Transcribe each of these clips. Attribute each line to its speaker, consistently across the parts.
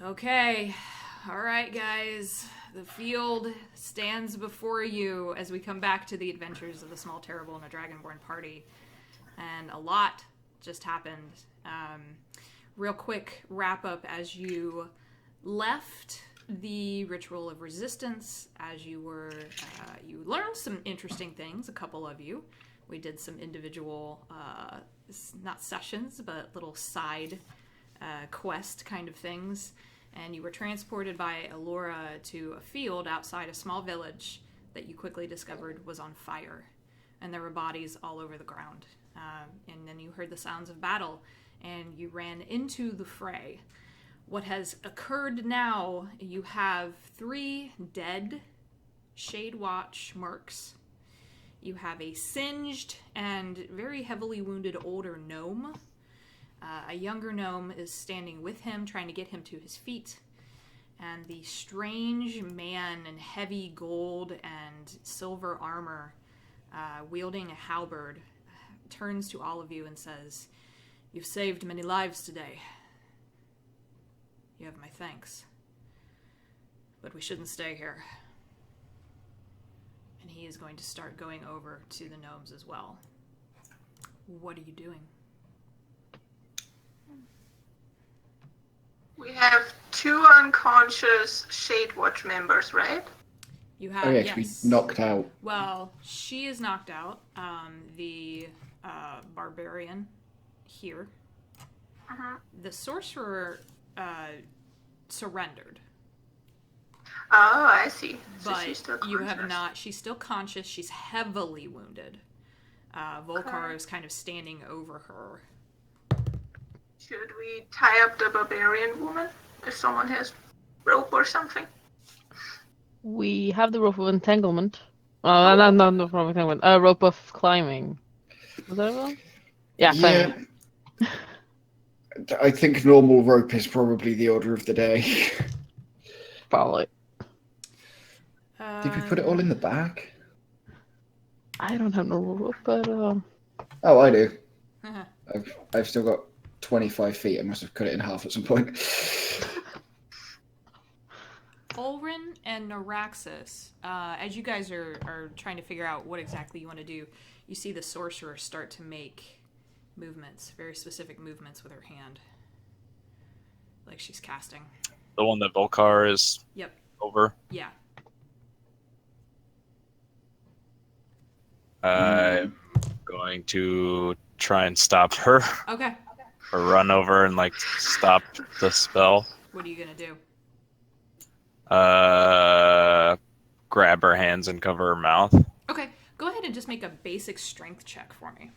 Speaker 1: Okay. All right, guys. The field stands before you as we come back to the adventures of the small, terrible, and a dragonborn party. And a lot just happened. Real quick wrap up as you left the ritual of resistance, as you were, you learned some interesting things, a couple of you. We did some individual, not sessions, but little side quest kind of things. And you were transported by Allura to a field outside a small village that you quickly discovered was on fire. And there were bodies all over the ground. And then you heard the sounds of battle, and you ran into the fray. What has occurred now, you have 3 dead Shadewatch mercs. You have a singed and very heavily wounded older gnome. A younger gnome is standing with him, trying to get him to his feet. And the strange man in heavy gold and silver armor, wielding a halberd, turns to all of you and says, "You've saved many lives today. You have my thanks. But we shouldn't stay here." And he is going to start going over to the gnomes as well. What are you doing?
Speaker 2: We have 2 unconscious Shadewatch members, right?
Speaker 1: You have,
Speaker 3: Oh yeah,
Speaker 1: yes.
Speaker 3: we knocked out.
Speaker 1: Well, she is knocked out. The barbarian here.
Speaker 2: Uh-huh.
Speaker 1: The sorcerer surrendered.
Speaker 2: Oh, I see. So
Speaker 1: But
Speaker 2: she's still
Speaker 1: you have
Speaker 2: conscious.
Speaker 1: not. She's still conscious. She's heavily wounded. Volkar is kind of standing over her.
Speaker 2: Should we tie up the barbarian woman if someone has rope or something?
Speaker 4: We have the rope of entanglement. No, rope of entanglement. Rope of climbing. Was that wrong? Yeah, climbing.
Speaker 3: I think normal rope is probably the order of the day.
Speaker 4: Probably.
Speaker 3: Did we put it all in the bag?
Speaker 4: I don't have normal rope, but
Speaker 3: Oh, I do. I've still got 25 feet. I must have cut it in half at some point.
Speaker 1: Jorenn and Neuraxis, as you guys are trying to figure out what exactly you want to do, you see the sorcerer start to make movements, very specific movements with her hand. Like she's casting.
Speaker 5: The one that Volkar is over?
Speaker 1: Yeah.
Speaker 5: I'm going to try and stop her.
Speaker 1: Okay.
Speaker 5: Or run over and, stop the spell.
Speaker 1: What are you going to do?
Speaker 5: Grab her hands and cover her mouth.
Speaker 1: Okay. Go ahead and just make a basic strength check for me.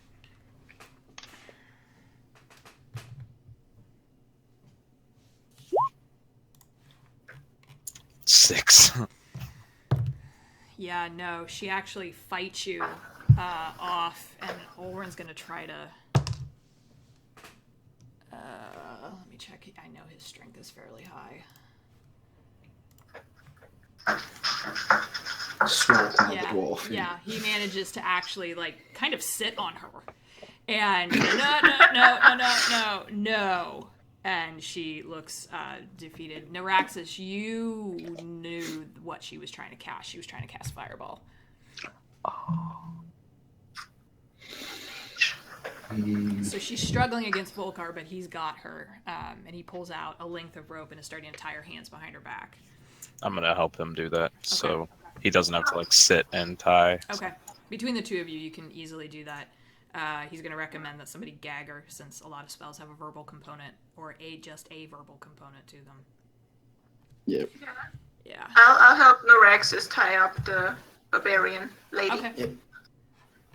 Speaker 5: Six.
Speaker 1: Yeah, no, she actually fights you off, and Olren's gonna try to... let me check. I know his strength is fairly high.
Speaker 3: The dwarf.
Speaker 1: Yeah, he manages to actually, kind of sit on her. And, no. And she looks defeated. Neuraxis, you knew what she was trying to cast. She was trying to cast Fireball. So she's struggling against Volkar, but he's got her. And he pulls out a length of rope and is starting to tie her hands behind her back.
Speaker 5: I'm going to help him do that, so he doesn't have to, sit and tie.
Speaker 1: Okay. Between the two of you, you can easily do that. He's going to recommend that somebody gag her, since a lot of spells have a verbal component, or just a verbal component to them.
Speaker 3: Yep.
Speaker 1: Yeah.
Speaker 2: I'll help Neuraxis tie up the barbarian lady.
Speaker 1: Okay.
Speaker 3: Yep.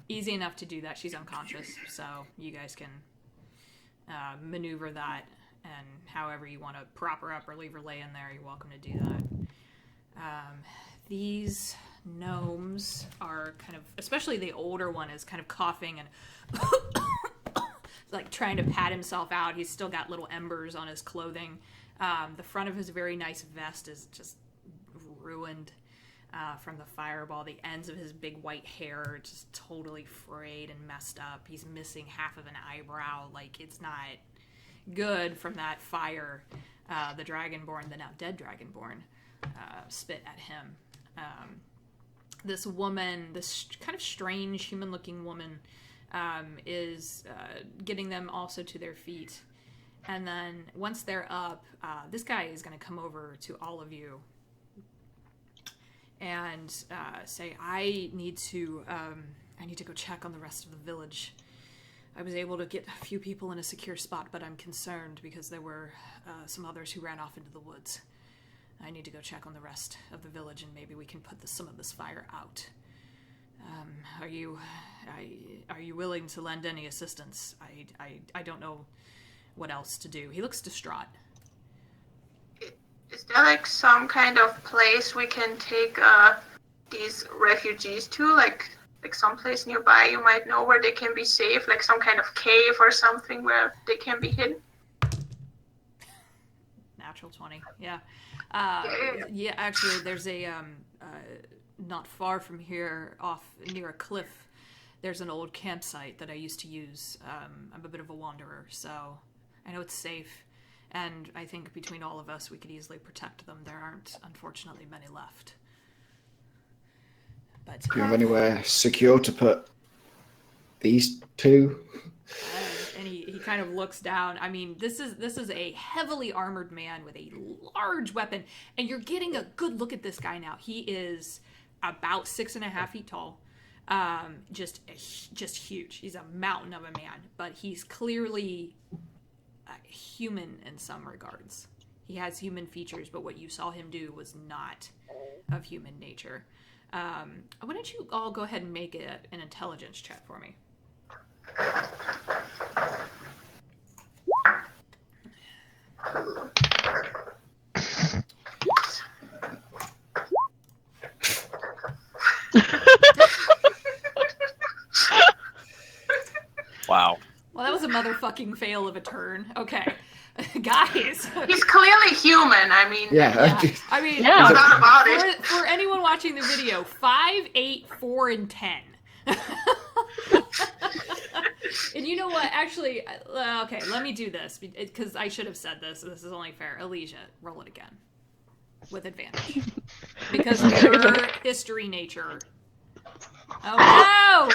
Speaker 1: Easy enough to do that. She's unconscious, so you guys can maneuver that, and however you want to prop her up or leave her lay in there, you're welcome to do that. These gnomes are kind of, especially the older one, is kind of coughing and trying to pat himself out. He's still got little embers on his clothing. The front of his very nice vest is just ruined from the fireball. The ends of his big white hair are just totally frayed and messed up. He's missing half of an eyebrow. It's not good from that fire. the Dragonborn, the now dead Dragonborn, spit at him. This woman, this kind of strange human-looking woman, is getting them also to their feet. And then once they're up, this guy is going to come over to all of you and say, I need to go check on the rest of the village. I was able to get a few people in a secure spot, but I'm concerned because there were some others who ran off into the woods. I need to go check on the rest of the village, and maybe we can put some of this fire out. Are you willing to lend any assistance? I don't know what else to do. He looks distraught.
Speaker 2: Is there like some kind of place we can take these refugees to? Like someplace nearby you might know where they can be safe, like some kind of cave or something where they can be hidden?
Speaker 1: Natural 20, yeah. Yeah, actually, there's a, not far from here, off near a cliff, there's an old campsite that I used to use. I'm a bit of a wanderer, so I know it's safe, and I think between all of us we could easily protect them. There aren't, unfortunately, many left. But
Speaker 3: Do you have anywhere secure to put these two?
Speaker 1: and he kind of looks down. I mean, this is a heavily armored man with a large weapon, and you're getting a good look at this guy now. He is about 6.5 feet tall, just huge. He's a mountain of a man, but he's clearly human in some regards. He has human features, but what you saw him do was not of human nature. Why don't you all go ahead and make an intelligence check for me?
Speaker 5: Wow.
Speaker 1: Well, that was a motherfucking fail of a turn. Okay. Guys.
Speaker 2: He's clearly human. I mean,
Speaker 3: Yeah.
Speaker 1: I mean,
Speaker 4: Yeah.
Speaker 2: no doubt about it.
Speaker 1: for anyone watching the video, 5, 8, 4, and 10. And you know what? Actually, okay, let me do this because I should have said this. This is only fair. Elysia, roll it again with advantage because of your history nature. Oh no!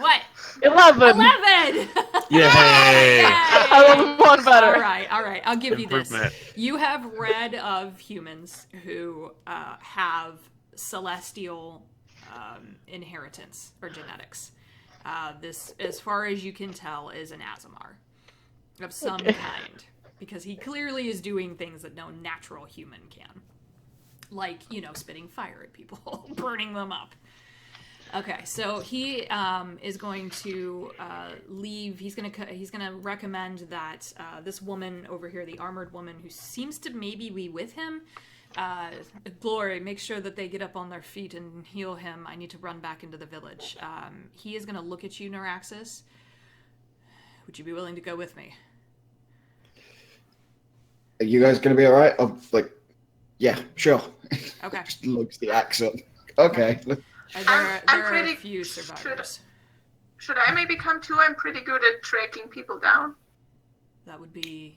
Speaker 1: What?
Speaker 4: 11.
Speaker 1: 11!
Speaker 5: Yay!
Speaker 4: I love one better.
Speaker 1: All right. I'll give you this.
Speaker 5: Improvement.
Speaker 1: You have read of humans who have celestial inheritance or genetics. This, as far as you can tell, is an Azamar of some kind. Because he clearly is doing things that no natural human can. Like, spitting fire at people, burning them up. Okay, so he is going to leave. He's gonna recommend that this woman over here, the armored woman who seems to maybe be with him, Glory, make sure that they get up on their feet and heal him. I need to run back into the village. He is gonna look at you, Neuraxis. Would you be willing to go with me?
Speaker 3: Are you guys gonna be all right? Yeah, sure.
Speaker 1: Okay.
Speaker 3: Just looks the axe up. Okay.
Speaker 1: There
Speaker 2: I'm
Speaker 1: are
Speaker 2: pretty
Speaker 1: a few survivors.
Speaker 2: Should I maybe come too? I'm pretty good at tracking people down.
Speaker 1: That would be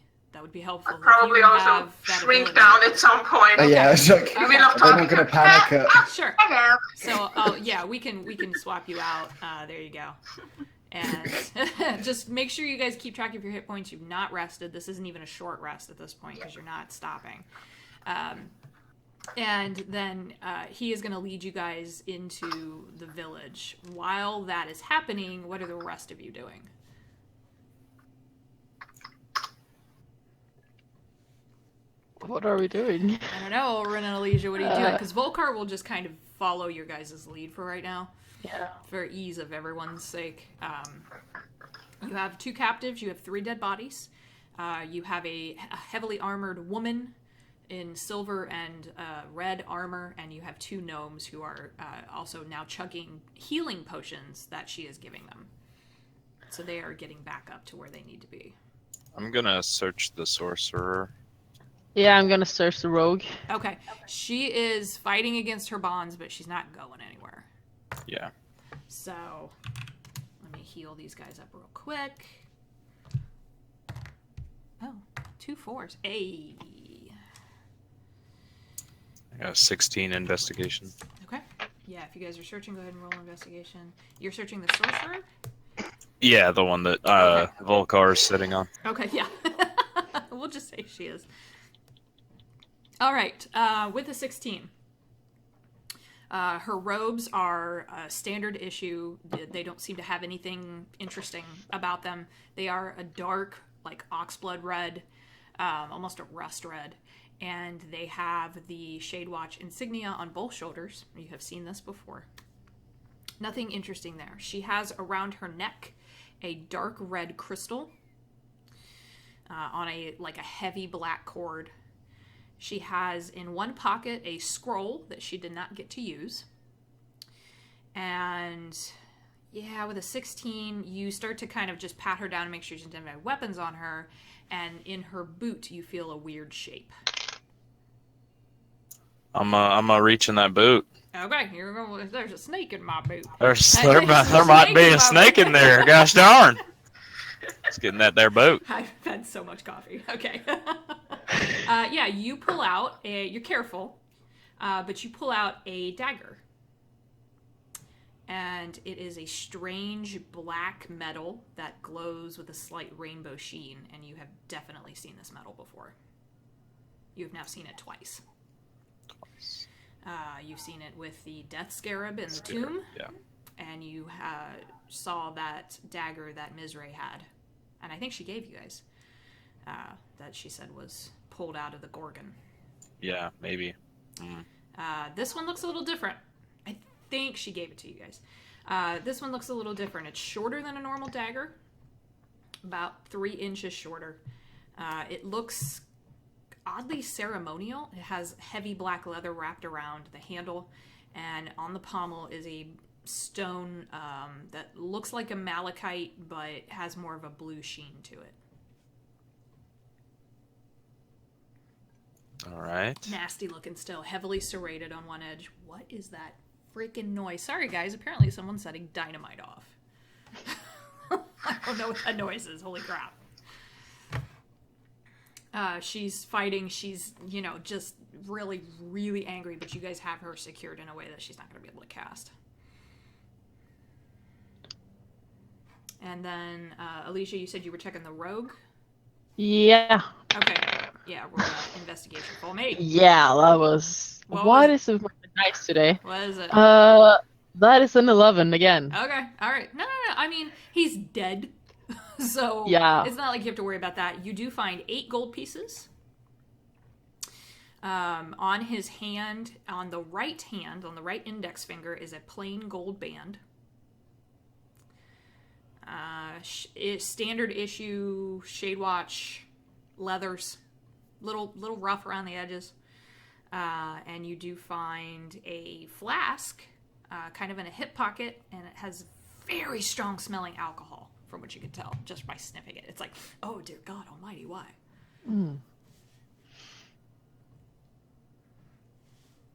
Speaker 1: helpful.
Speaker 2: I'll probably
Speaker 1: You
Speaker 2: also
Speaker 1: have that
Speaker 2: shrink
Speaker 1: ability.
Speaker 2: down at some point.
Speaker 3: Yeah, it's like
Speaker 1: Okay.
Speaker 2: We're not
Speaker 3: I'm not gonna panic.
Speaker 1: Sure.
Speaker 2: Hello.
Speaker 1: So, yeah, we can swap you out. There you go. And just make sure you guys keep track of your hit points. You've not rested. This isn't even a short rest at this point because you're not stopping. And then he is going to lead you guys into the village. While that is happening, what are the rest of you doing?
Speaker 4: What are we doing?
Speaker 1: I don't know, Erwin and Elysia, what are you doing? Because Volcar will just kind of follow your guys' lead for right now.
Speaker 4: Yeah.
Speaker 1: For ease of everyone's sake. You have 2 captives, you have 3 dead bodies. You have a heavily armored woman in silver and red armor, and you have 2 gnomes who are also now chugging healing potions that she is giving them. So they are getting back up to where they need to be.
Speaker 5: I'm gonna search the sorcerer.
Speaker 4: Yeah, I'm gonna search the rogue.
Speaker 1: Okay. She is fighting against her bonds, but she's not going anywhere.
Speaker 5: Yeah.
Speaker 1: So, let me heal these guys up real quick. Oh, 2 4s. Hey.
Speaker 5: I got a 16 investigation.
Speaker 1: Okay. Yeah, if you guys are searching, go ahead and roll investigation. You're searching the sorcerer?
Speaker 5: Yeah, the one that
Speaker 1: Okay.
Speaker 5: Volcar is sitting on.
Speaker 1: Okay, yeah. We'll just say she is. All right. With a 16. Her robes are standard issue. They don't seem to have anything interesting about them. They are a dark, like oxblood red, almost a rust red. And they have the Shadewatch insignia on both shoulders. You have seen this before. Nothing interesting there. She has around her neck a dark red crystal on a heavy black cord. She has in one pocket a scroll that she did not get to use. And yeah, with a 16, you start to kind of just pat her down and make sure she doesn't have weapons on her. And in her boot, you feel a weird shape.
Speaker 5: I'm reach in that boot.
Speaker 1: Okay, here we go. There's a snake in my boot.
Speaker 5: There might be a snake in there. Gosh darn. It's getting that there boot.
Speaker 1: I've had so much coffee. Okay. Yeah, you pull out you're careful, but you pull out a dagger. And it is a strange black metal that glows with a slight rainbow sheen, and you have definitely seen this metal before. You have now seen it twice. You've seen it with the death scarab in the tomb.
Speaker 5: Yeah.
Speaker 1: And you saw that dagger that Mizray had. And I think she gave you guys. That she said was pulled out of the Gorgon.
Speaker 5: Yeah, maybe.
Speaker 1: This one looks a little different. I think she gave it to you guys. This one looks a little different. It's shorter than a normal dagger. About 3 inches shorter. It looks oddly ceremonial. It has heavy black leather wrapped around the handle, and on the pommel is a stone that looks like a malachite, but has more of a blue sheen to it.
Speaker 5: All right.
Speaker 1: Nasty looking still, heavily serrated on one edge. What is that freaking noise? Sorry guys, apparently someone's setting dynamite off. I don't know what that noise is. Holy crap. She's fighting. She's, just really, really angry, but you guys have her secured in a way that she's not going to be able to cast. And then, Alicia, you said you were checking the rogue?
Speaker 4: Yeah.
Speaker 1: Okay. Yeah, roll that investigation for me.
Speaker 4: Yeah, that was... What is with my dice today?
Speaker 1: What is it?
Speaker 4: That is an 11 again.
Speaker 1: Okay, alright. No. I mean, he's dead. So,
Speaker 4: yeah.
Speaker 1: It's not like you have to worry about that. You do find 8 gold pieces. On his hand, on the right index finger, is a plain gold band. Standard issue Shadewatch leathers, little rough around the edges. And you do find a flask, kind of in a hip pocket, and it has very strong smelling alcohol, from what you can tell just by sniffing it. It's like, oh dear God Almighty, why?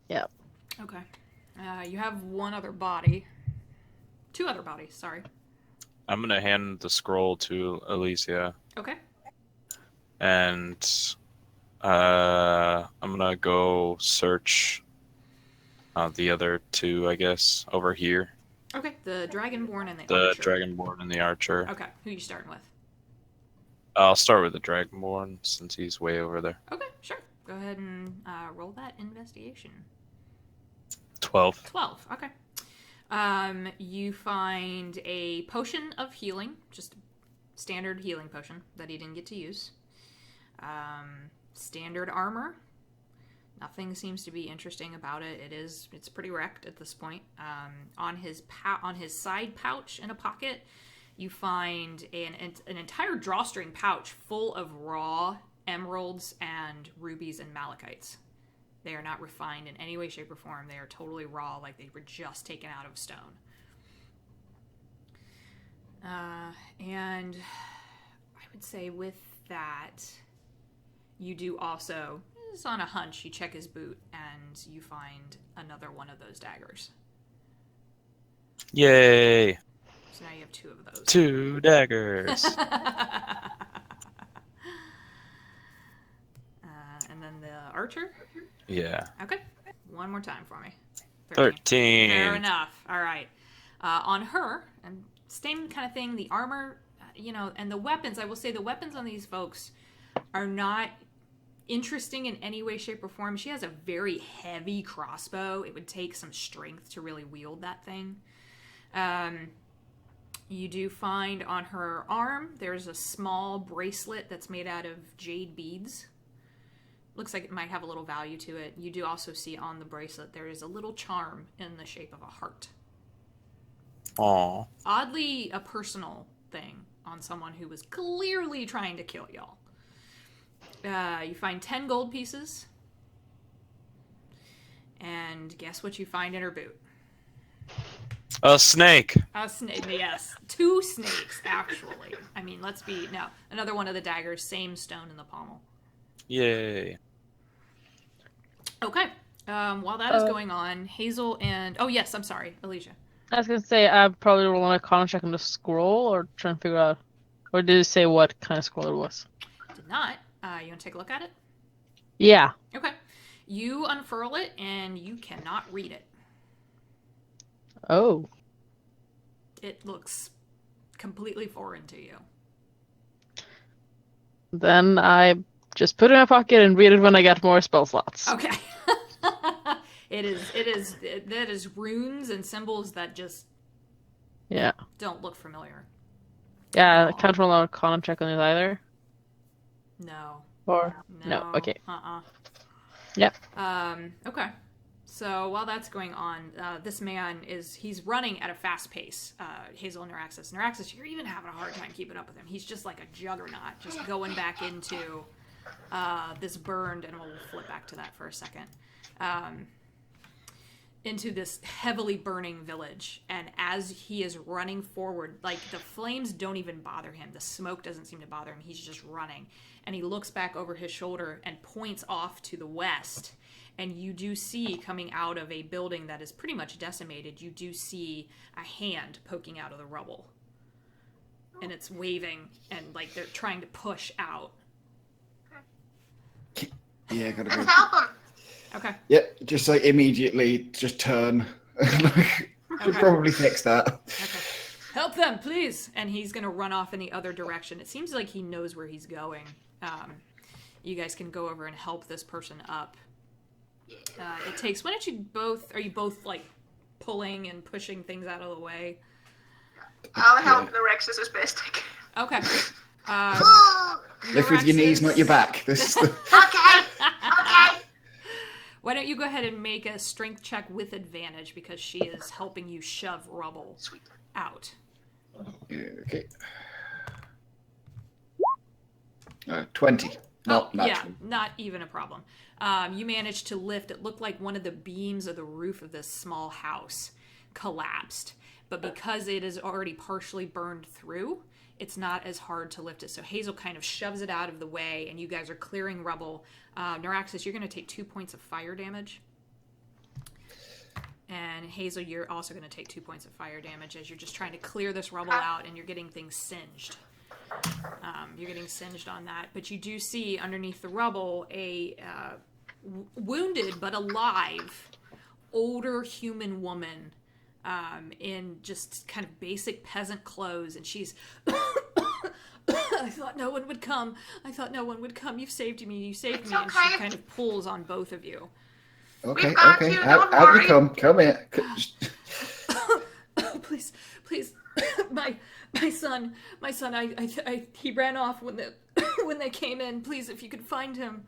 Speaker 4: Yep.
Speaker 1: Okay. You have one other body. 2 other bodies, sorry.
Speaker 5: I'm gonna hand the scroll to Alicia.
Speaker 1: Okay.
Speaker 5: And I'm gonna go search the other 2, I guess, over here.
Speaker 1: Okay, the Dragonborn and the
Speaker 5: The
Speaker 1: Archer.
Speaker 5: Dragonborn and the Archer.
Speaker 1: Okay, who are you starting with?
Speaker 5: I'll start with the Dragonborn since he's way over there.
Speaker 1: Okay, sure. Go ahead and roll that investigation.
Speaker 5: 12.
Speaker 1: 12, okay. You find a potion of healing, just standard healing potion that he didn't get to use. Standard armor. Nothing seems to be interesting about it. It's pretty wrecked at this point. On his side pouch in a pocket, you find an entire drawstring pouch full of raw emeralds and rubies and malachites. They are not refined in any way, shape, or form. They are totally raw, like they were just taken out of stone. And I would say with that, you do also, just on a hunch, you check his boot and you find another one of those daggers.
Speaker 5: Yay!
Speaker 1: So now you have 2 of those.
Speaker 5: 2 daggers.
Speaker 1: then the archer.
Speaker 5: Yeah.
Speaker 1: Okay. One more time for me.
Speaker 5: 13.
Speaker 1: Fair enough. All right. On her, and same kind of thing, the armor, and the weapons, I will say the weapons on these folks are not interesting in any way, shape, or form. She has a very heavy crossbow. It would take some strength to really wield that thing. You do find on her arm, there's a small bracelet that's made out of jade beads. Looks like it might have a little value to it. You do also see on the bracelet there is a little charm in the shape of a heart.
Speaker 5: Aw.
Speaker 1: Oddly a personal thing on someone who was clearly trying to kill y'all. You find 10 gold pieces. And guess what you find in her boot?
Speaker 5: A snake.
Speaker 1: A snake, yes. 2 snakes, actually. I mean, another one of the daggers, same stone in the pommel.
Speaker 5: Yay.
Speaker 1: Okay. While that is going on, Hazel and... Oh, yes, I'm sorry, Alicia.
Speaker 4: I was gonna say I'd probably roll on a con check on the scroll, or try and figure out, or did it say what kind of scroll it was?
Speaker 1: Did not. You want to take a look at it?
Speaker 4: Yeah.
Speaker 1: Okay. You unfurl it, and you cannot read it.
Speaker 4: Oh.
Speaker 1: It looks completely foreign to you.
Speaker 4: Then I just put it in my pocket and read it when I get more spell slots.
Speaker 1: Okay. That is runes and symbols that just don't look familiar.
Speaker 4: Yeah, I can't roll on a con check on it either.
Speaker 1: No.
Speaker 4: Or no. Okay. Yep.
Speaker 1: Okay. So while that's going on, this man he's running at a fast pace. Hazel and Neuraxis. Neuraxis, you're even having a hard time keeping up with him. He's just like a juggernaut, just going back into this burned, and we'll flip back to that for a second. Into this heavily burning village, and as he is running forward, like the flames don't even bother him, the smoke doesn't seem to bother him, he's just running, and he looks back over his shoulder and points off to the west, and you do see, coming out of a building that is pretty much decimated, you do see a hand poking out of the rubble, and it's waving, and like they're trying to push out.
Speaker 3: Yeah, gotta
Speaker 2: Let's
Speaker 3: go.
Speaker 2: help him.
Speaker 1: Okay.
Speaker 3: Yeah, just like immediately, just turn. Should probably fix that.
Speaker 1: Okay. Help them, please! And he's going to run off in the other direction. It seems like he knows where he's going. You guys can go over and help this person up. It takes... Why don't you both... Are you both, like, pulling and pushing things out of the way?
Speaker 2: I'll help the Rexus as best I can.
Speaker 1: Okay.
Speaker 3: Lift with your knees, not your back. This is the...
Speaker 2: Okay.
Speaker 1: Why don't you go ahead and make a strength check with advantage, because she is helping you shove rubble out.
Speaker 3: Okay. 20. Not natural.
Speaker 1: Yeah, not even a problem. You managed to lift. It looked like one of the beams of the roof of this small house collapsed. But because it is already partially burned through, it's not as hard to lift it. So Hazel kind of shoves it out of the way, and you guys are clearing rubble. Neuraxis, you're going to take 2 points of fire damage. And Hazel, you're also going to take 2 points of fire damage as you're just trying to clear this rubble out, and you're getting things singed. You're getting singed on that. But you do see underneath the rubble a wounded but alive older human woman in just kind of basic peasant clothes, and she's I thought no one would come. You've saved me. And she kind of pulls on both of you.
Speaker 3: Okay.
Speaker 2: Out you
Speaker 3: Come here.
Speaker 1: Please, my son, he ran off when they came in. Please, if you could find him.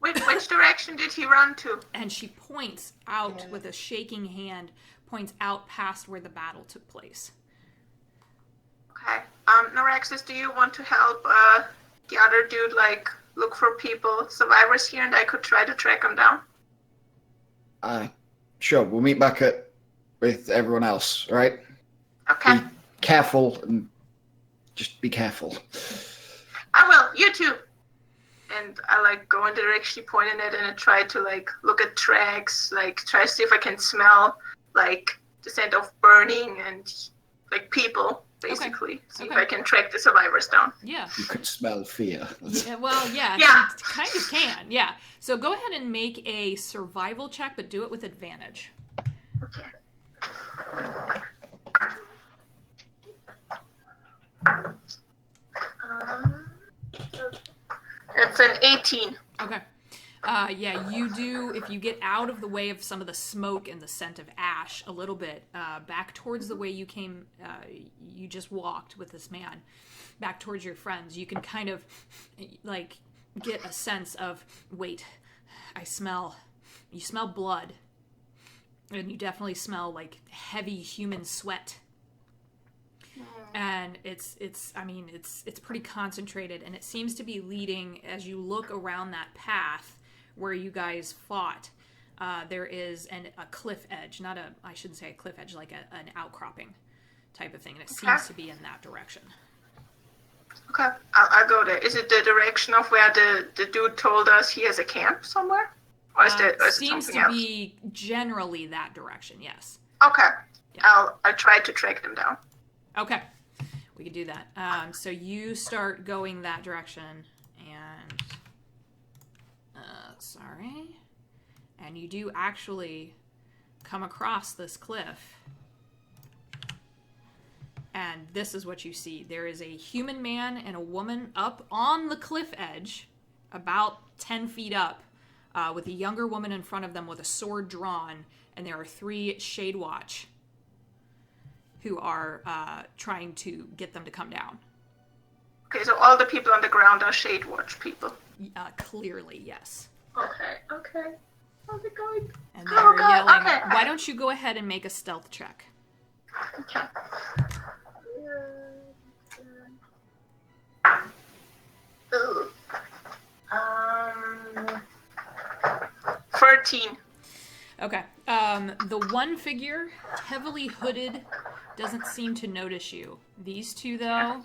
Speaker 2: Which direction did he run to?
Speaker 1: And she points out with a shaking hand, points out past where the battle took place.
Speaker 2: Okay. Neuraxis, do you want to help the other dude, like, look for survivors here, and I could try to track them down?
Speaker 3: Sure. We'll meet back with everyone else, right?
Speaker 2: Okay.
Speaker 3: Be careful and just be careful.
Speaker 2: I will. You too. And I go in the direction she pointed at, and I try to look at tracks, try to see if I can smell the scent of burning and people, basically. See if I can track the survivors down.
Speaker 1: Yeah.
Speaker 3: You could smell fear.
Speaker 1: Yeah, well, yeah,
Speaker 2: Yeah.
Speaker 1: you kind of can, yeah. So go ahead and make a survival check, but do it with advantage.
Speaker 2: Okay. It's an 18.
Speaker 1: Okay. Yeah, you do, if you get out of the way of some of the smoke and the scent of ash a little bit, back towards the way you came, you just walked with this man, back towards your friends, you can kind of, like, get a sense of, wait, you smell blood, and you definitely smell, like, heavy human sweat. And it's pretty concentrated, and it seems to be leading, as you look around that path where you guys fought, there is a cliff edge, I shouldn't say a cliff edge, like an outcropping type of thing, and it seems to be in that direction.
Speaker 2: Okay, I'll go there. Is it the direction of where the dude told us he has a camp somewhere? Or is it
Speaker 1: seems
Speaker 2: something
Speaker 1: to
Speaker 2: else?
Speaker 1: be generally that direction, yes.
Speaker 2: Okay,
Speaker 1: Yeah.
Speaker 2: I'll try to track them down.
Speaker 1: Okay, we can do that. So you start going that direction, and and you do actually come across this cliff, and this is what you see. There is a human man and a woman up on the cliff edge, about 10 feet up, with a younger woman in front of them with a sword drawn, and there are 3 Shadewatch who are trying to get them to come down.
Speaker 2: Okay, so all the people on the ground are Shadewatch people.
Speaker 1: Clearly, yes.
Speaker 2: Okay. How's it going?
Speaker 1: And they're yelling,
Speaker 2: okay.
Speaker 1: why don't you go ahead and make a stealth check?
Speaker 2: Okay. 13.
Speaker 1: Okay. The one figure, heavily hooded, doesn't seem to notice you. These 2, though,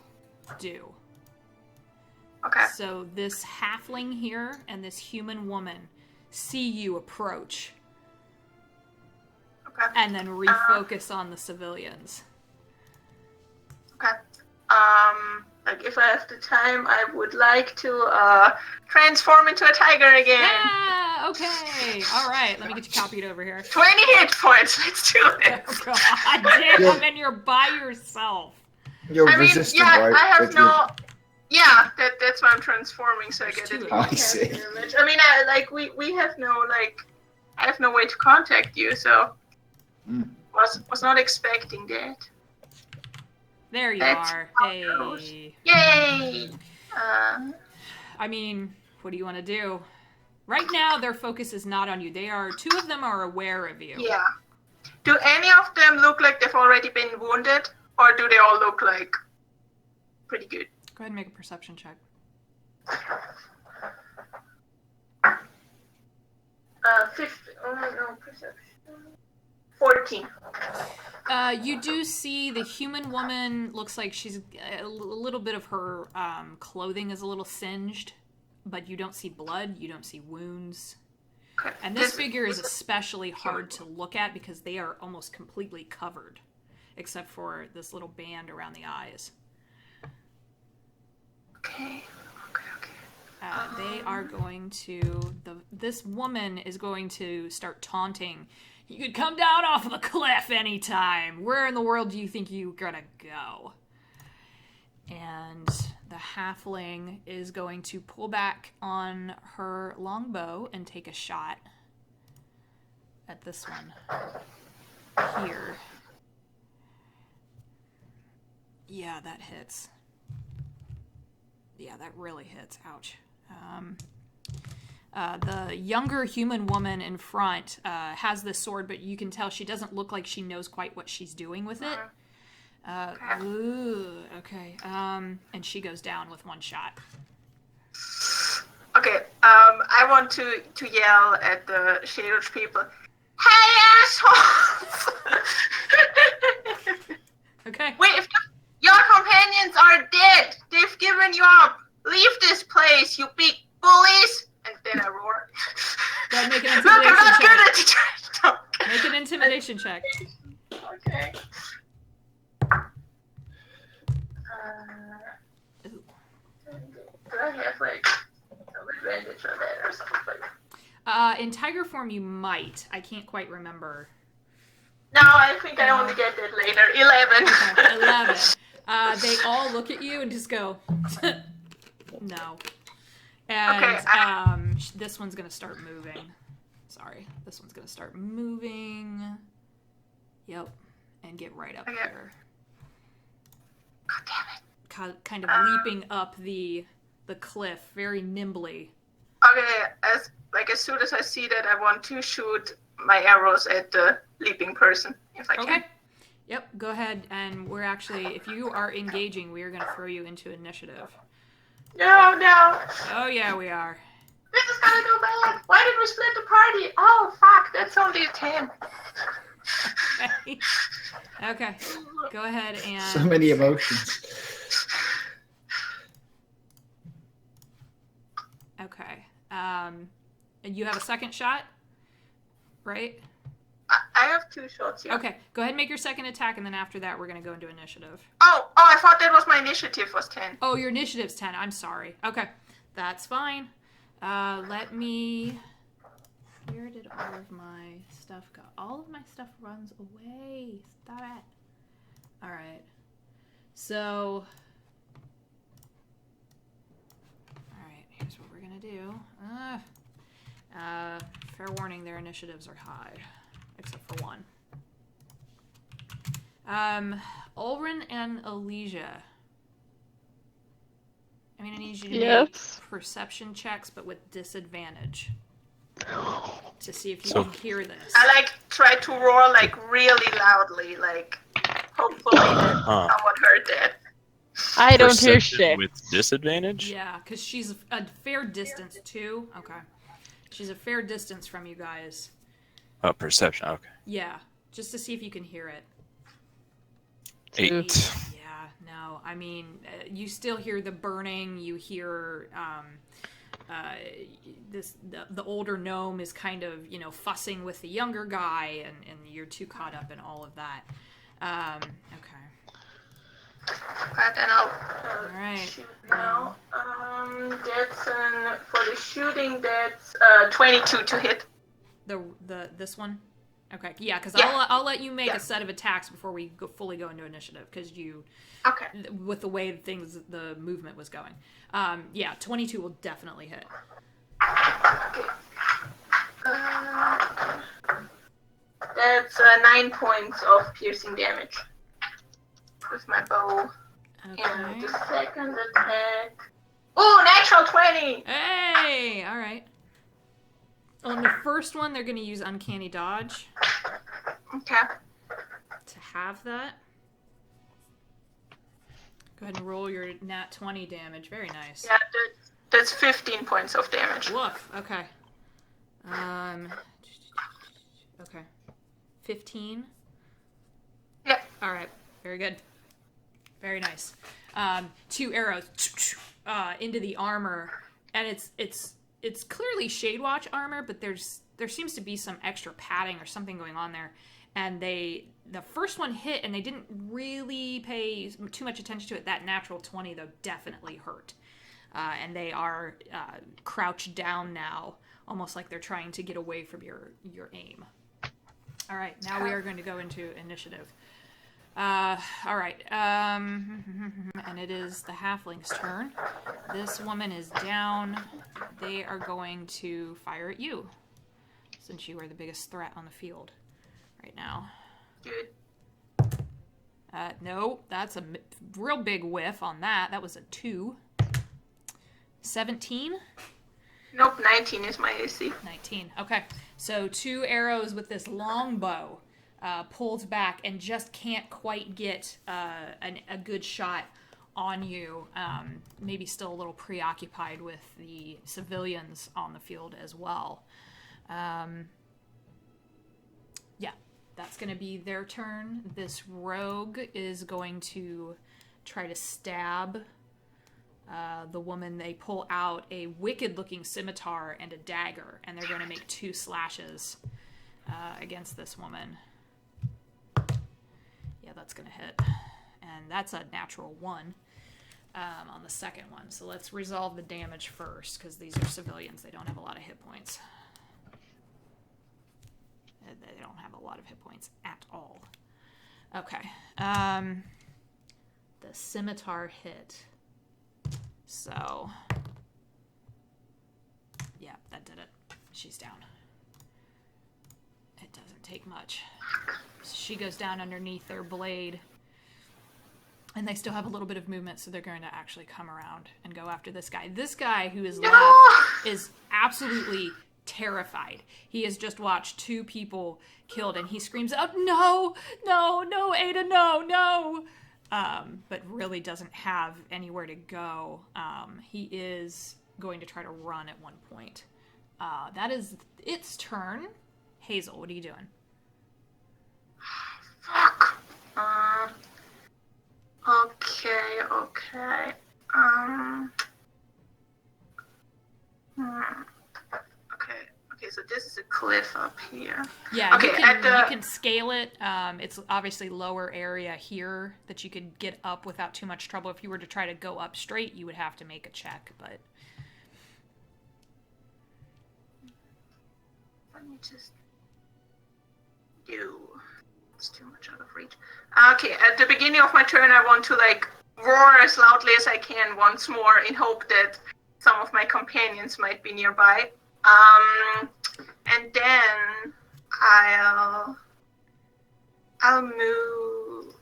Speaker 1: do.
Speaker 2: Okay.
Speaker 1: So this halfling here and this human woman see you approach,
Speaker 2: Okay.
Speaker 1: and then refocus on the civilians.
Speaker 2: Okay. Like if I have the time, I would like to transform into a tiger again.
Speaker 1: Yeah, okay. All right, let me get you copied over here.
Speaker 2: 20 hit points. Let's do it.
Speaker 1: Oh, God damn, and you're by yourself.
Speaker 3: You're
Speaker 2: I mean,
Speaker 3: resistant,
Speaker 2: yeah,
Speaker 3: right?
Speaker 2: I have
Speaker 3: With
Speaker 2: no. Yeah, that's why I'm transforming, so I get
Speaker 1: There's
Speaker 2: it.
Speaker 1: 2 of
Speaker 3: I see.
Speaker 2: Damage. I mean, we have no I have no way to contact you, so was not expecting that.
Speaker 1: There you
Speaker 2: That's
Speaker 1: are.
Speaker 2: how it goes.
Speaker 1: Hey.
Speaker 2: Yay!
Speaker 1: I mean, what do you want to do? Right now, their focus is not on you. 2 of them are aware of you.
Speaker 2: Yeah. Do any of them look like they've already been wounded, or do they all look like pretty good?
Speaker 1: Go ahead and make a perception check.
Speaker 2: 50. Oh no, perception. 14.
Speaker 1: You do see the human woman looks like she's a little bit of her clothing is a little singed, but you don't see blood, you don't see wounds.
Speaker 2: Okay.
Speaker 1: And this figure is especially hard to look at because they are almost completely covered, except for this little band around the eyes.
Speaker 2: Okay.
Speaker 1: They are going to this woman is going to start taunting. You could come down off of the cliff anytime. Where in the world do you think you're gonna go? And the halfling is going to pull back on her longbow and take a shot at this one here. Yeah, that hits. Yeah, that really hits. Ouch. The younger human woman in front has this sword, but you can tell she doesn't look like she knows quite what she's doing with it. Okay. And she goes down with 1 shot.
Speaker 2: Okay. I want to yell at the Shadewatch people. Hey, assholes!
Speaker 1: Okay.
Speaker 2: Wait, if your companions are dead, they've given you up. Leave this place, you big bullies! And then I roar.
Speaker 1: Go ahead and make an
Speaker 2: Look, I'm not
Speaker 1: intimidation
Speaker 2: good
Speaker 1: check.
Speaker 2: at the trash talk.
Speaker 1: Make an intimidation check.
Speaker 2: Okay. Do I have like some advantage on that or something?
Speaker 1: In tiger form, you might. I can't quite remember.
Speaker 2: No, I think I only get that later. 11.
Speaker 1: Okay, 11. They all look at you and just go, no. And
Speaker 2: Okay,
Speaker 1: this one's going to start moving. Sorry. This one's going to start moving. Yep. And get right up here.
Speaker 2: God damn it.
Speaker 1: Kind of leaping up the cliff very nimbly.
Speaker 2: Okay, as soon as I see that, I want to shoot my arrows at the leaping person, if I can.
Speaker 1: Okay. Yep, go ahead. And we're actually, if you are engaging, we are going to throw you into initiative.
Speaker 2: No.
Speaker 1: Oh, yeah, we are.
Speaker 2: This is gonna go bad. Why did we split the party? Oh, fuck, that's only a 10.
Speaker 1: Okay. Go ahead and...
Speaker 3: So many emotions.
Speaker 1: Okay. And you have a second shot, right?
Speaker 2: I have 2 shots, yeah.
Speaker 1: Okay. Go ahead and make your second attack, and then after that, we're going to go into initiative.
Speaker 2: Oh, I thought that was my initiative was 10.
Speaker 1: Oh, your initiative's 10. I'm sorry. Okay. That's fine. Let me... Where did all of my stuff go? All of my stuff runs away. Stop it. Alright. So... Alright, here's what we're gonna do. Fair warning, their initiatives are high. Except for one. Ulrin and Elysia. I mean, I need you to make perception checks, but with disadvantage. To see if you can hear this.
Speaker 2: I try to roar really loudly, hopefully that someone heard that.
Speaker 4: I don't hear
Speaker 5: Perception
Speaker 4: shit.
Speaker 5: with disadvantage?
Speaker 1: Yeah, because she's a fair distance too. Okay. She's a fair distance from you guys.
Speaker 5: Oh, perception. Okay.
Speaker 1: Yeah, just to see if you can hear it.
Speaker 5: 8.
Speaker 1: Yeah, no. I mean, you still hear the burning. You hear the older gnome is kind of, fussing with the younger guy, and you're too caught up in all of that. Okay.
Speaker 2: But then I'll
Speaker 1: All right.
Speaker 2: shoot now. That's for the shooting. That's 22 to hit.
Speaker 1: This one. Okay, yeah, because
Speaker 2: Yeah.
Speaker 1: I'll let you make a set of attacks before we fully go into initiative, because
Speaker 2: Okay.
Speaker 1: with the way the movement was going. Yeah, 22 will definitely hit.
Speaker 2: Okay. That's 9 points of piercing damage with my bow. And
Speaker 1: Okay.
Speaker 2: the second attack. Oh, natural 20!
Speaker 1: Hey, all right. On the first one, they're going to use Uncanny Dodge
Speaker 2: Okay.
Speaker 1: to have that. Go ahead and roll your nat 20 damage. Very nice.
Speaker 2: Yeah, that's 15 points of damage.
Speaker 1: Woof. Okay. Okay. 15.
Speaker 2: Yeah.
Speaker 1: All right. Very good. Very nice. 2 arrows into the armor, and it's clearly Shadewatch armor, but there seems to be some extra padding or something going on there. And the first one hit, and they didn't really pay too much attention to it. That natural 20, though, definitely hurt. And they are crouched down now, almost like they're trying to get away from your aim. All right, now we are going to go into initiative. All right, and it is the halfling's turn. This woman is down. They are going to fire at you, since you are the biggest threat on the field right now.
Speaker 2: Good.
Speaker 1: No, that's a real big whiff on that. That was a 2. 17?
Speaker 2: Nope, 19 is my AC.
Speaker 1: 19. Okay, so 2 arrows with this long bow. Pulled back and just can't quite get a good shot on you. Maybe still a little preoccupied with the civilians on the field as well. Yeah, that's going to be their turn. This rogue is going to try to stab the woman. They pull out a wicked-looking scimitar and a dagger, and they're going to make 2 slashes against this woman. Yeah, that's going to hit. And that's a natural 1 on the second one. So let's resolve the damage first, because these are civilians. They don't have a lot of hit points. They don't have a lot of hit points at all. Okay. The scimitar hit. So, yeah, that did it. She's down. It doesn't take much. She goes down underneath their blade. And they still have a little bit of movement, so they're going to actually come around and go after this guy. This guy who is left is absolutely terrified. He has just watched 2 people killed, and he screams out, "No, no, no, Ada, no, no!" But really doesn't have anywhere to go. He is going to try to run at one point. That is its turn. Hazel, what are you doing?
Speaker 2: Fuck. Okay. Okay, so this is a cliff up here.
Speaker 1: Yeah,
Speaker 2: Okay,
Speaker 1: you can scale it. It's obviously lower area here that you could get up without too much trouble. If you were to try to go up straight, you would have to make a check, but...
Speaker 2: Let me just do... It's too much out of reach. Okay, at the beginning of my turn, I want to, like, roar as loudly as I can once more in hope that some of my companions might be nearby. And then I'll move.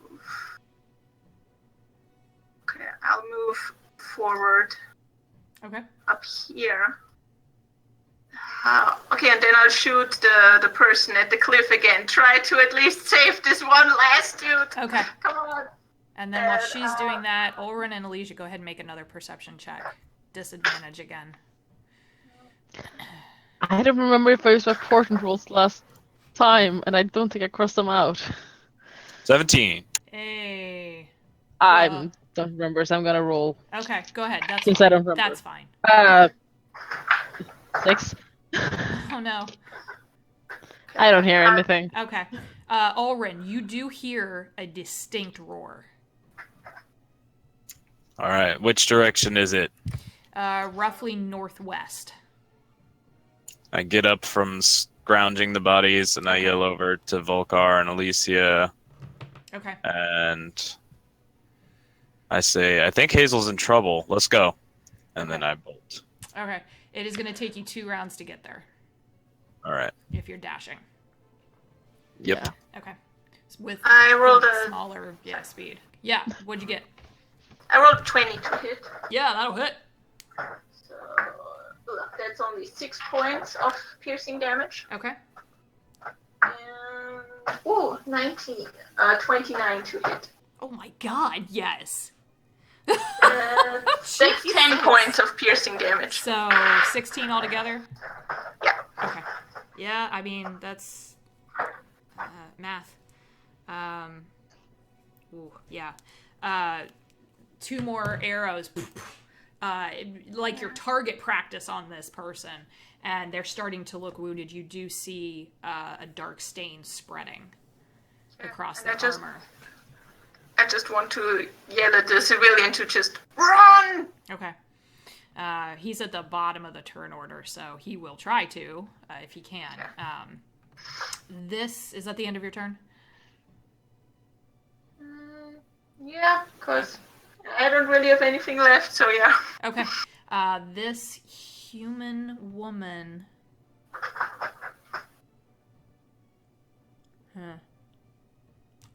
Speaker 2: Okay, I'll move forward.
Speaker 1: Okay.
Speaker 2: Up here. Okay, and then I'll shoot the person at the cliff again. Try to at least save this one last dude.
Speaker 1: Okay.
Speaker 2: Come on.
Speaker 1: And then while she's doing that, Olren and Alicia, go ahead and make another perception check. Disadvantage again.
Speaker 4: I don't remember if I used my portent rolls last time, and I don't think I crossed them out.
Speaker 5: 17.
Speaker 1: Hey.
Speaker 4: I
Speaker 1: Well,
Speaker 4: don't remember, so I'm gonna roll.
Speaker 1: okay, go ahead. That's
Speaker 4: Since
Speaker 1: fine.
Speaker 4: I don't remember.
Speaker 1: That's fine.
Speaker 4: 6.
Speaker 1: Oh no.
Speaker 4: I don't hear anything.
Speaker 1: Okay. Olren, you do hear a distinct roar.
Speaker 5: All right, which direction is it?
Speaker 1: Roughly northwest.
Speaker 5: I get up from scrounging the bodies, and I yell over to Volkar and Alicia,
Speaker 1: Okay.
Speaker 5: and I say, "I think Hazel's in trouble. Let's go." And then I bolt.
Speaker 1: Okay. It is going to take you 2 rounds to get there
Speaker 5: All right.
Speaker 1: if you're dashing.
Speaker 5: Yep.
Speaker 4: Yeah.
Speaker 1: Okay. With
Speaker 2: I rolled
Speaker 1: the
Speaker 2: a-
Speaker 1: smaller speed. Yeah. What'd you get?
Speaker 2: I rolled 20 to hit.
Speaker 1: Yeah, that'll hit.
Speaker 2: So that's only 6 points of piercing damage.
Speaker 1: Okay.
Speaker 2: And 19. 29 to hit.
Speaker 1: Oh my god, yes.
Speaker 2: That's 10 points of piercing damage.
Speaker 1: So 16 altogether?
Speaker 2: Yeah.
Speaker 1: Okay. Yeah, I mean, that's math. Ooh, yeah. 2 more arrows. Like your target practice on this person, and they're starting to look wounded. You do see a dark stain spreading across
Speaker 2: And
Speaker 1: their armor.
Speaker 2: I just want to yell at the civilian to just run!
Speaker 1: Okay. He's at the bottom of the turn order, so he will try to, if he can. This, is that the end of your turn?
Speaker 2: Yeah, because I don't really have anything left, so yeah.
Speaker 1: Okay. This human woman...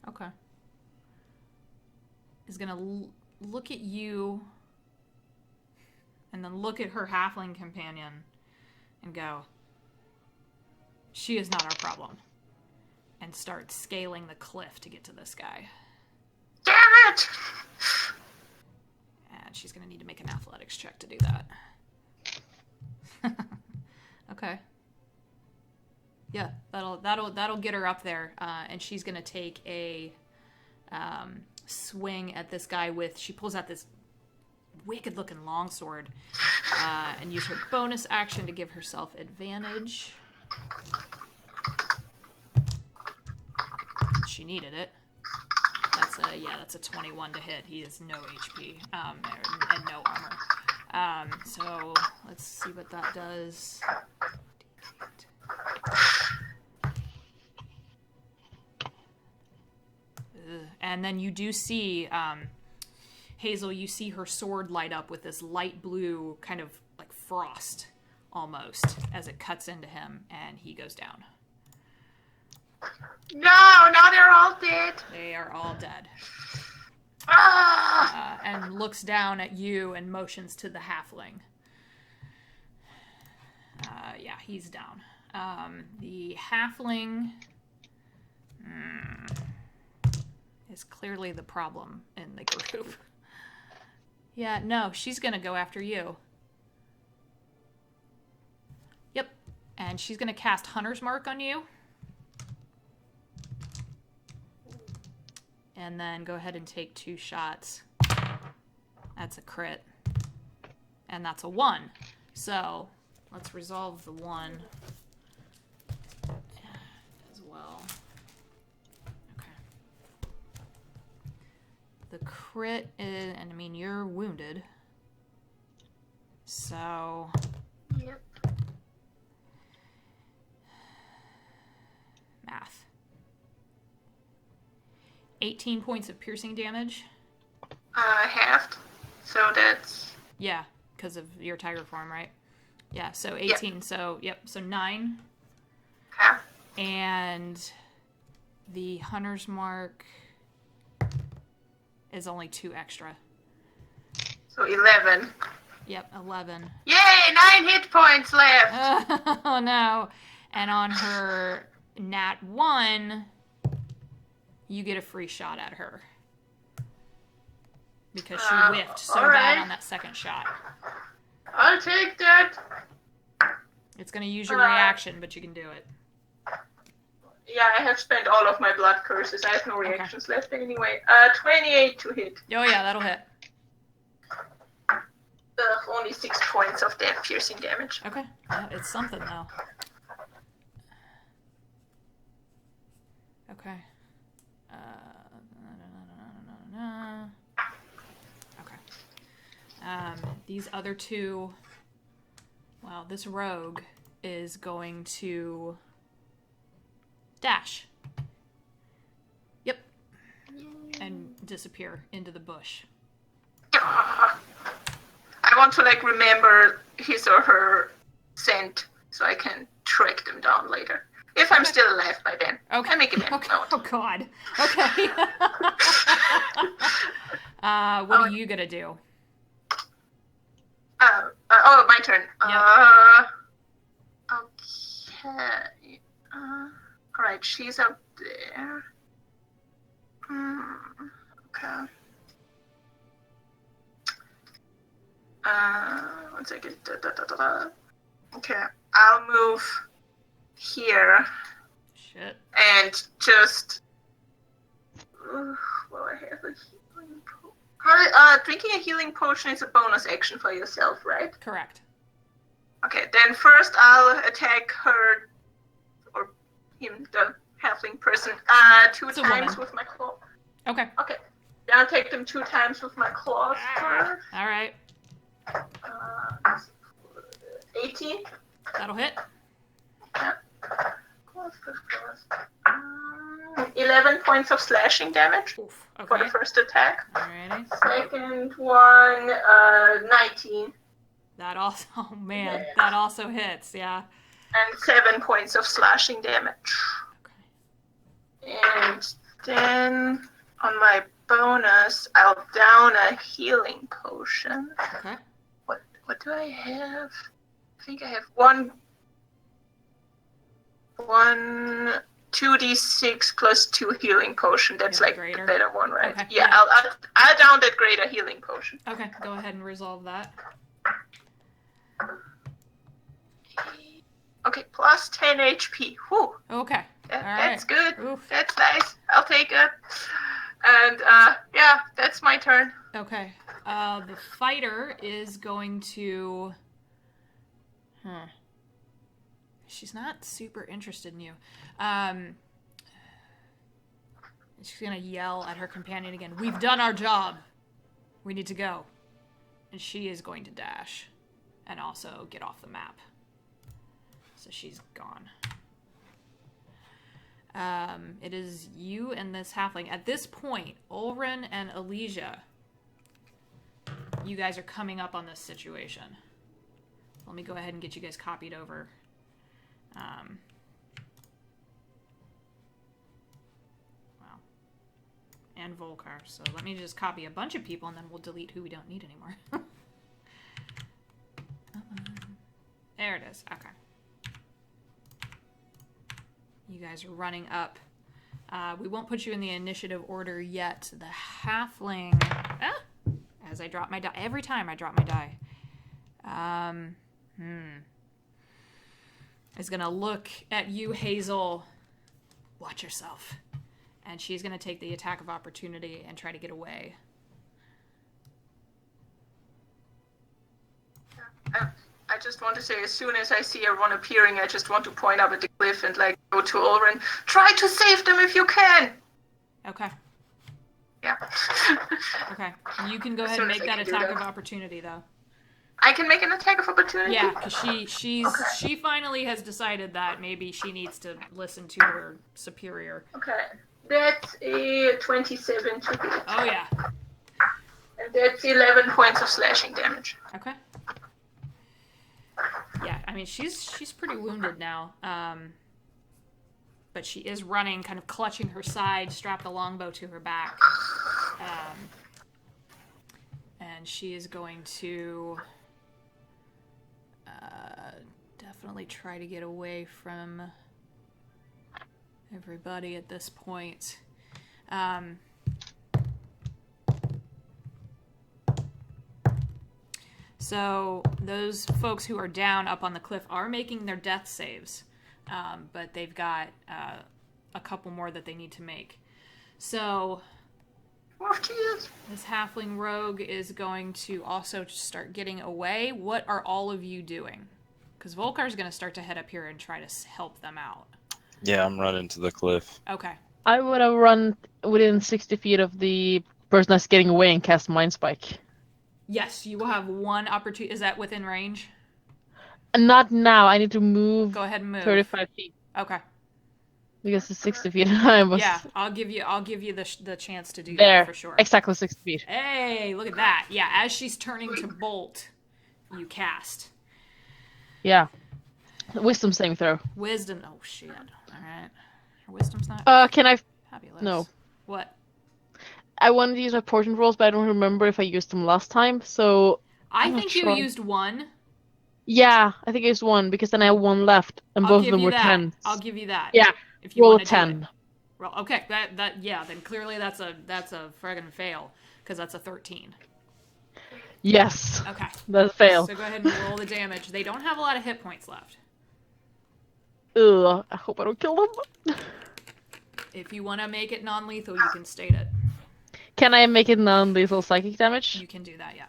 Speaker 1: Okay. Is gonna look at you and then look at her halfling companion and go, "She is not our problem," and start scaling the cliff to get to this guy.
Speaker 2: Damn it!
Speaker 1: And she's gonna need to make an athletics check to do that. Okay. Yeah, that'll get her up there, and she's gonna take a swing at this guy with. She pulls out this wicked-looking longsword, and use her bonus action to give herself advantage. She needed it. That's a 21 to hit. He has no HP and no armor. So let's see what that does. And then you do see, Hazel, you see her sword light up with this light blue kind of like frost almost as it cuts into him, and he goes down.
Speaker 2: No, now they're all dead.
Speaker 1: They are all dead.
Speaker 2: Ah!
Speaker 1: And looks down at you and motions to the halfling. Yeah, he's down. The halfling is clearly the problem in the group. Yeah, no, she's gonna go after you. Yep. And she's gonna cast Hunter's Mark on you. And then go ahead and take 2 shots. That's a crit. And that's a 1. So, let's resolve the 1 as well. Okay. The crit is, and I mean, you're wounded. So,
Speaker 2: Yep.
Speaker 1: math. 18 points of piercing damage.
Speaker 2: Halved. So that's...
Speaker 1: Yeah, because of your tiger form, right? Yeah, so 18. Yep. So, so 9.
Speaker 2: Okay.
Speaker 1: And the Hunter's Mark is only 2 extra.
Speaker 2: So 11.
Speaker 1: Yep, 11.
Speaker 2: Yay! 9 hit points left!
Speaker 1: Oh, no. And on her nat 1, you get a free shot at her. Because she whiffed so bad on that second shot.
Speaker 2: I'll take that.
Speaker 1: It's going to use your reaction, but you can do it.
Speaker 2: Yeah, I have spent all of my blood curses. I have no reactions left anyway. 28 to hit.
Speaker 1: Oh, yeah, that'll hit.
Speaker 2: Only 6 points of that piercing damage.
Speaker 1: Okay. Yeah, it's something, though. Okay. Okay. These other 2... Well, this rogue is going to dash. Yep. And disappear into the bush.
Speaker 2: I want to, like, remember his or her scent so I can track them down later. If I'm still alive by then.
Speaker 1: Okay.
Speaker 2: I make a mental note.
Speaker 1: Oh, God. Okay. What are you going to do?
Speaker 2: My turn.
Speaker 1: Yep.
Speaker 2: Okay. Alright, she's up there. Okay. One second. Okay, I'll move here.
Speaker 1: Shit.
Speaker 2: And just... well, I have a healing potion. Drinking a healing potion is a bonus action for yourself, right?
Speaker 1: Correct.
Speaker 2: Okay, then first I'll attack her, or him, the halfling person, 2
Speaker 1: It's a
Speaker 2: times
Speaker 1: woman.
Speaker 2: with my claw.
Speaker 1: Okay.
Speaker 2: Okay, then I'll take them 2 times with my claws first.
Speaker 1: All right.
Speaker 2: 18.
Speaker 1: That'll hit.
Speaker 2: Yeah. Claws. 11 points of slashing damage
Speaker 1: Oof.
Speaker 2: for
Speaker 1: Okay.
Speaker 2: the first attack.
Speaker 1: Alrighty.
Speaker 2: Second one, 19.
Speaker 1: That also, oh man, that also hits, yeah.
Speaker 2: And 7 points of slashing damage.
Speaker 1: Okay.
Speaker 2: And then on my bonus, I'll down a healing potion.
Speaker 1: Okay.
Speaker 2: What do I have? I think I have one 2d6 plus 2 healing potion. That's
Speaker 1: Yeah,
Speaker 2: like
Speaker 1: greater.
Speaker 2: the better one, right?
Speaker 1: Okay,
Speaker 2: Yeah,
Speaker 1: yeah.
Speaker 2: I'll down that greater healing potion.
Speaker 1: Okay, go ahead and resolve that.
Speaker 2: Okay, plus 10 HP. Whew.
Speaker 1: Okay.
Speaker 2: That's good.
Speaker 1: Oof.
Speaker 2: That's nice. I'll take it. And yeah, that's my turn.
Speaker 1: Okay. The fighter is going to... She's not super interested in you. She's going to yell at her companion again. We've done our job. We need to go. And she is going to dash. And also get off the map. So she's gone. It is you and this halfling. At this point, Ulrin and Elysia, you guys are coming up on this situation. Let me go ahead and get you guys copied over. Wow. And Volcar. So let me just copy a bunch of people and then we'll delete who we don't need anymore. There it is. Okay. You guys are running up. We won't put you in the initiative order yet. The halfling... as I drop my die. Every time I drop my die. Is going to look at you, Hazel. Watch yourself. And she's going to take the attack of opportunity and try to get away.
Speaker 2: I just want to say, as soon as I see everyone appearing, I just want to point up at the cliff and like go to Ulrin. Try to save them if you can.
Speaker 1: Okay.
Speaker 2: Yeah.
Speaker 1: Okay. You can go
Speaker 2: As
Speaker 1: ahead
Speaker 2: soon
Speaker 1: and
Speaker 2: as
Speaker 1: make
Speaker 2: I
Speaker 1: that
Speaker 2: can do
Speaker 1: attack
Speaker 2: that.
Speaker 1: of opportunity, though.
Speaker 2: I can make an attack of opportunity.
Speaker 1: Yeah, because she finally has decided that maybe she needs to listen to her superior.
Speaker 2: Okay. That's a 27 to hit.
Speaker 1: Oh yeah.
Speaker 2: And that's 11 points of slashing damage.
Speaker 1: Okay. Yeah, I mean she's pretty wounded now. But she is running, kind of clutching her side, strapped a longbow to her back. And she is going to definitely try to get away from everybody at this point. So those folks who are down up on the cliff are making their death saves. But they've got a couple more that they need to make. So this halfling rogue is going to also start getting away. What are all of you doing? Because Volkar's going to start to head up here and try to help them out.
Speaker 5: Yeah, I'm running to the cliff.
Speaker 1: Okay.
Speaker 4: I would have run within 60 feet of the person that's getting away and cast Mind Spike.
Speaker 1: Yes, you will have one opportunity. Is that within range?
Speaker 4: Not now. I need to move
Speaker 1: Go ahead and move.
Speaker 4: 35 feet.
Speaker 1: Okay.
Speaker 4: Because it's 60 feet. I was
Speaker 1: Yeah, I'll give you the chance to do
Speaker 4: there.
Speaker 1: that for sure.
Speaker 4: Exactly 60 feet.
Speaker 1: Hey, look at that. Yeah, as she's turning to bolt, you cast.
Speaker 4: Yeah. Wisdom saving throw.
Speaker 1: Wisdom. Oh, shit. All right. Her wisdom's not
Speaker 4: Can I...
Speaker 1: fabulous.
Speaker 4: No.
Speaker 1: What?
Speaker 4: I wanted to use my portion rolls, but I don't remember if I used them last time, so...
Speaker 1: I think you used one.
Speaker 4: Yeah, I think I used one, because then I have one left, and both of them were 10.
Speaker 1: I'll give you that.
Speaker 4: Yeah,
Speaker 1: if you
Speaker 4: roll
Speaker 1: want
Speaker 4: a
Speaker 1: to do
Speaker 4: 10.
Speaker 1: it. Well, okay, yeah, then clearly that's a friggin' fail, because that's a 13.
Speaker 4: Yes.
Speaker 1: Okay.
Speaker 4: That's a fail.
Speaker 1: So go ahead and roll the damage. They don't have a lot of hit points left.
Speaker 4: Ugh, I hope I don't kill them.
Speaker 1: If you want to make it non-lethal, you can state it.
Speaker 4: Can I make it non-lethal psychic damage?
Speaker 1: You can do that, yeah.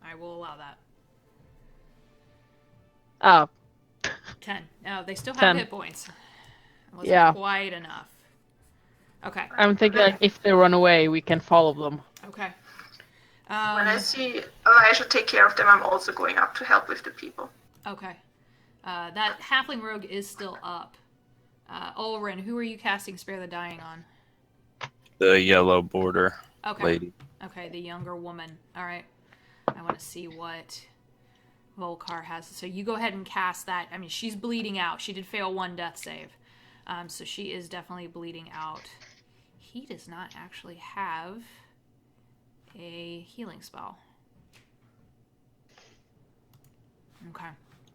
Speaker 1: I will allow that.
Speaker 4: Oh.
Speaker 1: 10. No, they still have
Speaker 4: 10.
Speaker 1: hit points. It wasn't
Speaker 4: Yeah.
Speaker 1: quite enough. Okay.
Speaker 4: I'm thinking like, if they run away, we can follow them.
Speaker 1: Okay.
Speaker 2: When I see Elijah take care of them, I'm also going up to help with the people.
Speaker 1: Okay. That halfling rogue is still up. Ulrin, who are you casting Spare the Dying on?
Speaker 5: The yellow border lady.
Speaker 1: Okay, the younger woman. All right. I want to see what Volcar has. So you go ahead and cast that. I mean, she's bleeding out. She did fail one death save. So she is definitely bleeding out. He does not actually have a healing spell. Okay.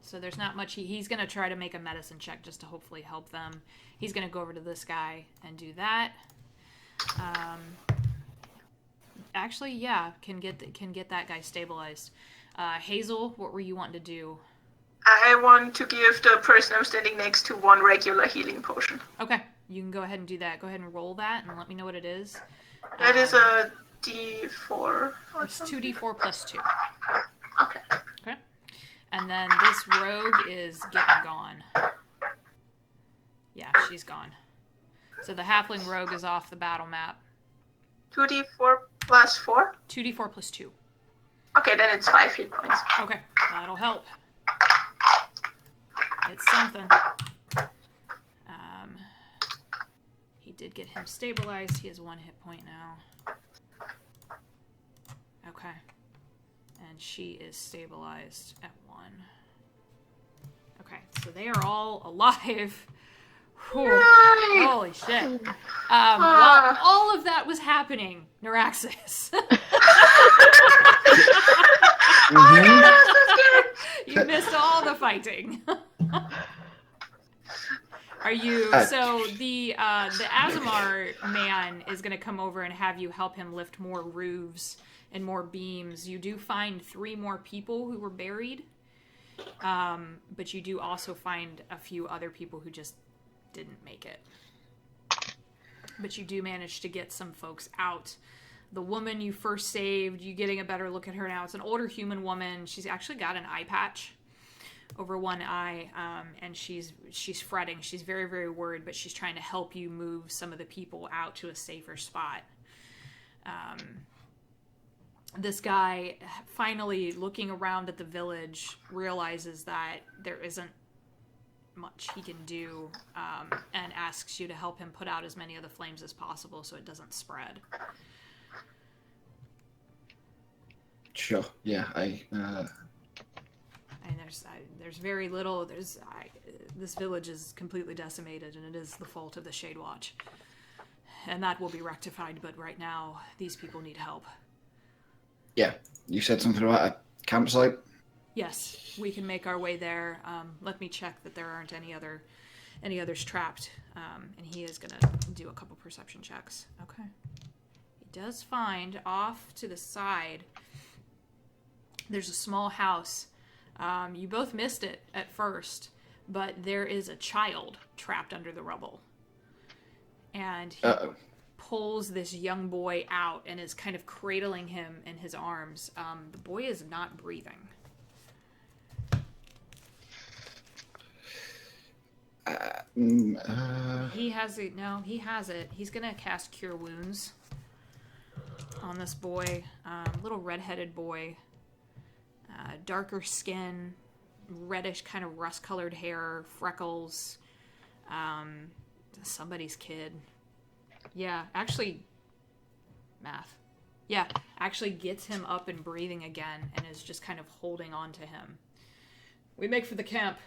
Speaker 1: So there's not much. He's going to try to make a medicine check just to hopefully help them. He's going to go over to this guy and do that. Actually, yeah, can get that guy stabilized. Hazel, what were you wanting to do?
Speaker 2: I want to give the person I'm standing next to one regular healing potion.
Speaker 1: Okay, you can go ahead and do that. Go ahead and roll that and let me know what it is.
Speaker 2: That is a D4.
Speaker 1: It's 2d4 plus 2.
Speaker 2: Okay.
Speaker 1: Okay. And then this rogue is getting gone. Yeah, she's gone. So the halfling rogue is off the battle map.
Speaker 2: 2d4 plus 4?
Speaker 1: 2d4 plus 2.
Speaker 2: Okay, then it's 5 hit points.
Speaker 1: Okay, that'll help. It's something. did get him stabilized. He has 1 hit point now. Okay. And she is stabilized at 1. Okay, so they are all alive. Whew.
Speaker 2: Yay!
Speaker 1: Holy shit. While all of that was happening, Neuraxis. You missed all the fighting. Are you so the Azamar man is gonna come over and have you help him lift more roofs and more beams. You do find 3 more people who were buried. But you do also find a few other people who just didn't make it. But you do manage to get some folks out. The woman you first saved, you getting a better look at her now. It's an older human woman. She's actually got an eye patch over one eye, and she's fretting. She's very, very worried, but she's trying to help you move some of the people out to a safer spot. This guy, finally looking around at the village, realizes that there isn't much he can do, and asks you to help him put out as many of the flames as possible so it doesn't spread.
Speaker 3: Sure. Yeah.
Speaker 1: And there's very little. This village is completely decimated, and it is the fault of the Shadewatch, and that will be rectified. But right now, these people need help.
Speaker 3: Yeah. You said something about a campsite.
Speaker 1: Yes, we can make our way there. Let me check that there aren't any others trapped. And he is gonna do a couple perception checks. Okay. He does find off to the side. There's a small house. You both missed it at first, but there is a child trapped under the rubble. And he pulls this young boy out and is kind of cradling him in his arms. The boy is not breathing. He has it. No, he has it. He's gonna cast Cure Wounds on this boy. Little red-headed boy. Darker skin, reddish kind of rust-colored hair, freckles. Somebody's kid. Yeah, actually, math. Yeah, actually gets him up and breathing again and is just kind of holding on to him. We make for the camp.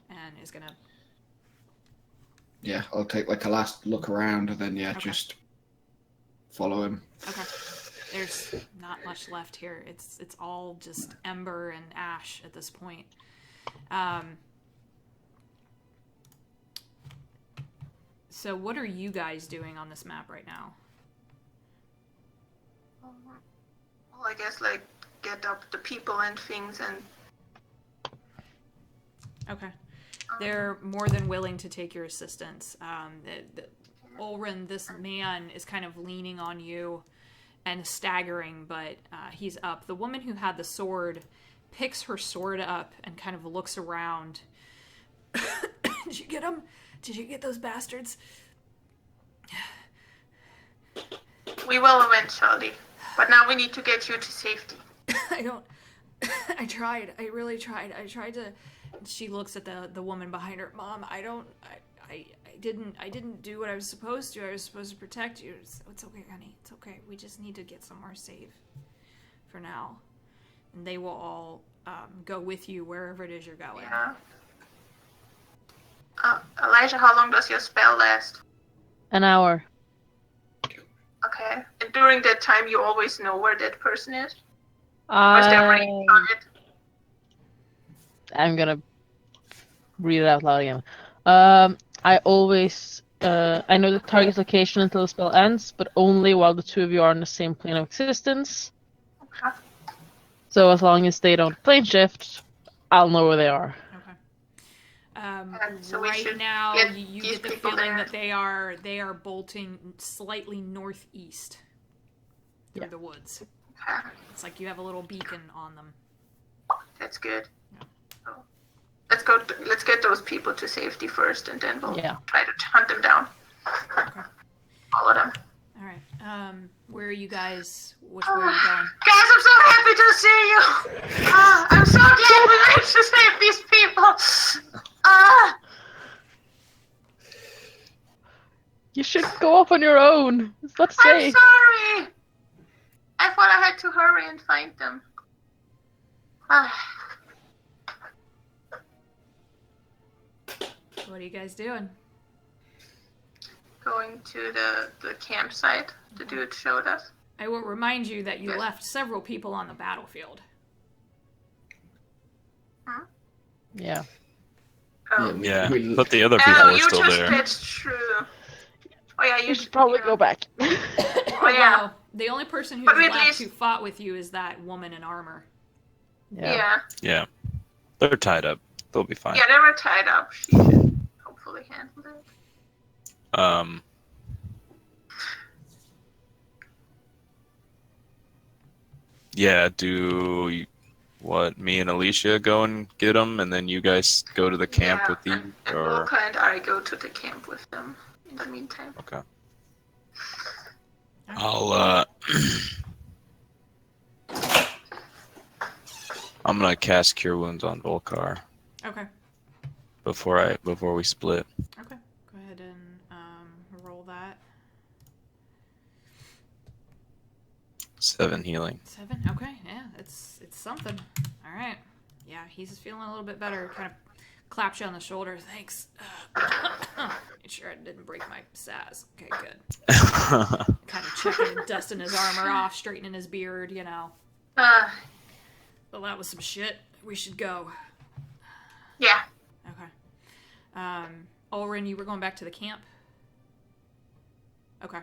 Speaker 1: And is gonna...
Speaker 3: Yeah, I'll take like a last look around and then,
Speaker 1: Okay.
Speaker 3: just follow him.
Speaker 1: Okay. There's not much left here. It's all just ember and ash at this point. So what are you guys doing on this map right now?
Speaker 2: Well, I guess like get up the people and things and.
Speaker 1: Okay. They're more than willing to take your assistance. Jorenn, this man, is kind of leaning on you and staggering, but he's up. The woman who had the sword picks her sword up and kind of looks around. Did you get them? Did you get those bastards?
Speaker 2: We will eventually, but now we need to get you to safety.
Speaker 1: I tried. I really tried. I tried to... She looks at the woman behind her. Mom, I didn't do what I was supposed to. I was supposed to protect you. It's okay, honey. It's okay. We just need to get somewhere safe for now. And they will all go with you wherever it is you're going.
Speaker 2: Yeah. Elijah, how long does your spell last?
Speaker 4: An hour.
Speaker 2: Okay. And during that time, you always know where that person is? Or is there range on it?
Speaker 4: I'm gonna read it out loud again. I always I know the target's location until the spell ends, but only while the two of you are on the same plane of existence.
Speaker 2: Okay.
Speaker 4: So as long as they don't plane shift, I'll know where they are.
Speaker 1: Okay.
Speaker 2: So we
Speaker 1: right
Speaker 2: should
Speaker 1: now,
Speaker 2: get
Speaker 1: you
Speaker 2: these
Speaker 1: get the
Speaker 2: people
Speaker 1: feeling
Speaker 2: there.
Speaker 1: that they are bolting slightly northeast through the woods.
Speaker 2: Okay.
Speaker 1: It's like you have a little beacon on them.
Speaker 2: That's good.
Speaker 1: Yeah.
Speaker 2: So, let's get those people to safety first, and then we'll
Speaker 4: Yeah.
Speaker 2: try to hunt them down.
Speaker 1: Okay.
Speaker 2: Follow them.
Speaker 1: All right. Where are you guys? Which way are you going?
Speaker 2: Guys, I'm so happy to see you! I'm so glad we managed to save these people!
Speaker 4: You should go off on your own. It's not
Speaker 2: I'm
Speaker 4: safe.
Speaker 2: sorry. I thought I had to hurry and find them.
Speaker 1: What are you guys doing?
Speaker 2: Going to the campsite the dude showed us.
Speaker 1: I will remind you that you
Speaker 2: Yes.
Speaker 1: left several people on the battlefield.
Speaker 4: Yeah.
Speaker 2: Oh,
Speaker 5: Yeah,
Speaker 3: We-
Speaker 5: but the other people
Speaker 2: oh,
Speaker 5: are
Speaker 2: you
Speaker 5: still
Speaker 2: just
Speaker 5: there.
Speaker 2: that's true. Oh yeah,
Speaker 4: You should probably go back.
Speaker 2: Oh yeah.
Speaker 1: Well, the only person who's
Speaker 2: But at
Speaker 1: left
Speaker 2: least-
Speaker 1: who fought with you is that woman in armor.
Speaker 2: Yeah.
Speaker 5: Yeah, they're tied up. They'll be fine.
Speaker 2: Yeah, they were tied up. She should hopefully handle it.
Speaker 5: Yeah. Me and Alicia go and get them, and then you guys go to the camp
Speaker 2: Yeah,
Speaker 5: with the
Speaker 2: and
Speaker 5: or
Speaker 2: Volka and I go to the camp with them in the meantime.
Speaker 5: okay. I'll I'm gonna cast Cure Wounds on Volkar
Speaker 1: Okay.
Speaker 5: before we split.
Speaker 1: Okay. Go ahead and roll that.
Speaker 5: 7 healing.
Speaker 1: 7. Okay. Yeah, it's something. All right. Yeah, he's feeling a little bit better. Kind of claps you on the shoulder. Thanks. Make sure I didn't break my saz. Okay, good. Kind of checking and dusting his armor off, straightening his beard. Well, that was some shit. We should go.
Speaker 2: Yeah.
Speaker 1: Okay. Oren, you were going back to the camp? Okay.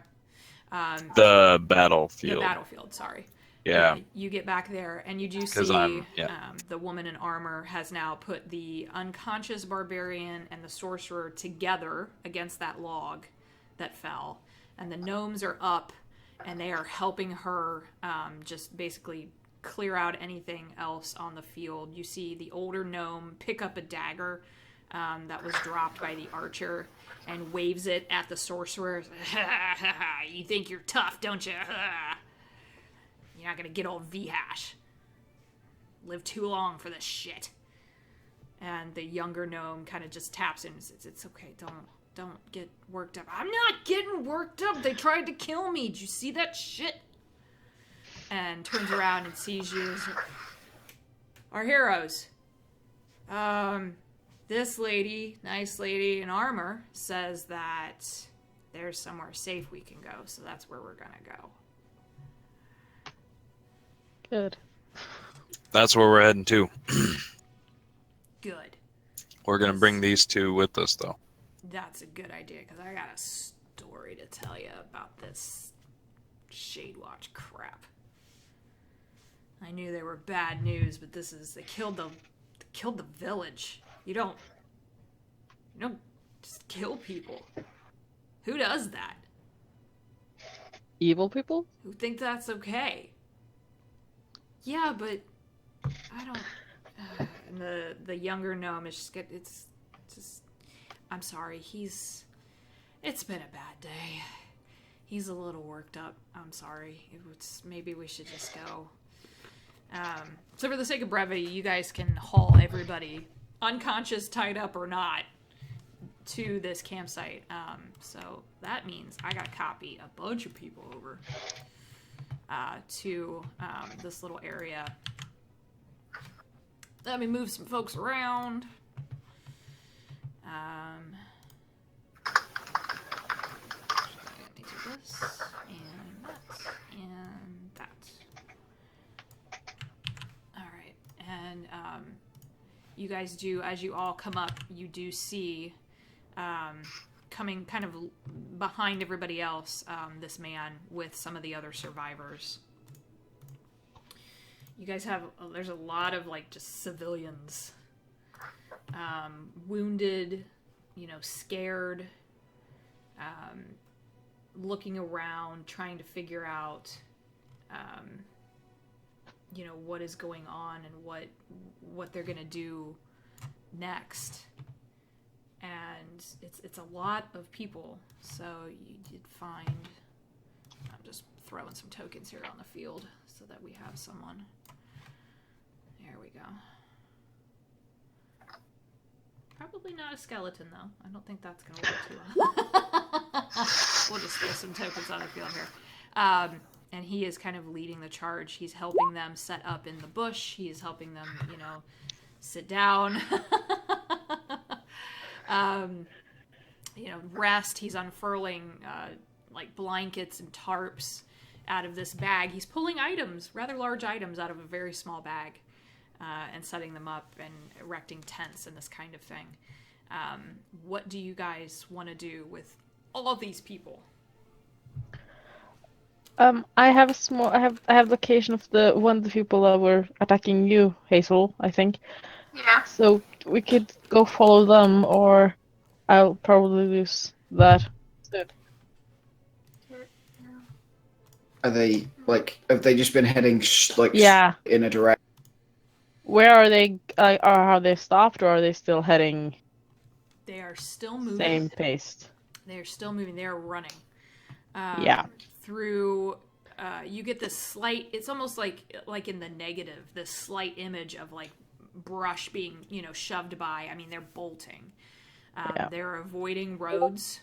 Speaker 5: The battlefield.
Speaker 1: The battlefield, sorry.
Speaker 5: Yeah.
Speaker 1: You get back there, and you do
Speaker 5: 'Cause
Speaker 1: see
Speaker 5: yeah.
Speaker 1: the woman in armor has now put the unconscious barbarian and the sorcerer together against that log that fell. And the gnomes are up, and they are helping her just basically clear out anything else on the field. You see the older gnome pick up a dagger that was dropped by the archer and waves it at the sorcerer. You think you're tough, don't you? You're not gonna get old V-hash. Live too long for this shit. And the younger gnome kind of just taps him and says, "It's okay, don't get worked up." "I'm not getting worked up. They tried to kill me. Did you see that shit?" And turns around and sees you as our heroes. This lady, nice lady in armor, says that there's somewhere safe we can go, so that's where we're gonna go.
Speaker 4: Good.
Speaker 5: That's where we're heading to.
Speaker 1: Good.
Speaker 5: We're gonna bring these two with us, though.
Speaker 1: That's a good idea, because I got a story to tell you about this Shadewatch crap. I knew they were bad news, but they killed the village. You don't just kill people. Who does that?
Speaker 4: Evil people?
Speaker 1: Who think that's okay? Yeah, but I don't. And the younger gnome is just. I'm sorry. It's been a bad day. He's a little worked up. I'm sorry. Maybe we should just go. So for the sake of brevity, you guys can haul everybody, unconscious, tied up or not, to this campsite. So that means I gotta copy a bunch of people over to this little area. Let me move some folks around. Let me do this and that and that. Alright, and you guys do, as you all come up, you do see coming kind of behind everybody else, this man with some of the other survivors. You guys have, there's a lot of like just civilians, wounded, scared, looking around, trying to figure out, what is going on and what they're gonna do next. And it's a lot of people, so you did find, I'm just throwing some tokens here on the field so that we have someone. There we go. Probably not a skeleton, though. I don't think that's gonna work too well. We'll just throw some tokens on the field here. And he is kind of leading the charge. He's helping them set up in the bush. He is helping them, sit down. Rest. He's unfurling like blankets and tarps out of this bag. He's pulling items, rather large items, out of a very small bag, and setting them up and erecting tents and this kind of thing. What do you guys want to do with all of these people?
Speaker 4: I have location of one of the people that were attacking you, Hazel, I think.
Speaker 2: Yeah.
Speaker 4: So we could go follow them, or I'll probably lose that.
Speaker 3: Are they have they just been heading
Speaker 4: Yeah.
Speaker 3: in a direction?
Speaker 4: Where are they? Are they stopped, or are they still heading
Speaker 1: They are still moving.
Speaker 4: same pace?
Speaker 1: They are still moving. They are running.
Speaker 4: Yeah.
Speaker 1: Through, you get this slight. It's almost like in the negative. This slight image of like brush being shoved by. I mean, they're bolting.
Speaker 4: Yeah.
Speaker 1: They're avoiding roads,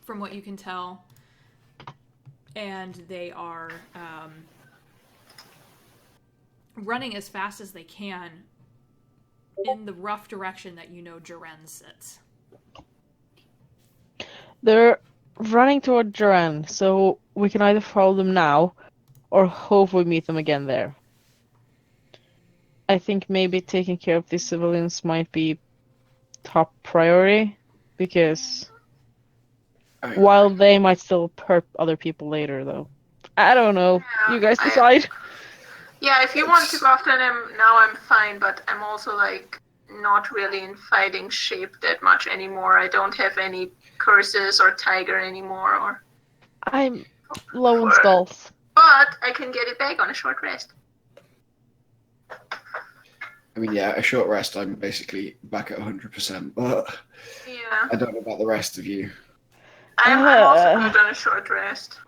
Speaker 1: from what you can tell, and they are running as fast as they can in the rough direction that Jorenn sits.
Speaker 4: They're running toward Jorenn, so we can either follow them now, or hope we meet them again there. I think maybe taking care of these civilians might be top priority, because while they might still perp other people later, though. I don't know.
Speaker 2: Yeah,
Speaker 4: You guys decide.
Speaker 2: Yeah, if you want to go after them now, I'm fine, but I'm also not really in fighting shape that much anymore. I don't have any curses or tiger anymore, or.
Speaker 4: I'm low on skulls.
Speaker 2: But I can get it back on a short rest.
Speaker 3: I mean, yeah, a short rest. I'm basically back at 100%, but
Speaker 2: Yeah.
Speaker 3: I don't know about the rest of you.
Speaker 2: I'm also good on a short rest.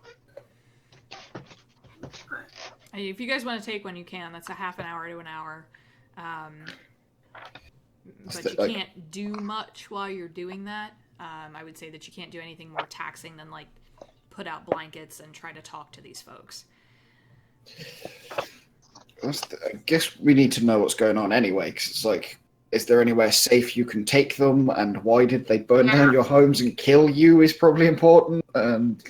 Speaker 1: If you guys want to take one, you can. That's a half an hour to an hour. But you can't do much while you're doing that. I would say that you can't do anything more taxing than put out blankets and try to talk to these folks.
Speaker 3: I guess we need to know what's going on anyway, because it's is there anywhere safe you can take them, and why did they burn down your homes and kill you is probably important, and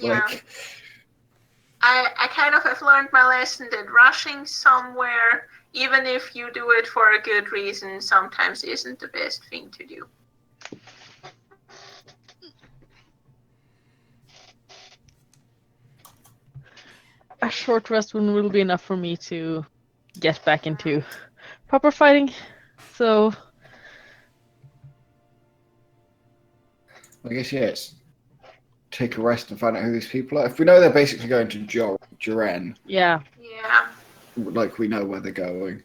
Speaker 2: I kind of have learned my lesson that rushing somewhere, even if you do it for a good reason, sometimes isn't the best thing to do.
Speaker 4: A short rest will be enough for me to get back into proper fighting. So
Speaker 3: I guess yes. Take a rest and find out who these people are. If we know they're basically going to Jorenn,
Speaker 4: yeah.
Speaker 2: Yeah.
Speaker 3: we know where they're going,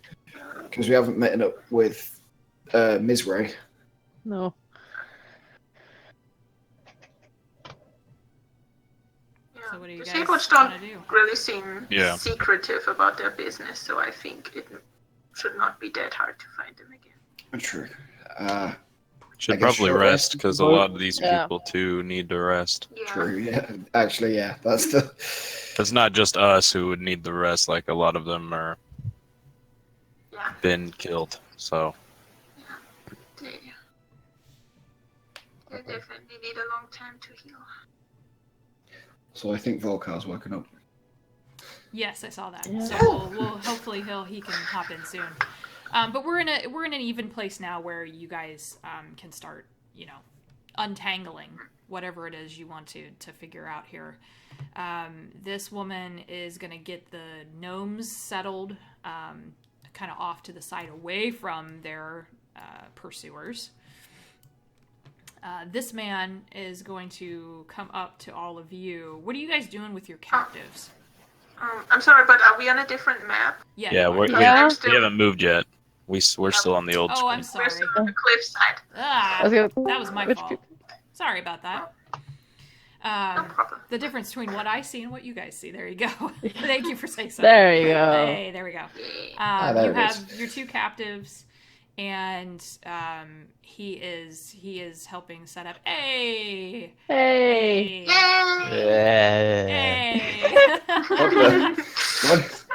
Speaker 3: because we haven't met up with Mizray.
Speaker 4: No.
Speaker 1: So what do you
Speaker 2: The
Speaker 1: guys
Speaker 2: Shadewatch
Speaker 1: want
Speaker 2: don't
Speaker 1: to do?
Speaker 2: really seem secretive about their business, so I think it should not be that hard to find them again.
Speaker 3: True.
Speaker 5: Should
Speaker 3: I guess
Speaker 5: probably
Speaker 3: short
Speaker 5: rest, because a lot of these
Speaker 4: Yeah.
Speaker 5: people too need to rest.
Speaker 2: Yeah.
Speaker 3: True. Yeah. Actually, yeah. That's the.
Speaker 5: It's not just us who would need the rest. Like a lot of them are been killed. So
Speaker 2: They definitely need a long time to heal.
Speaker 3: So I think Volkar's woken up.
Speaker 1: Yes, I saw that.
Speaker 4: Yeah.
Speaker 1: So we'll hopefully he can hop in soon. But we're in an even place now where you guys can start, untangling whatever it is you want to figure out here. This woman is gonna get the gnomes settled, kind of off to the side, away from their pursuers. This man is going to come up to all of you. What are you guys doing with your captives?
Speaker 2: I'm sorry, but are we on a different map?
Speaker 1: Yeah,
Speaker 5: yeah, we haven't moved yet. We're still on the old
Speaker 1: Oh, I'm
Speaker 5: screen.
Speaker 2: We're
Speaker 1: sorry.
Speaker 2: still on the cliffside.
Speaker 1: That was my
Speaker 4: Which
Speaker 1: fault. Sorry about that.
Speaker 2: No problem.
Speaker 1: The difference between what I see and what you guys see. There you go. Thank you for saying so.
Speaker 4: There you go.
Speaker 1: Hey, there we go.
Speaker 3: there
Speaker 1: You
Speaker 3: it
Speaker 1: have
Speaker 3: is.
Speaker 1: your two captives, and he is helping set up. Hey,
Speaker 4: Hey!
Speaker 1: hey,
Speaker 3: What the? What?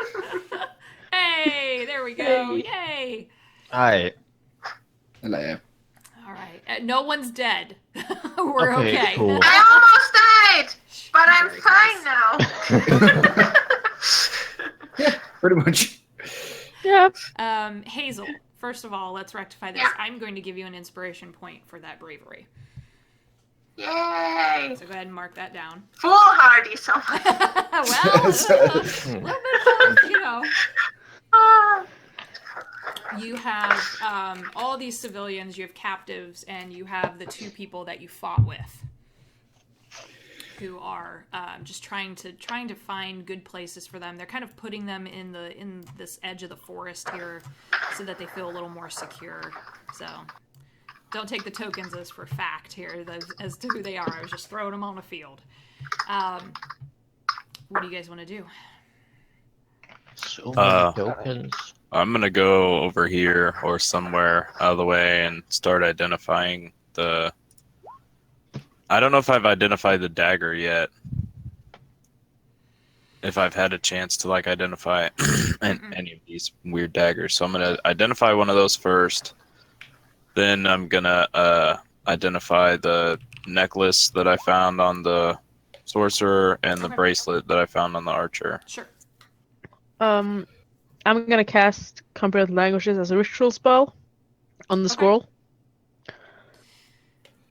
Speaker 1: hey! There we go!
Speaker 4: Hey.
Speaker 1: Yay!
Speaker 6: Hi.
Speaker 3: Hello.
Speaker 1: All right, no one's dead. We're
Speaker 6: Okay,
Speaker 1: okay.
Speaker 6: cool.
Speaker 2: I almost died, but I'm
Speaker 1: Very
Speaker 2: fine
Speaker 1: close.
Speaker 2: now.
Speaker 3: Yeah, pretty much.
Speaker 4: Yeah.
Speaker 1: Hazel, first of all, let's rectify this.
Speaker 2: Yeah.
Speaker 1: I'm going to give you an inspiration point for that bravery.
Speaker 2: Yay!
Speaker 1: So go ahead and mark that down.
Speaker 2: Foolhardy, someone.
Speaker 1: Well, a little bit of, you know.
Speaker 2: Ah.
Speaker 1: You have all these civilians, you have captives, and you have the two people that you fought with, who are just trying to find good places for them. They're kind of putting them in this edge of the forest here, so that they feel a little more secure. So don't take the tokens as for fact here as to who they are. I was just throwing them on a field. What do you guys want to do?
Speaker 6: So many
Speaker 5: Uh,
Speaker 6: tokens.
Speaker 5: I'm gonna go over here or somewhere out of the way and start identifying the. I don't know if I've identified the dagger yet. If I've had a chance to like identify any of these weird daggers, so I'm gonna identify one of those first. Then I'm gonna identify the necklace that I found on the sorcerer and the
Speaker 1: Okay.
Speaker 5: bracelet that I found on the archer.
Speaker 1: Sure.
Speaker 4: I'm gonna cast Comprehend Languages as a ritual spell on the
Speaker 1: Okay.
Speaker 4: scroll.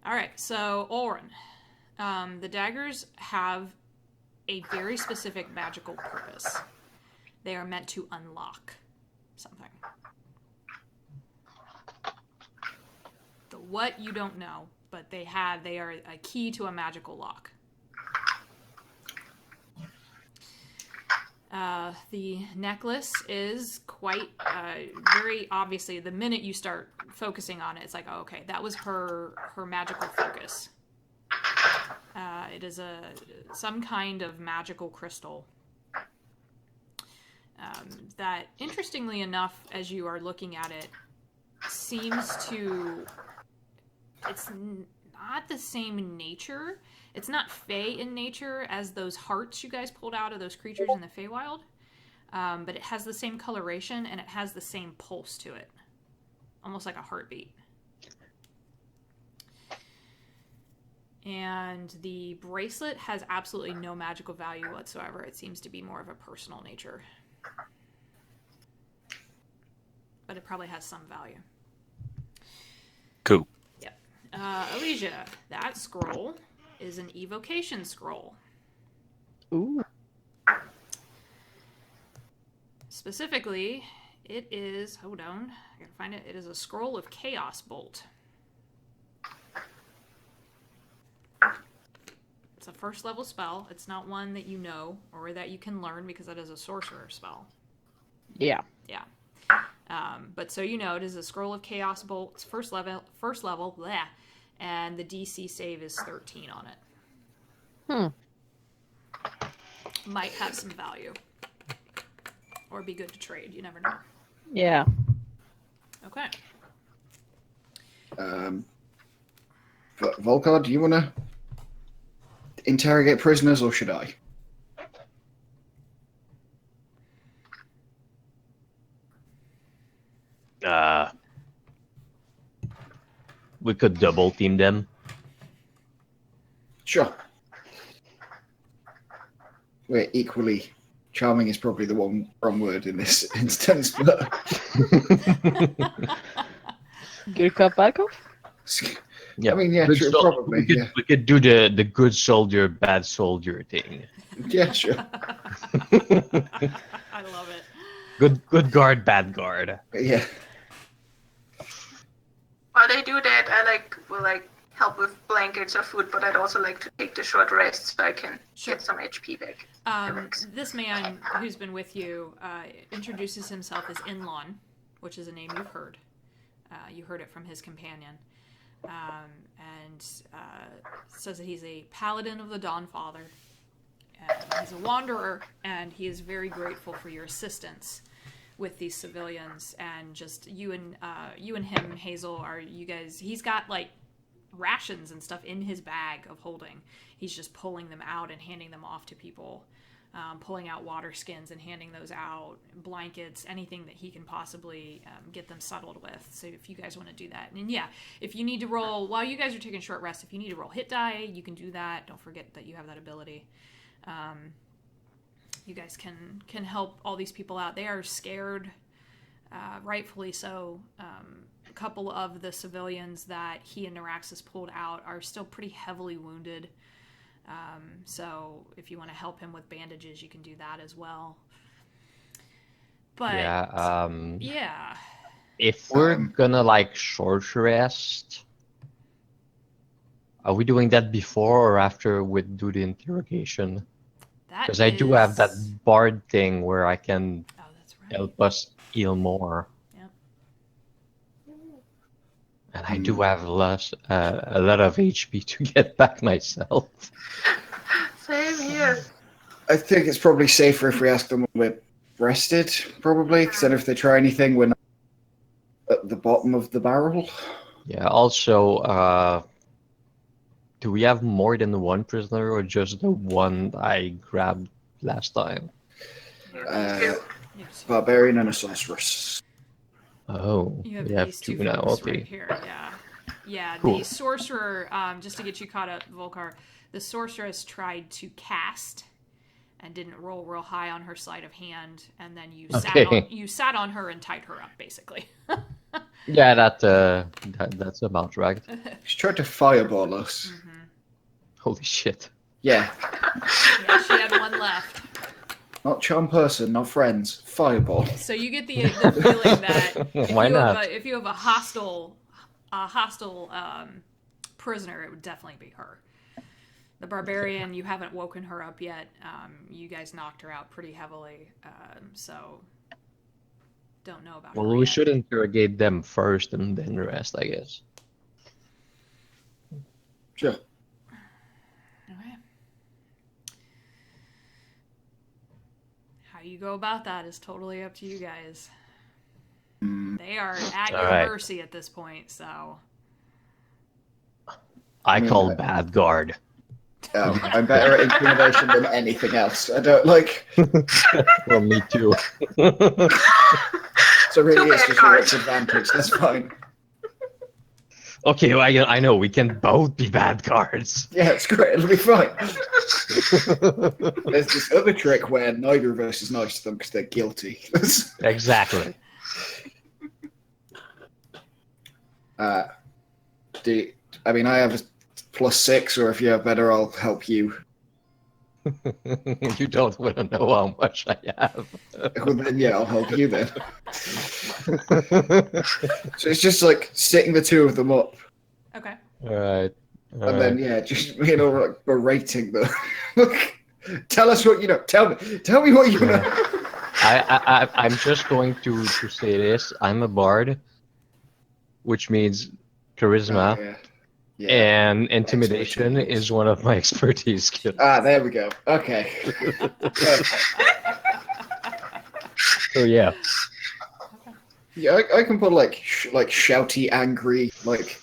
Speaker 1: All right, so Jorenn, the daggers have a very specific magical purpose. They are meant to unlock something. The what you don't know, but they are a key to a magical lock. The necklace is quite very obviously, the minute you start focusing on it, it's like, oh, okay, that was her magical focus. It is some kind of magical crystal that, interestingly enough, as you are looking at it, seems to... It's not the same nature. It's not fey in nature as those hearts you guys pulled out of those creatures in the Feywild. But it has the same coloration and it has the same pulse to it. Almost like a heartbeat. And the bracelet has absolutely no magical value whatsoever. It seems to be more of a personal nature. But it probably has some value.
Speaker 5: Cool.
Speaker 1: Yep. Elysia, that scroll is an evocation scroll.
Speaker 4: Ooh.
Speaker 1: Specifically, it is... Hold on. I gotta find it. It is a scroll of Chaos Bolt. It's a first level spell. It's not one that you know or that you can learn because that is a sorcerer spell.
Speaker 4: Yeah.
Speaker 1: Yeah. But so you know, it is a scroll of Chaos Bolt. It's first level, bleh, and the DC save is 13 on it. Might have some value. Or be good to trade, you never know.
Speaker 4: Yeah.
Speaker 1: Okay.
Speaker 3: Volkar, do you want to interrogate prisoners, or should I?
Speaker 6: We could double team them.
Speaker 3: Sure. We're equally charming is probably the wrong word in this instance, but
Speaker 4: Good cup, bad cup?
Speaker 6: Yeah.
Speaker 3: I mean, yeah,
Speaker 6: Good
Speaker 3: sure,
Speaker 6: sol-
Speaker 3: probably,
Speaker 6: we could,
Speaker 3: yeah.
Speaker 6: we could do the good soldier, bad soldier thing.
Speaker 3: Yeah, sure.
Speaker 1: I love it.
Speaker 6: Good guard, bad guard.
Speaker 3: Yeah.
Speaker 2: While they do that, will help with blankets or food, but I'd also like to take the short rest so I can
Speaker 1: Sure.
Speaker 2: get some HP back.
Speaker 1: This man who's been with you introduces himself as Inlon, which is a name you've heard. You heard it from his companion. And says that he's a paladin of the Dawnfather. He's a wanderer, and he is very grateful for your assistance with these civilians, and just you and him, Hazel, are you guys? He's got like rations and stuff in his bag of holding. He's just pulling them out and handing them off to people, pulling out water skins and handing those out, blankets, anything that he can possibly get them settled with. So if you guys want to do that, and yeah, if you need to roll while you guys are taking short rest, if you need to roll hit die, you can do that. Don't forget that you have that ability. You guys can help all these people out. They are scared, rightfully so. A couple of the civilians that he and Naraxis pulled out are still pretty heavily wounded. So if you want to help him with bandages, you can do that as well. But yeah.
Speaker 6: If we're gonna like short rest, are we doing that before or after we do the interrogation? Because I do have that bard thing where I can help us heal more.
Speaker 1: Yep.
Speaker 6: And I do have a lot of HP to get back myself.
Speaker 2: Same here.
Speaker 3: I think it's probably safer if we ask them when we're rested, probably, because then if they try anything, we're not at the bottom of the barrel.
Speaker 6: Yeah, also, do we have more than one prisoner or just the one I grabbed last time?
Speaker 3: Barbarian and a sorceress.
Speaker 6: Oh,
Speaker 1: You
Speaker 6: we have
Speaker 1: these
Speaker 6: two
Speaker 1: two
Speaker 6: now,
Speaker 1: folks
Speaker 6: okay.
Speaker 1: right here. Yeah.
Speaker 6: Cool.
Speaker 1: The sorcerer, just to get you caught up, Volkar, the sorceress tried to cast and didn't roll real high on her sleight of hand, and then you sat on her and tied her up, basically.
Speaker 6: Yeah, that's about right.
Speaker 3: She tried to fireball us.
Speaker 1: Mm-hmm.
Speaker 6: Holy shit.
Speaker 3: Yeah.
Speaker 1: Yeah, she had one left.
Speaker 3: Not charm person, not friends. Fireball.
Speaker 1: So you get the feeling that
Speaker 6: Why not?
Speaker 1: If you have a hostile prisoner, it would definitely be her. The barbarian, you haven't woken her up yet. You guys knocked her out pretty heavily, so don't know about her
Speaker 6: Well, we
Speaker 1: yet.
Speaker 6: should interrogate them first and then the rest, I guess.
Speaker 3: Sure.
Speaker 1: Okay. How you go about that is totally up to you guys. They are at your mercy at this point, so.
Speaker 6: I call bad guard.
Speaker 3: I'm better at intimidation than anything else. I don't like.
Speaker 6: Well, me too.
Speaker 3: So really, it's just your advantage. That's fine.
Speaker 6: Okay, well, I know we can both be bad guards.
Speaker 3: Yeah, it's great. It'll be fine. There's this other trick where neither of us is nice to them because they're guilty.
Speaker 6: Exactly.
Speaker 3: I mean, I have a +6, or if you have better, I'll help you.
Speaker 6: You don't want to know how much I have.
Speaker 3: Well, then, yeah, I'll help you then. So it's just like sitting the two of them up.
Speaker 1: Okay.
Speaker 6: Alright.
Speaker 3: And then, yeah, just, like, berating them. Look, tell us what you know. Tell me what you know.
Speaker 6: I'm just going to say this. I'm a bard, which means charisma.
Speaker 3: Yeah. Yeah.
Speaker 6: And intimidation is one of my expertise skills.
Speaker 3: Ah, there we go. Okay.
Speaker 6: So yeah.
Speaker 3: Yeah, I can put like shouty, angry, like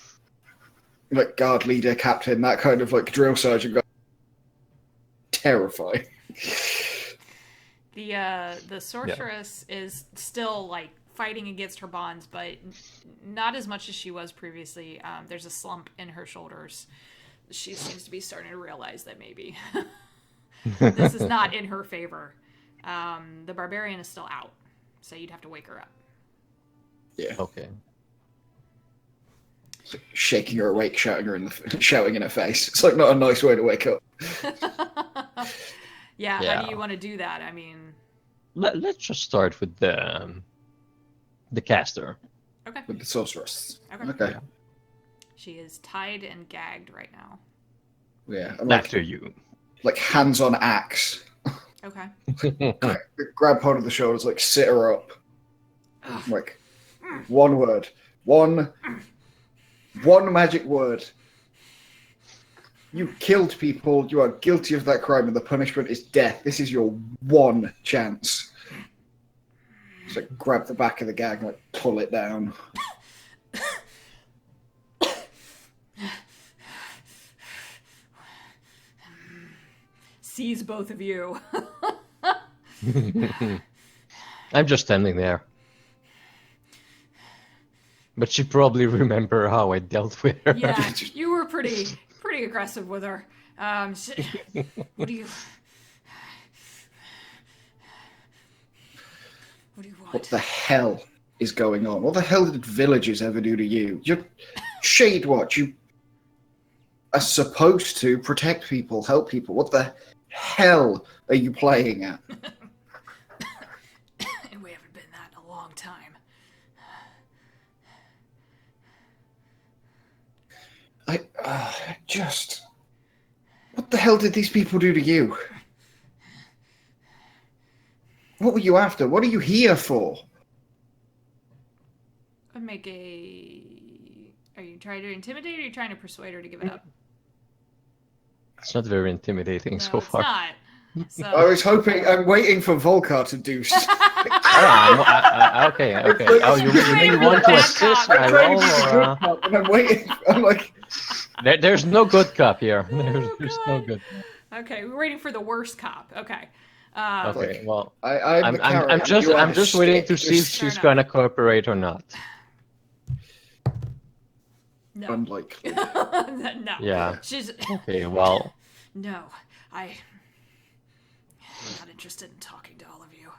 Speaker 3: guard leader, captain, that kind of like drill sergeant guy. Terrifying.
Speaker 1: The sorceress is still like fighting against her bonds, but not as much as she was previously. There's a slump in her shoulders. She seems to be starting to realize that maybe this is not in her favor. The barbarian is still out, so you'd have to wake her up.
Speaker 3: Yeah.
Speaker 6: Okay.
Speaker 3: Shaking her awake, shouting in her face. It's like not a nice way to wake up.
Speaker 1: Yeah. How do you want to do that? I mean,
Speaker 6: Let's just start with the caster.
Speaker 1: Okay.
Speaker 3: With the sorceress.
Speaker 1: Okay.
Speaker 3: Yeah.
Speaker 1: She is tied and gagged right now.
Speaker 3: Yeah. I'm like,
Speaker 6: After you.
Speaker 3: like hands on axe.
Speaker 1: Okay.
Speaker 3: Grab hold of the shoulders, like sit her up. Like one word. One magic word. You killed people, you are guilty of that crime, and the punishment is death. This is your one chance. So grab the back of the gag and like pull it down.
Speaker 1: Sees both of you.
Speaker 6: I'm just standing there. But she probably remember how I dealt with her.
Speaker 1: Yeah, you were pretty aggressive with her. What do you want?
Speaker 3: What the hell is going on? What the hell did villagers ever do to you? You're Shadewatch. You are supposed to protect people, help people. What the hell are you playing at?
Speaker 1: And we haven't been that in a long time.
Speaker 3: Just... What the hell did these people do to you? What were you after? What are you here for?
Speaker 1: Make a... Are you trying to intimidate or are you trying to persuade her to give it up?
Speaker 6: It's not very intimidating so far.
Speaker 1: It's not. So...
Speaker 3: I was hoping... I'm waiting for Volkar to do something.
Speaker 6: Okay. Oh, you really want to assist my roll?
Speaker 3: And I'm waiting. I'm like...
Speaker 6: There's no good cop here. There's no good.
Speaker 1: Okay, we're waiting for the worst cop. Okay.
Speaker 6: Okay, well,
Speaker 3: I'm
Speaker 6: just waiting to see if she's gonna cooperate or not.
Speaker 1: No.
Speaker 3: Unlikely.
Speaker 1: No.
Speaker 6: Yeah.
Speaker 1: She's...
Speaker 6: Okay, well.
Speaker 1: No, I'm not interested in talking to all of you.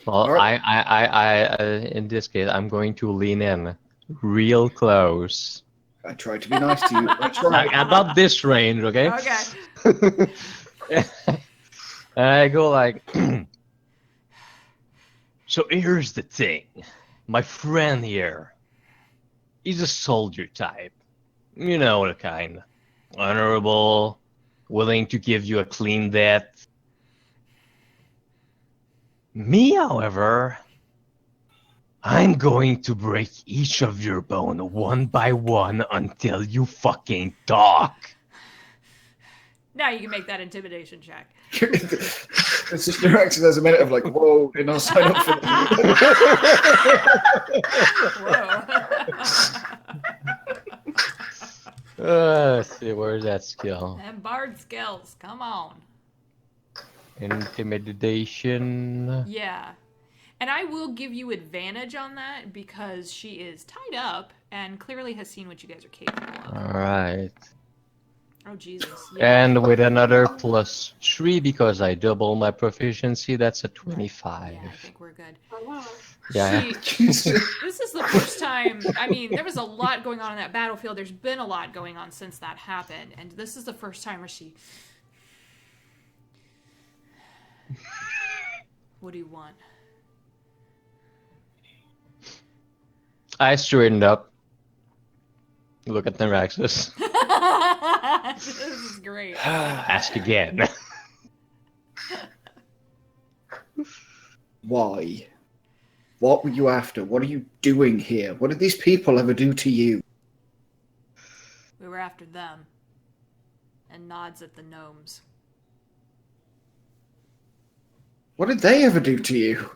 Speaker 6: Well,
Speaker 3: Right.
Speaker 6: I in this case, I'm going to lean in real close.
Speaker 3: I tried to be nice to you. I tried.
Speaker 6: About this range, okay?
Speaker 1: Okay.
Speaker 6: And I go like, so here's the thing. My friend here, he's a soldier type. You know the kind. Honorable, willing to give you a clean death. Me, however, I'm going to break each of your bone one by one until you fucking talk.
Speaker 1: Now you can make that intimidation check.
Speaker 3: It's just directed. There's a minute of like, whoa, did not sign up for
Speaker 1: Whoa.
Speaker 6: Let's see, where's that skill?
Speaker 1: And bard skills, come on.
Speaker 6: Intimidation.
Speaker 1: Yeah. And I will give you advantage on that because she is tied up and clearly has seen what you guys are capable of.
Speaker 6: Alright.
Speaker 1: Oh, Jesus. Yeah.
Speaker 6: And with another +3 because I double my proficiency, that's a 25.
Speaker 1: Yeah, I think we're good.
Speaker 6: Yeah.
Speaker 1: This is the first time. I mean, there was a lot going on in that battlefield. There's been a lot going on since that happened. And this is the first time where she... What do you want?
Speaker 6: I straightened up. Look at Naraxis.
Speaker 1: This is great.
Speaker 6: Ask again.
Speaker 3: Why? What were you after? What are you doing here? What did these people ever do to you?
Speaker 1: We were after them. And nods at the gnomes.
Speaker 3: What did they ever do to you?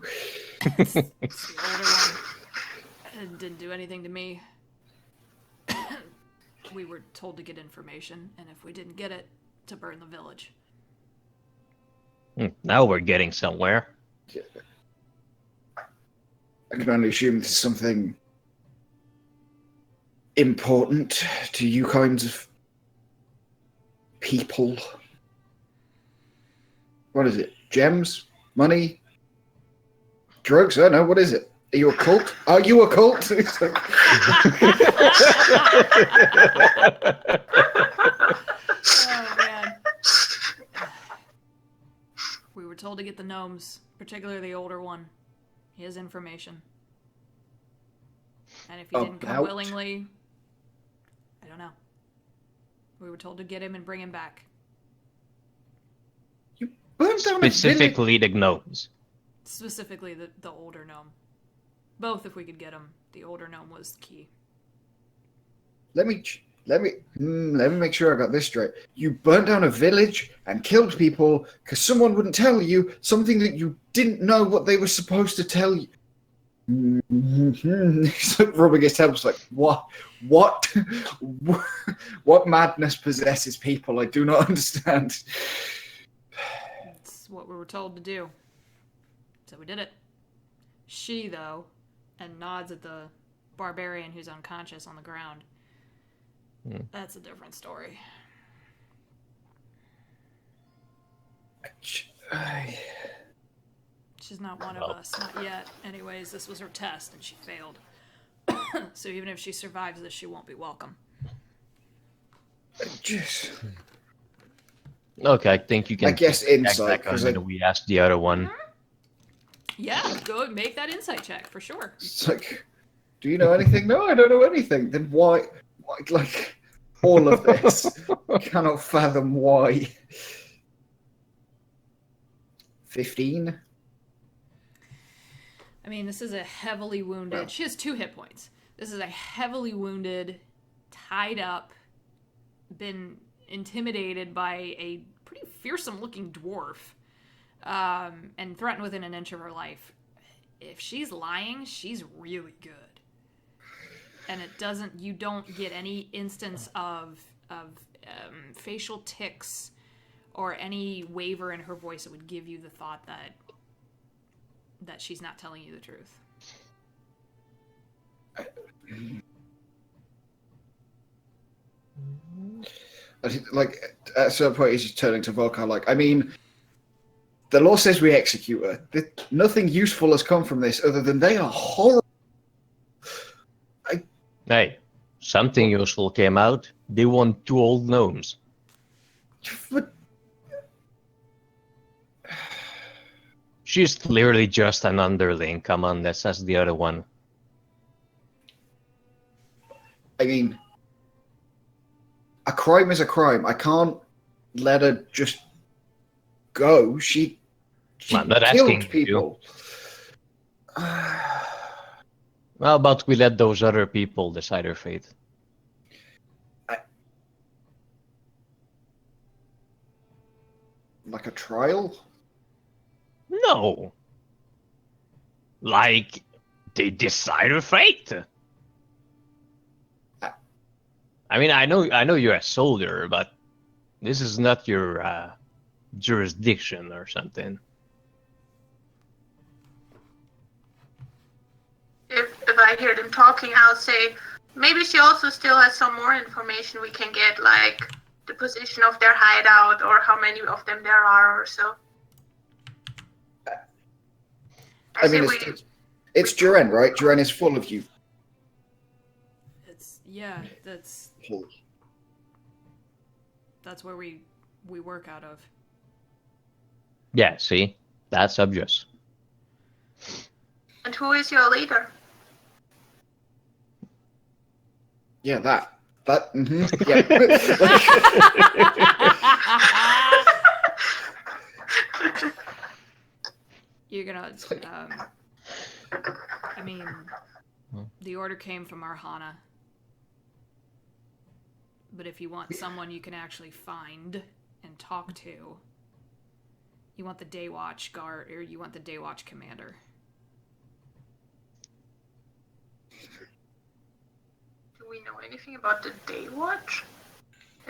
Speaker 1: It's the older one. It didn't do anything to me. We were told to get information, and if we didn't get it, to burn the village.
Speaker 6: Now we're getting somewhere.
Speaker 3: I can only assume this is something important to you kinds of people. What is it? Gems? Money? Drugs? I don't know. What is it? Are you a cult? Are you a cult?
Speaker 1: Oh, man. We were told to get the gnomes, particularly the older one. He has information. And if he didn't come
Speaker 3: About?
Speaker 1: willingly, I don't know. We were told to get him and bring him back.
Speaker 3: You burned down a village.
Speaker 6: Specifically the gnomes.
Speaker 1: Specifically the older gnome. Both if we could get them. The older gnome was key.
Speaker 3: Let me let me make sure I got this straight. You burnt down a village and killed people because someone wouldn't tell you something that you didn't know what they were supposed to tell you. He's like rubbing his temples like, what madness possesses people? I do not understand.
Speaker 1: It's what we were told to do. So we did it. She, though, and nods at the barbarian who's unconscious on the ground. That's a different story. She's not one of us, not yet. Anyways, this was her test, and she failed. So even if she survives this, she won't be welcome.
Speaker 6: Okay, I think you can.
Speaker 3: I guess insight,
Speaker 6: because we asked the other one.
Speaker 1: Yeah, go make that insight check for sure.
Speaker 3: It's like, do you know anything? No, I don't know anything. Then why like, all of this? Cannot fathom why. 15?
Speaker 1: I mean, this is a heavily wounded... She has 2 hit points. This is a heavily wounded, tied up, been intimidated by a pretty fearsome-looking dwarf, and threatened within an inch of her life. If she's lying, she's really good. And it doesn't... You don't get any instance of facial tics or any waver in her voice that would give you the thought that she's not telling you the truth.
Speaker 3: Like, at a certain point, he's just turning to Volkar like, I mean, the law says we execute her. Nothing useful has come from this other than they are horrible.
Speaker 6: Hey, something useful came out. They won 2 old gnomes.
Speaker 3: But
Speaker 6: She's clearly just an underling. Come on, let's ask the other one.
Speaker 3: I mean, a crime is a crime. I can't let her just go. She
Speaker 6: I'm not
Speaker 3: killed
Speaker 6: asking
Speaker 3: people.
Speaker 6: How about we let those other people decide her fate?
Speaker 3: Like a trial?
Speaker 6: No. Like, they decide her fate. I mean, I know you're a soldier, but this is not your jurisdiction or something.
Speaker 2: If I hear them talking, I'll say maybe she also still has some more information we can get, like the position of their hideout or how many of them there are or so.
Speaker 3: I mean, it's Jorenn, right? Jorenn is full of you.
Speaker 1: That's where we work out of.
Speaker 6: Yeah, see? That's obvious.
Speaker 2: And who is your leader?
Speaker 3: Yeah, that. Yeah.
Speaker 1: You're gonna, I mean, the order came from Arhana. But if you want someone you can actually find and talk to, you want the Daywatch guard, or you want the Daywatch commander.
Speaker 2: Do we know anything about the Daywatch?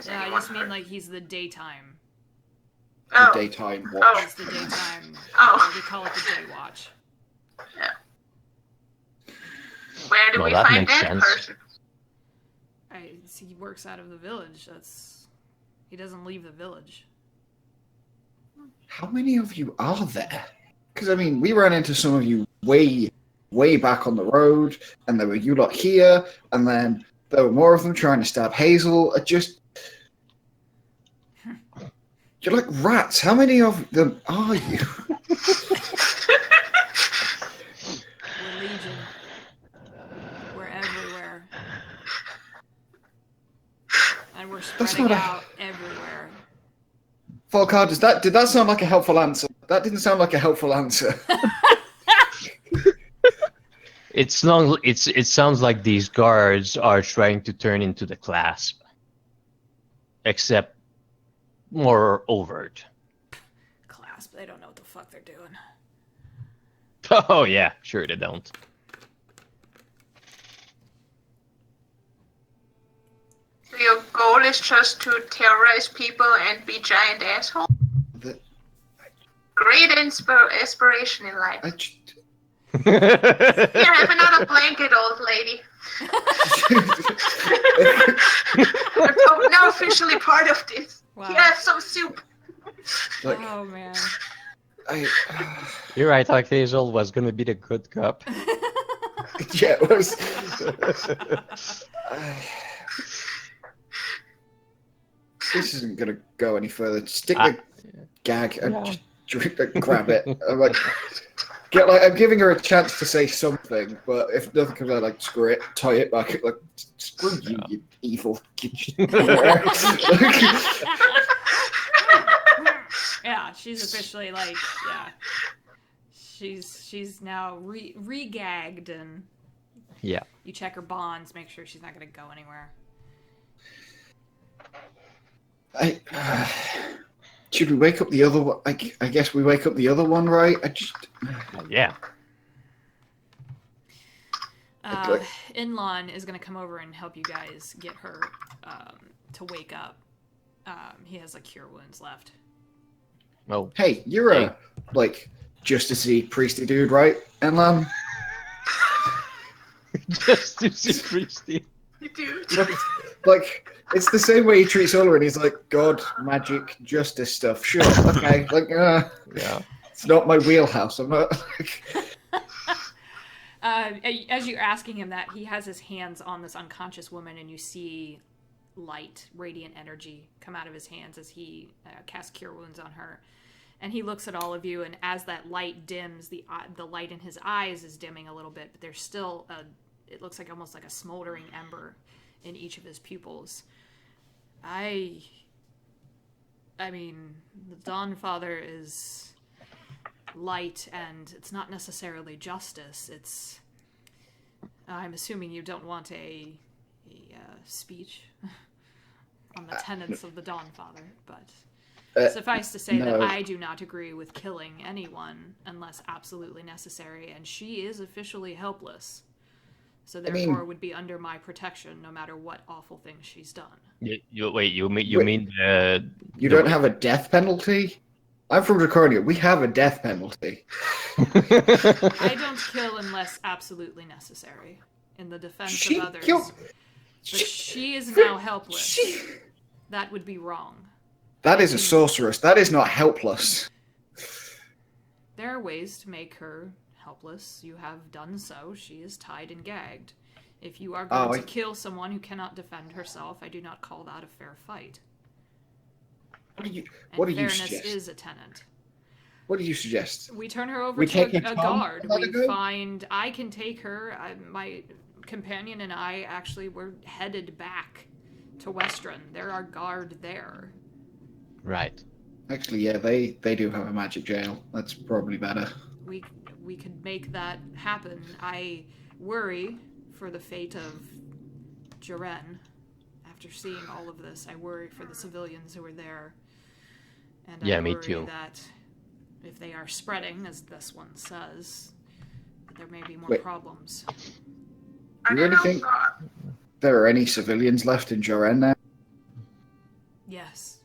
Speaker 1: Yeah, I just mean like he's the daytime.
Speaker 3: The daytime watch.
Speaker 2: Oh.
Speaker 1: He's the daytime.
Speaker 2: Oh.
Speaker 1: We call it the Daywatch.
Speaker 2: Yeah. Where do we
Speaker 6: that
Speaker 2: find
Speaker 6: makes
Speaker 2: that
Speaker 6: sense.
Speaker 2: person?
Speaker 1: He works out of the village. He doesn't leave the village.
Speaker 3: How many of you are there? Because, I mean, we ran into some of you way back on the road, and there were you lot here, and then there were more of them trying to stab Hazel. You're like rats. How many of them are you?
Speaker 1: We're legion. We're everywhere. And we're spreading out everywhere.
Speaker 3: Volkar, did that sound like a helpful answer? That didn't sound like a helpful answer.
Speaker 6: It sounds like these guards are trying to turn into the clasp. except more overt.
Speaker 1: Clasp, they don't know what the fuck they're doing.
Speaker 6: Oh yeah, sure they don't.
Speaker 2: So your goal is just to terrorize people and be giant assholes?
Speaker 3: The-
Speaker 2: Great aspiration in life.
Speaker 3: I just...
Speaker 2: Here, have another blanket, old lady. I'm now officially part of this.
Speaker 1: Wow.
Speaker 2: Here, have some soup.
Speaker 3: like,
Speaker 1: Oh man.
Speaker 6: You're right, Octazel was gonna be the good cop.
Speaker 3: yeah, it was. This isn't gonna go any further. Stick the gag and
Speaker 6: Yeah.
Speaker 3: just grab it. I'm like, I'm giving her a chance to say something, but if nothing comes out, like screw it, tie it back. Like screw you, you evil.
Speaker 1: Yeah, she's officially like, yeah. She's now re-gagged, and
Speaker 6: Yeah.
Speaker 1: you check her bonds, make sure she's not gonna go anywhere.
Speaker 3: Should we wake up the other one? I guess we wake up the other one, right?
Speaker 6: Yeah.
Speaker 1: Inlon is gonna come over and help you guys get her to wake up. He has like cure wounds left.
Speaker 6: Oh.
Speaker 3: Hey, you're a like justicey priesty dude, right, Enlam?
Speaker 6: Just to see Christy.
Speaker 2: Dude.
Speaker 3: Like, it's the same way he treats Ulrich. He's like, God, magic, justice stuff. Sure, okay. Like,
Speaker 6: Yeah.
Speaker 3: it's not my wheelhouse. I'm not.
Speaker 1: As you're asking him that, he has his hands on this unconscious woman, and you see light, radiant energy come out of his hands as he casts cure wounds on her. And he looks at all of you, and as that light dims, the light in his eyes is dimming a little bit, but there's still it looks like almost like a smoldering ember in each of his pupils. I mean, the Dawn Father is light, and it's not necessarily justice. It's... I'm assuming you don't want a speech on the tenets of the Dawn Father, but suffice to say that I do not agree with killing anyone unless absolutely necessary, and she is officially helpless. So therefore would be under my protection no matter what awful things she's done.
Speaker 6: You mean
Speaker 3: You don't have a death penalty? I'm from Draconia. We have a death penalty.
Speaker 1: I don't kill unless absolutely necessary in the defense of others. But she is now helpless. That would be wrong.
Speaker 3: That is a sorceress. That is not helpless.
Speaker 1: There are ways to make her helpless. You have done so. She is tied and gagged. If you are going to kill someone who cannot defend herself, I do not call that a fair fight.
Speaker 3: What do you
Speaker 1: fairness
Speaker 3: suggest?
Speaker 1: is a tenet.
Speaker 3: What do you suggest?
Speaker 1: We turn her over
Speaker 3: We
Speaker 1: to
Speaker 3: take
Speaker 1: a
Speaker 3: her
Speaker 1: guard.
Speaker 3: Tom?
Speaker 1: We find... I can take her. My companion and I actually were headed back to Westron. There are guard there.
Speaker 6: Right.
Speaker 3: Actually, yeah, they do have a magic jail. That's probably better.
Speaker 1: We could make that happen. I worry for the fate of Jorenn. After seeing all of this, I worry for the civilians who are there. And I
Speaker 6: me
Speaker 1: worry
Speaker 6: too.
Speaker 1: that if they are spreading, as this one says, there may be more problems.
Speaker 3: Do you really think there are any civilians left in Jorenn now?
Speaker 1: Yes.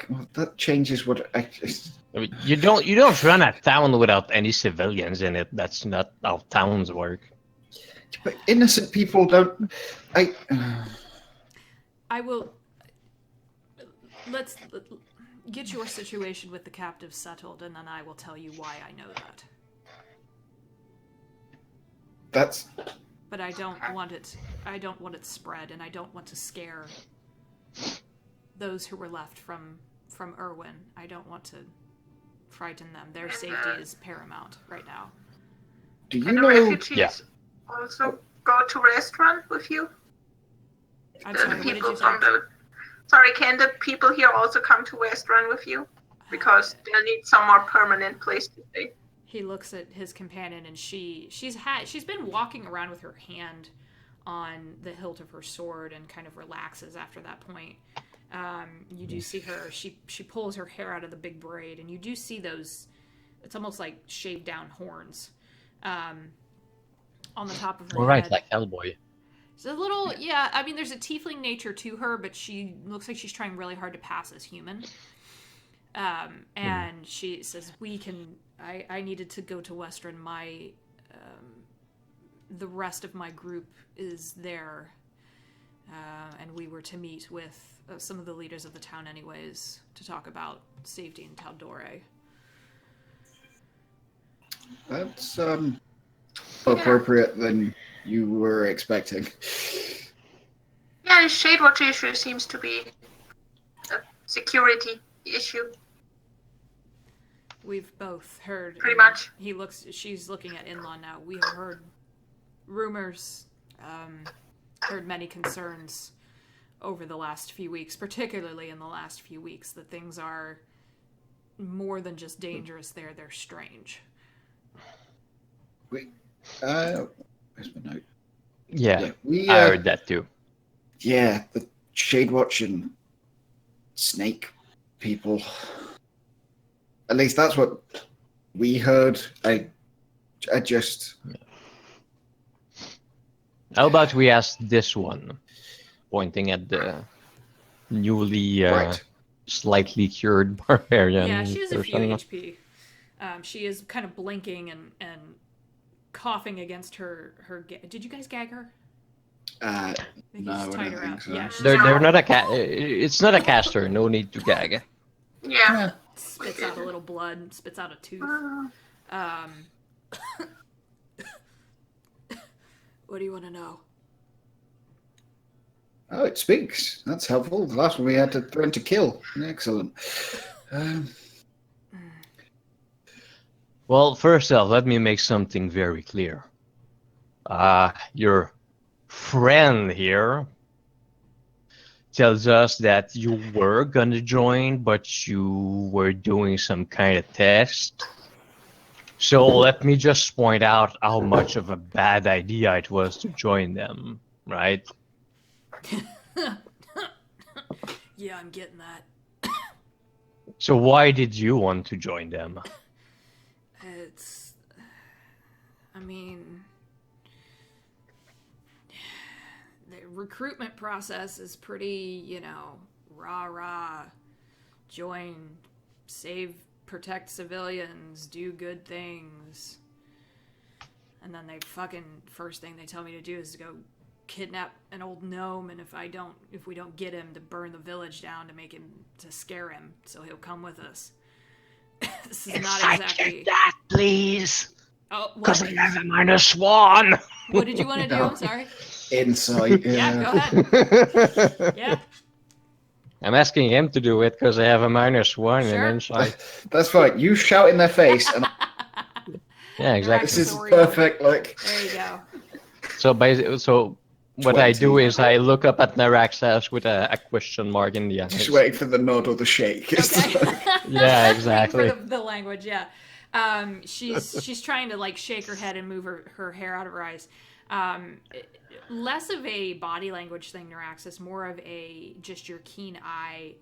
Speaker 3: Well, that changes what
Speaker 6: I mean, you don't run a town without any civilians in it. That's not how towns work.
Speaker 3: But innocent people don't.
Speaker 1: I will. Let's get your situation with the captives settled, and then I will tell you why I know that.
Speaker 3: That's.
Speaker 1: But I don't want it. I don't want it spread, and I don't want to scare those who were left from Erwin. I don't want to frighten them. Their safety is paramount right now.
Speaker 3: Do you
Speaker 2: Can the
Speaker 3: know?
Speaker 2: refugees also go to restaurant with you?
Speaker 1: I'm sorry, what did you say?
Speaker 2: Sorry, can the people here also come to restaurant with you? Because they'll need some more permanent place to stay.
Speaker 1: He looks at his companion, and she's been walking around with her hand on the hilt of her sword and kind of relaxes after that point. You do see her, she pulls her hair out of the big braid, and you do see those, it's almost like shaved down horns on the top of her head.
Speaker 6: Right, like Hellboy.
Speaker 1: It's a little, yeah, I mean, there's a tiefling nature to her, but she looks like she's trying really hard to pass as human. And she says, I needed to go to Western. The rest of my group is there. And we were to meet with some of the leaders of the town anyways, to talk about safety in Taldore.
Speaker 3: That's appropriate than you were expecting.
Speaker 2: Yeah, the Shadewatch issue seems to be a security issue.
Speaker 1: We've both heard.
Speaker 2: Pretty much.
Speaker 1: She's looking at Inlaw now. We have heard rumors, heard many concerns over the last few weeks, particularly in the last few weeks, that things are more than just dangerous. They're strange.
Speaker 3: Wait, where's my note?
Speaker 6: Yeah,
Speaker 3: we,
Speaker 6: I heard that too.
Speaker 3: Yeah, the Shadewatch and snake people. At least that's what we heard. I just...
Speaker 6: How about we ask this one, pointing at the newly slightly cured barbarian.
Speaker 1: Yeah, she has a few
Speaker 6: person.
Speaker 1: HP. She is kind of blinking and coughing against her. Did you guys gag her? I think
Speaker 3: No,
Speaker 1: you just
Speaker 3: I
Speaker 1: tied
Speaker 3: don't
Speaker 1: her
Speaker 3: think
Speaker 1: out.
Speaker 3: so.
Speaker 1: Yeah, she's
Speaker 6: They're not a cat. It's not a caster. No need to gag.
Speaker 2: Yeah.
Speaker 1: spits out a little blood, spits out a tooth. What do you want to know?
Speaker 3: Oh, it speaks. That's helpful. The last one we had to threaten to kill. Excellent.
Speaker 6: Well, first off, let me make something very clear. Your friend here tells us that you were gonna join, but you were doing some kind of test. So let me just point out how much of a bad idea it was to join them, right?
Speaker 1: Yeah, I'm getting that.
Speaker 6: So why did you want to join them?
Speaker 1: I mean, the recruitment process is pretty, rah-rah. Join, save, protect civilians, do good things. And then first thing they tell me to do is to go kidnap an old gnome, and if we don't get him, to burn the village down to scare him, so he'll come with us. This is not exactly
Speaker 6: that, please.
Speaker 1: Oh,
Speaker 6: Because
Speaker 1: what?
Speaker 6: I have a -1.
Speaker 1: What did you want to do? I'm sorry.
Speaker 3: Insight.
Speaker 1: Yeah, go ahead. Yeah,
Speaker 6: I'm asking him to do it because I have a -1
Speaker 1: Sure.
Speaker 6: and insight.
Speaker 3: That's fine. You shout in their face, and
Speaker 6: Yeah, exactly.
Speaker 3: this is perfect. Like,
Speaker 1: there you go.
Speaker 6: So what I
Speaker 3: 20.
Speaker 6: do is I look up at Naraxas with a question mark in the
Speaker 3: just
Speaker 6: eyes.
Speaker 3: waiting for the nod or the shake. It's
Speaker 1: Okay.
Speaker 3: like-
Speaker 6: Yeah, exactly.
Speaker 1: For the language, yeah. She's trying to shake her head and move her hair out of her eyes. Less of a body language thing, Naraxis, more of a just your keen eye.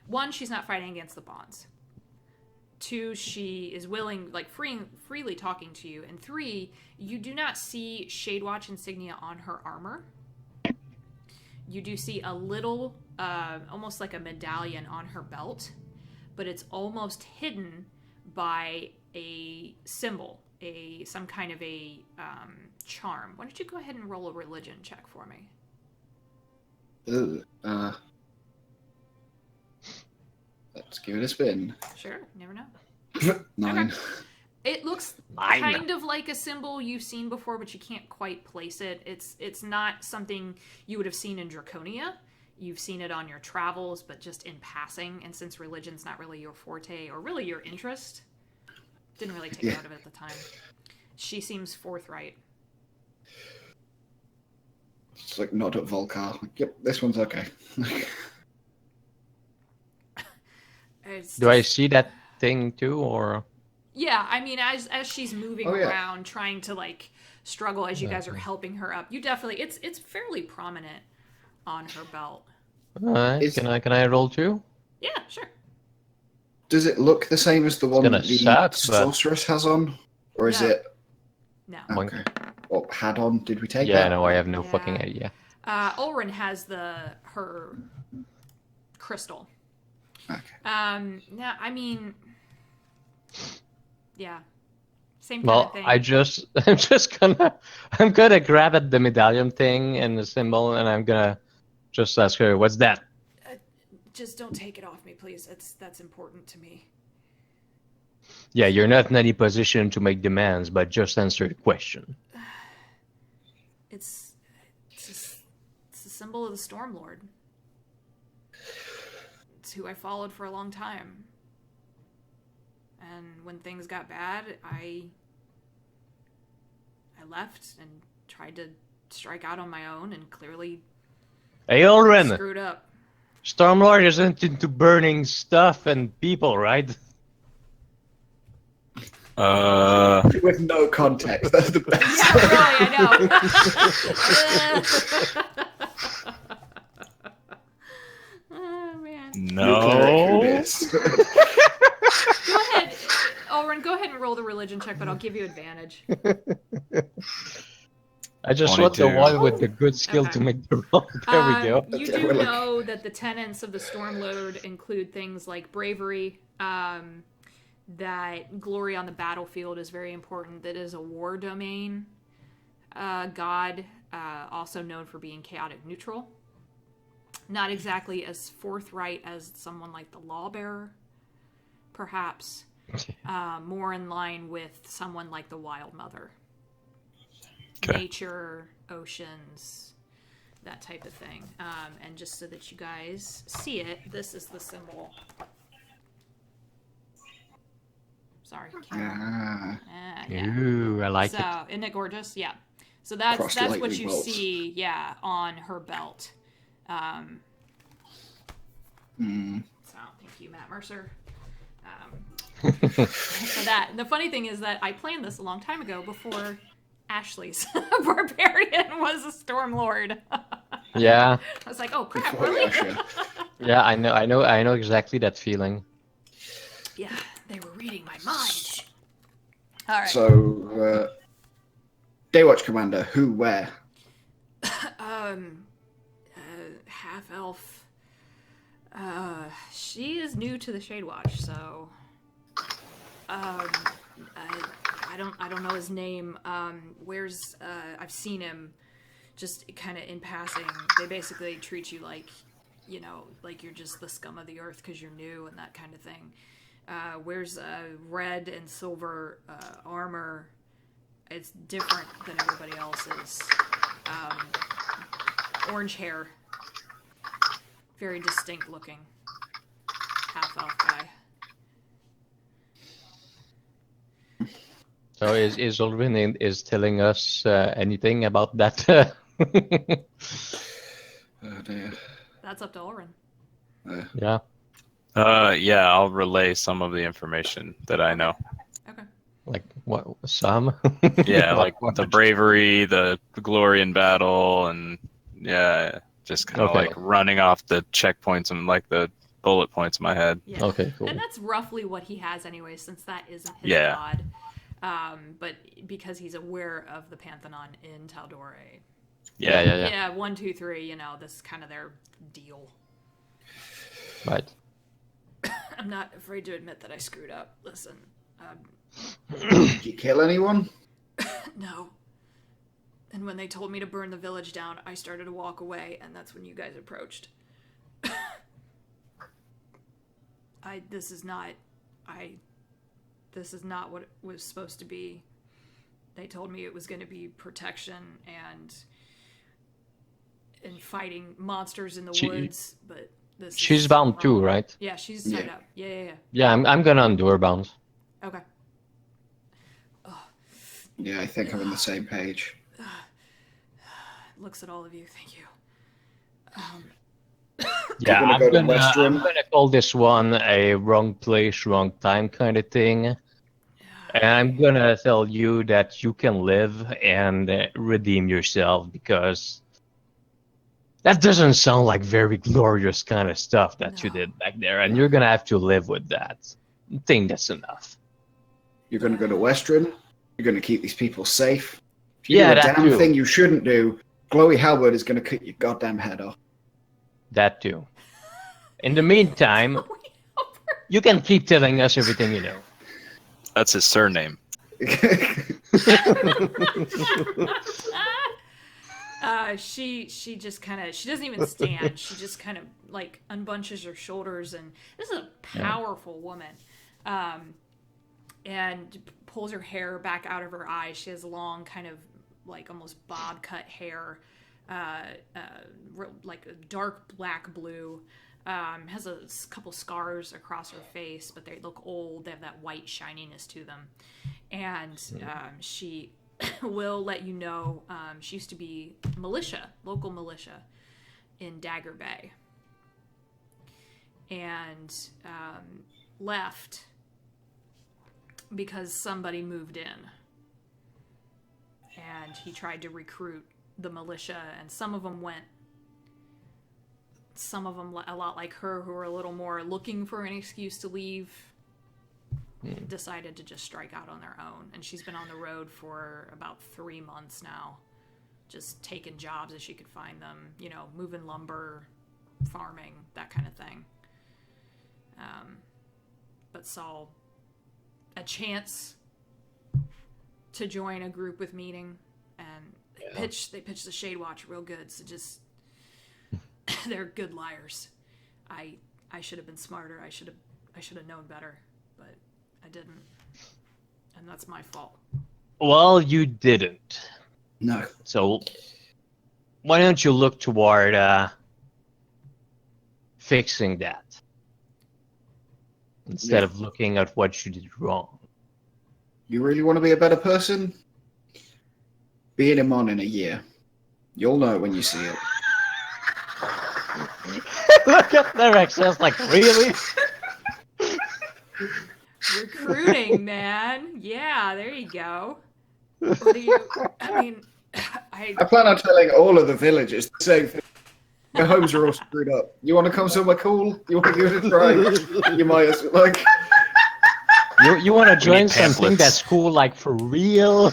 Speaker 1: One, she's not fighting against the bonds. Two, she is willing, freely talking to you. And three, you do not see Shadewatch insignia on her armor. You do see a little, almost like a medallion on her belt, but it's almost hidden by a symbol, some kind of a charm. Why don't you go ahead and roll a religion check for me?
Speaker 3: Let's give it a spin.
Speaker 1: Sure, you never know.
Speaker 3: 9.
Speaker 1: Okay. It looks kind of like a symbol you've seen before, but you can't quite place it. It's not something you would have seen in Draconia. You've seen it on your travels, but just in passing. And since religion's not really your forte or really your interest, didn't really take note of it at the time. She seems forthright.
Speaker 3: It's like nod at Volcar. Yep, this one's okay.
Speaker 6: Do I see that thing too, or?
Speaker 1: Yeah, I mean, as she's moving around, trying to struggle as you guys are helping her up. You definitely, it's fairly prominent on her belt.
Speaker 6: Alright, can I roll too?
Speaker 1: Yeah, sure.
Speaker 3: Does it look the same as the one
Speaker 6: gonna
Speaker 3: that the
Speaker 6: suck, but-
Speaker 3: sorceress has on? Or is
Speaker 1: No.
Speaker 3: it...
Speaker 1: No.
Speaker 3: Okay. Or had on? Did we take
Speaker 6: Yeah,
Speaker 3: that?
Speaker 6: no, I have no
Speaker 1: Yeah.
Speaker 6: fucking idea.
Speaker 1: Ulrin has her crystal.
Speaker 3: Okay.
Speaker 1: No, I mean, yeah, same kind
Speaker 6: Well,
Speaker 1: of thing.
Speaker 6: I'm gonna grab at the medallion thing and the symbol, and I'm gonna just ask her, "What's that?"
Speaker 1: Just don't take it off me, please. That's important to me.
Speaker 6: Yeah, you're not in any position to make demands, but just answer the question.
Speaker 1: It's a symbol of the Stormlord. It's who I followed for a long time. And when things got bad, I left and tried to strike out on my own and clearly
Speaker 6: Hey, Jorenn!
Speaker 1: screwed up.
Speaker 6: Stormlord isn't into burning stuff and people, right?
Speaker 3: With no context. That's the best.
Speaker 1: Yeah, really, I know. Oh, man.
Speaker 5: No.
Speaker 1: Go ahead, Ulrin, go ahead and roll the religion check, but I'll give you advantage.
Speaker 6: I just want the
Speaker 5: 22.
Speaker 6: one with the good skill
Speaker 1: Okay.
Speaker 6: to make the roll. There we go.
Speaker 1: You do know that the tenets of the Stormlord include things like bravery, that glory on the battlefield is very important, that is a war domain god, also known for being chaotic neutral. Not exactly as forthright as someone like the Lawbearer, perhaps. More in line with someone like the Wild Mother.
Speaker 5: Okay.
Speaker 1: Nature, oceans, that type of thing. And just so that you guys see it, this is the symbol. Sorry, camera. Yeah.
Speaker 6: Ooh, I like
Speaker 1: So,
Speaker 6: it.
Speaker 1: isn't it gorgeous? Yeah. So that's what
Speaker 3: Cross-lightning
Speaker 1: you
Speaker 3: bolts.
Speaker 1: see, yeah, on her belt. So, thank you, Matt Mercer. For that. And the funny thing is that I planned this a long time ago before Ashley's barbarian was a Stormlord.
Speaker 6: Yeah,
Speaker 1: I was like, oh crap,
Speaker 3: Before
Speaker 1: really?
Speaker 3: Asher.
Speaker 6: yeah, I know exactly that feeling.
Speaker 1: Yeah, they were reading my mind. All right.
Speaker 3: So, Daywatch Commander, who, where?
Speaker 1: Half elf. She is new to the Shadewatch, so I don't know his name. Where's I've seen him just kind of in passing. They basically treat you like, you know, like you're just the scum of the earth because you're new and that kind of thing. Wears red and silver armor. It's different than everybody else's. Orange hair. Very distinct looking. Half elf guy.
Speaker 6: So is Erwin is telling us anything about that?
Speaker 3: Oh dear.
Speaker 1: That's up to Oren.
Speaker 6: Yeah.
Speaker 5: Yeah, I'll relay some of the information that I know.
Speaker 1: Okay.
Speaker 6: Like what? Some?
Speaker 5: Yeah, like
Speaker 6: what?
Speaker 5: the bravery, the glory in battle, and yeah, just kind of
Speaker 6: Okay.
Speaker 5: like running off the checkpoints and like the bullet points in my head.
Speaker 1: Yeah.
Speaker 6: Okay, cool.
Speaker 1: And that's roughly what he has anyway, since that isn't his
Speaker 5: Yeah.
Speaker 1: god. But because he's aware of the Pantheon in Taldore.
Speaker 6: Yeah.
Speaker 1: Yeah, 1, 2, 3, you know, this is kind of their deal.
Speaker 6: Right.
Speaker 1: I'm not afraid to admit that I screwed up. Listen,
Speaker 3: Did you kill anyone?
Speaker 1: no. And when they told me to burn the village down, I started to walk away, and that's when you guys approached. This is not what it was supposed to be. They told me it was going to be protection and fighting monsters in the woods, but this
Speaker 6: She's
Speaker 1: is
Speaker 6: bound
Speaker 1: wrong.
Speaker 6: too, right?
Speaker 1: Yeah, she's tied
Speaker 3: Yeah.
Speaker 1: up. Yeah.
Speaker 6: Yeah, I'm gonna undo her bound.
Speaker 1: Okay.
Speaker 3: Yeah, I think I'm on the same page.
Speaker 1: Looks at all of you. Thank you.
Speaker 6: Yeah,
Speaker 3: gonna go to Western?
Speaker 6: I'm gonna call this one a wrong place, wrong time kind of thing. And I'm gonna tell you that you can live and redeem yourself because that doesn't sound like very glorious kind of stuff that you
Speaker 1: No.
Speaker 6: did back there, and you're gonna have to live with that. I think that's enough.
Speaker 3: You're going to go to Western. You're going to keep these people safe. If you
Speaker 6: Yeah,
Speaker 3: do a
Speaker 6: that
Speaker 3: damn
Speaker 6: too.
Speaker 3: thing you shouldn't do, Chloe Howard is going to cut your goddamn head off.
Speaker 6: That too. In the meantime, you can keep telling us everything you know.
Speaker 5: That's his surname.
Speaker 1: She just kind of, she doesn't even stand. She just kind of like unbunches her shoulders, and this is a powerful woman. And pulls her hair back out of her eyes. She has long, kind of like almost bob cut hair, like a dark black blue. Has a couple scars across her face, but they look old. They have that white shininess to them. And she will let you know she used to be militia, local militia in Dagger Bay. And left because somebody moved in. And he tried to recruit the militia, and some of them went. Some of them, a lot like her, who were a little more looking for an excuse to leave, decided to just strike out on their own. And she's been on the road for about 3 months now, just taking jobs as she could find them, you know, moving lumber, farming, that kind of thing. But saw a chance to join a group with meaning, and they pitched the Shadewatch real good. So just they're good liars. I should have been smarter. I should have known better, but I didn't, and that's my fault.
Speaker 6: Well, you didn't.
Speaker 3: No.
Speaker 6: So why don't you look toward fixing that instead of looking at what you did wrong?
Speaker 3: You really want to be a better person? Be in him on in a year. You'll know it when you see it.
Speaker 6: Look at their access, like, really?
Speaker 1: Recruiting, man. Yeah, there you go. What do you? I mean,
Speaker 3: I plan on telling all of the villagers the same thing. Your homes are all screwed up. You want to come somewhere cool? You want to give it a try? You might as well, like.
Speaker 6: You want to join something
Speaker 5: pamphlets.
Speaker 6: that's cool, like, for real?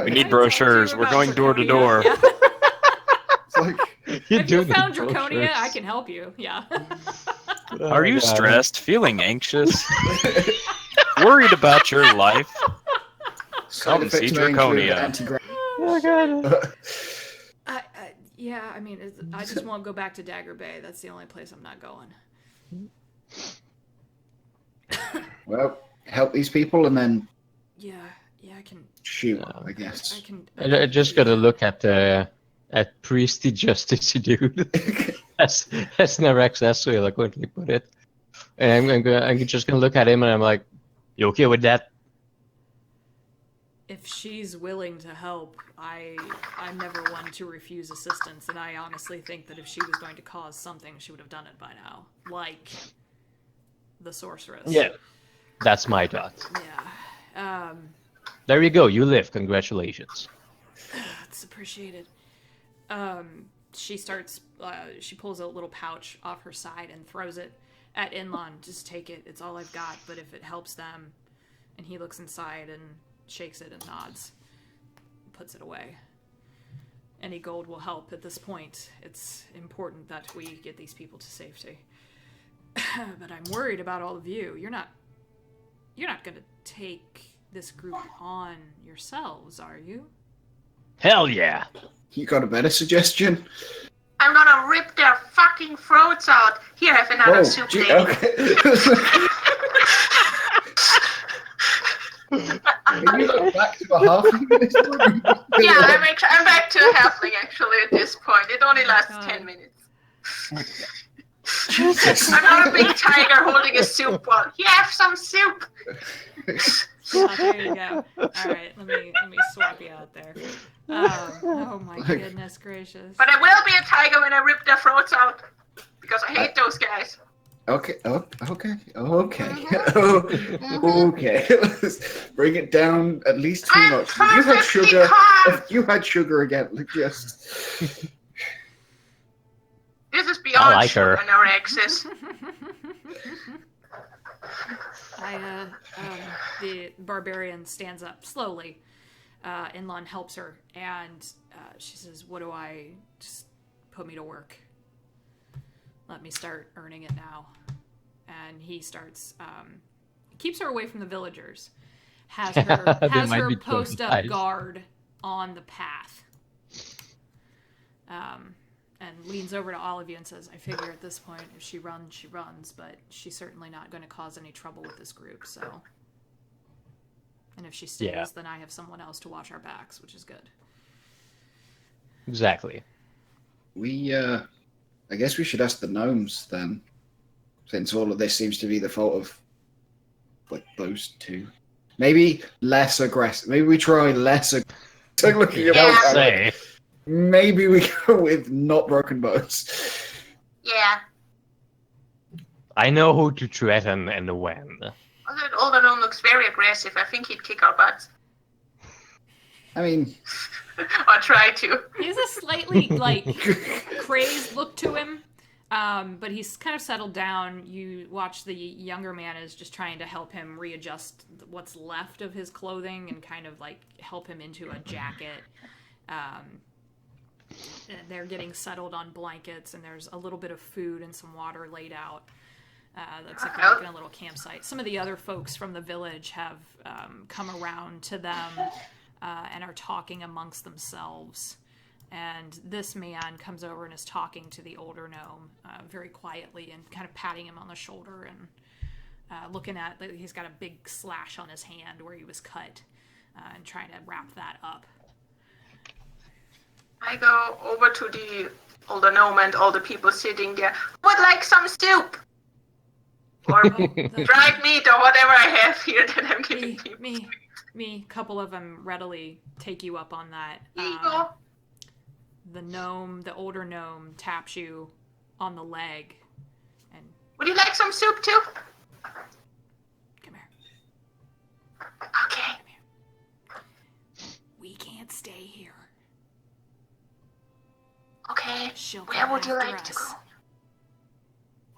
Speaker 5: We need brochures. We're going door to door.
Speaker 1: Yeah.
Speaker 3: It's like,
Speaker 1: If you found Draconia, I can help you. Yeah.
Speaker 5: Are you stressed? Feeling anxious? Worried about your life?
Speaker 3: side
Speaker 5: Come see
Speaker 3: effects may include
Speaker 5: Draconia.
Speaker 3: anti-gra-
Speaker 6: Oh, God.
Speaker 1: Yeah, I mean, I just won't go back to Dagger Bay. That's the only place I'm not going.
Speaker 3: Well, help these people and then
Speaker 1: Yeah, I can.
Speaker 3: shoot, I guess.
Speaker 1: I can.
Speaker 6: I just gotta look at Priesty Justicey dude. That's Nerex, that's so eloquently put it. And I'm just gonna look at him and I'm like, you okay with that?
Speaker 1: If she's willing to help, I'm never one to refuse assistance, and I honestly think that if she was going to cause something, she would have done it by now. Like the sorceress.
Speaker 6: Yeah. That's my thought.
Speaker 1: Yeah.
Speaker 6: There you go, you live, congratulations.
Speaker 1: That's appreciated. She starts, she pulls a little pouch off her side and throws it at Inlon. Just take it, it's all I've got, but if it helps them. And he looks inside and shakes it and nods. Puts it away. Any gold will help at this point. It's important that we get these people to safety. But I'm worried about all of you. You're not gonna take this group on yourselves, are you?
Speaker 6: Hell yeah.
Speaker 3: You got a better suggestion?
Speaker 2: I'm gonna rip their fucking throats out. Here, have another soup, lady.
Speaker 3: Okay. Are you like back to a halfling at this point?
Speaker 2: Yeah, I'm back to a halfling actually at this point. It only lasts
Speaker 1: God.
Speaker 2: 10 minutes. I'm not a big tiger holding a soup bowl. Here, have some soup.
Speaker 1: Oh, there you go. Alright, let me swap you out there. Oh my goodness gracious.
Speaker 2: But I will be a tiger when I rip their throats out. Because I hate those guys.
Speaker 3: Okay. Oh, okay. Okay. Okay. Let's bring it down at least 2
Speaker 2: I'm
Speaker 3: notches. If you had
Speaker 2: perfectly
Speaker 3: sugar,
Speaker 2: calm.
Speaker 3: if you had sugar again, like, just.
Speaker 2: This is
Speaker 6: I
Speaker 2: beyond
Speaker 6: like
Speaker 2: sugar
Speaker 6: her.
Speaker 2: and Alexis.
Speaker 1: The barbarian stands up slowly. Inlon helps her, and she says, "What do I? Just put me to work. Let me start earning it now." And he starts, keeps her away from the villagers. Has her
Speaker 6: They
Speaker 1: has
Speaker 6: might
Speaker 1: her
Speaker 6: be
Speaker 1: post up
Speaker 6: traumatized.
Speaker 1: guard on the path. And leans over to all of you and says, "I figure at this point, if she runs, she runs, but she's certainly not going to cause any trouble with this group, so. And if she stays,
Speaker 6: Yeah.
Speaker 1: then I have someone else to watch our backs, which is good."
Speaker 6: Exactly.
Speaker 3: I guess we should ask the gnomes then, since all of this seems to be the fault of, like, those two. Maybe less aggressive. Maybe we try less aggressive. Looking at
Speaker 2: Yeah.
Speaker 3: Alec.
Speaker 6: Say.
Speaker 3: Maybe we go with not broken bones.
Speaker 2: Yeah.
Speaker 6: I know who to threaten and when.
Speaker 2: That older gnome looks very aggressive. I think he'd kick our butts.
Speaker 3: I mean,
Speaker 2: Or try to.
Speaker 1: He has a slightly, crazed look to him, but he's kind of settled down. You watch the younger man is just trying to help him readjust what's left of his clothing and kind of, help him into a jacket. They're getting settled on blankets, and there's a little bit of food and some water laid out. Looks like they're making a little campsite. Some of the other folks from the village have come around to them and are talking amongst themselves. And this man comes over and is talking to the older gnome very quietly and kind of patting him on the shoulder and looking at, he's got a big slash on his hand where he was cut and trying to wrap that up.
Speaker 2: I go over to the older gnome and all the people sitting there. Would like some soup! Or dried meat or whatever I have here that I'm giving people.
Speaker 1: Me, a couple of them readily take you up on that.
Speaker 2: Here you go.
Speaker 1: The older gnome taps you on the leg and,
Speaker 2: Would you like some soup too?
Speaker 1: "Come here.
Speaker 2: Okay.
Speaker 1: We can't stay here.
Speaker 2: Okay.
Speaker 1: She'll
Speaker 2: Where
Speaker 1: come
Speaker 2: would you
Speaker 1: after
Speaker 2: like to
Speaker 1: us.
Speaker 2: go?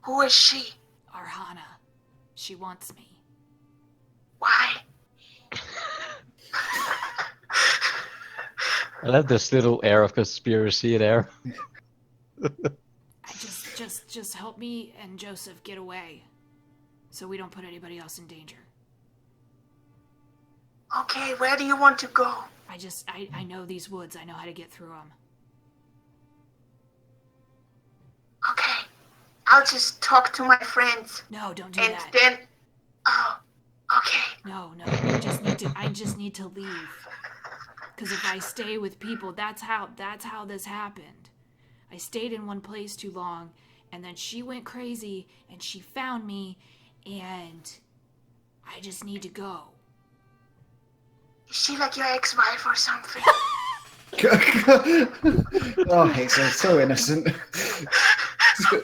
Speaker 2: Who is she?
Speaker 1: Arhana. She wants me."
Speaker 2: Why?
Speaker 6: I love this little air of conspiracy there.
Speaker 1: "I just help me and Joseph get away, so we don't put anybody else in danger.
Speaker 2: Okay, where do you want to go?
Speaker 1: I know these woods. I know how to get through them."
Speaker 2: Okay. I'll just talk to my friends.
Speaker 1: No, don't do
Speaker 2: And
Speaker 1: that.
Speaker 2: then... Oh, okay.
Speaker 1: No, I just need to leave. Because if I stay with people, that's how this happened. I stayed in one place too long, and then she went crazy, and she found me, and I just need to go.
Speaker 2: Is she like your ex-wife or something?
Speaker 3: Oh, he's so innocent.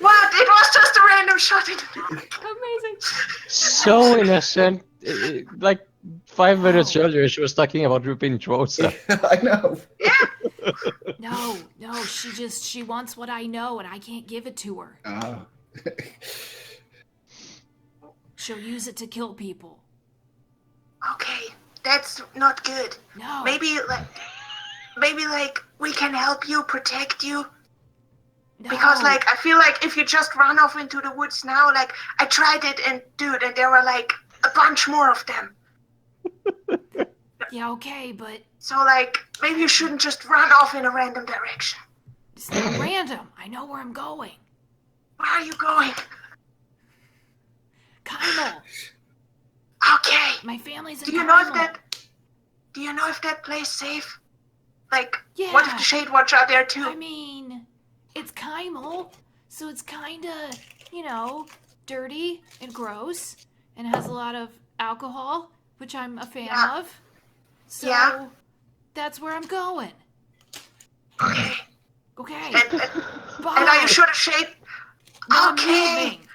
Speaker 2: What? It was just a random shot in the dark.
Speaker 1: Amazing.
Speaker 6: So innocent. Like 5 minutes
Speaker 1: Oh.
Speaker 6: earlier, she was talking about ripping throats.
Speaker 3: I know.
Speaker 1: No, she wants what I know, and I can't give it to her.
Speaker 3: Oh.
Speaker 1: She'll use it to kill people.
Speaker 2: Okay, that's not good.
Speaker 1: No.
Speaker 2: Maybe we can help you, protect you.
Speaker 1: No.
Speaker 2: Because I feel like if you just run off into the woods now, I tried it and there were a bunch more of them.
Speaker 1: Yeah, okay, but
Speaker 2: So maybe you shouldn't just run off in a random direction.
Speaker 1: it's not random. I know where I'm going.
Speaker 2: Where are you going?
Speaker 1: Kymel.
Speaker 2: Okay.
Speaker 1: My family's in
Speaker 2: Do you know if
Speaker 1: Kymel.
Speaker 2: that place safe?
Speaker 1: Yeah.
Speaker 2: What if the Shadewatch are there too?
Speaker 1: I mean, it's Kymel, so it's kinda, dirty and gross, and has a lot of alcohol, which I'm a fan
Speaker 2: Yeah.
Speaker 1: of. So
Speaker 2: Yeah.
Speaker 1: that's where I'm going.
Speaker 2: Okay.
Speaker 1: Okay.
Speaker 2: And
Speaker 1: Bye.
Speaker 2: are you sure the Shade?
Speaker 1: No, I'm
Speaker 2: Okay.
Speaker 1: leaving.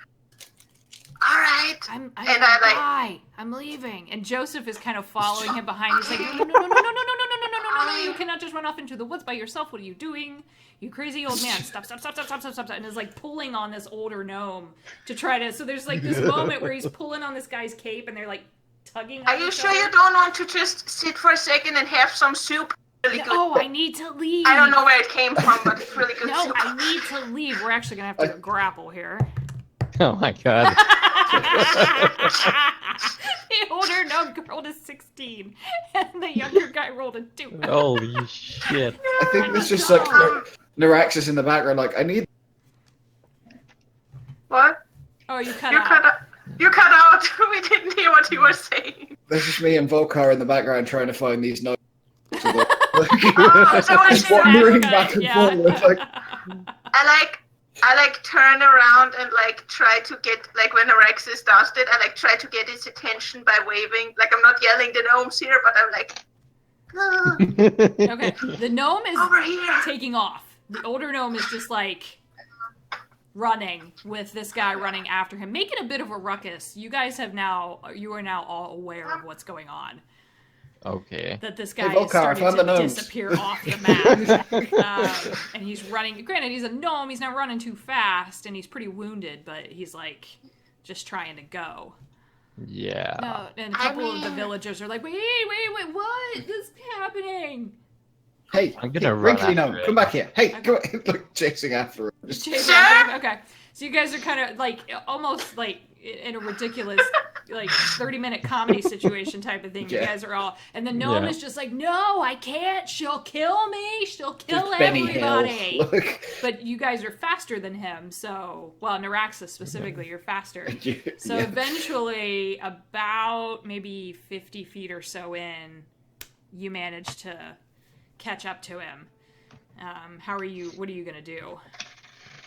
Speaker 1: I'm
Speaker 2: and
Speaker 1: gonna
Speaker 2: I like
Speaker 1: die. I'm leaving. And Joseph is kind of following him behind. He's like, no, you cannot just run off into the woods by yourself. What are you doing? You crazy old man. Stop. And is like pulling on this older gnome to try to, so there's like this moment where he's pulling on this guy's cape and they're like tugging on
Speaker 2: Are you
Speaker 1: each
Speaker 2: sure
Speaker 1: other.
Speaker 2: you don't want to just sit for a second and have some soup? Really good.
Speaker 1: Oh, I need to leave.
Speaker 2: I don't know where it came from, but it's really good
Speaker 1: No,
Speaker 2: soup.
Speaker 1: I need to leave. We're actually gonna have to grapple here.
Speaker 6: Oh my god.
Speaker 1: The older gnome rolled a 16, and the younger guy rolled a 2.
Speaker 6: Holy shit.
Speaker 3: I think there's just like Neuraxis in the background, like, I need.
Speaker 2: What?
Speaker 1: Oh, you cut
Speaker 2: You
Speaker 1: out.
Speaker 2: cut out. You cut out. We didn't hear what you were saying.
Speaker 3: There's just me and Volkar in the background trying to find these notes.
Speaker 2: Oh, so I
Speaker 3: Just
Speaker 2: said
Speaker 3: wandering
Speaker 1: Okay,
Speaker 3: back and
Speaker 1: yeah.
Speaker 3: forward, like,
Speaker 2: I like turn around and like try to get like when Alexis does it, I like try to get his attention by waving. Like I'm not yelling the gnomes here, but I'm like, "Ah,
Speaker 1: Okay, the gnome is
Speaker 2: over here.
Speaker 1: taking off. The older gnome is just like running with this guy running after him, making a bit of a ruckus. You are now all aware of what's going on.
Speaker 6: Okay.
Speaker 1: That this guy
Speaker 3: Volkar,
Speaker 1: is starting
Speaker 3: find the
Speaker 1: to
Speaker 3: gnomes.
Speaker 1: disappear off the map. And he's running. Granted, he's a gnome. He's not running too fast, and he's pretty wounded, but he's like just trying to go.
Speaker 6: Yeah.
Speaker 1: No, and a couple of the villagers are like, wait, what is happening?
Speaker 3: hey,
Speaker 6: I'm gonna run
Speaker 3: Wrinkly
Speaker 6: after
Speaker 3: gnome,
Speaker 6: it.
Speaker 3: come back here. Hey, come on. Look, chasing after him. Just-
Speaker 1: Chase after him? Okay, so you guys are kind of like almost like in a ridiculous like 30-minute comedy situation type of thing. You
Speaker 3: Yeah.
Speaker 1: guys are all, and the gnome
Speaker 6: Yeah.
Speaker 1: is just like, no, I can't. She'll kill me. She'll kill
Speaker 3: just Benny Hill.
Speaker 1: everybody.
Speaker 3: Look.
Speaker 1: But you guys are faster than him, so Naraxis specifically, you're faster. So
Speaker 3: Yeah.
Speaker 1: eventually, about maybe 50 feet or so in, you manage to catch up to him. What are you gonna do?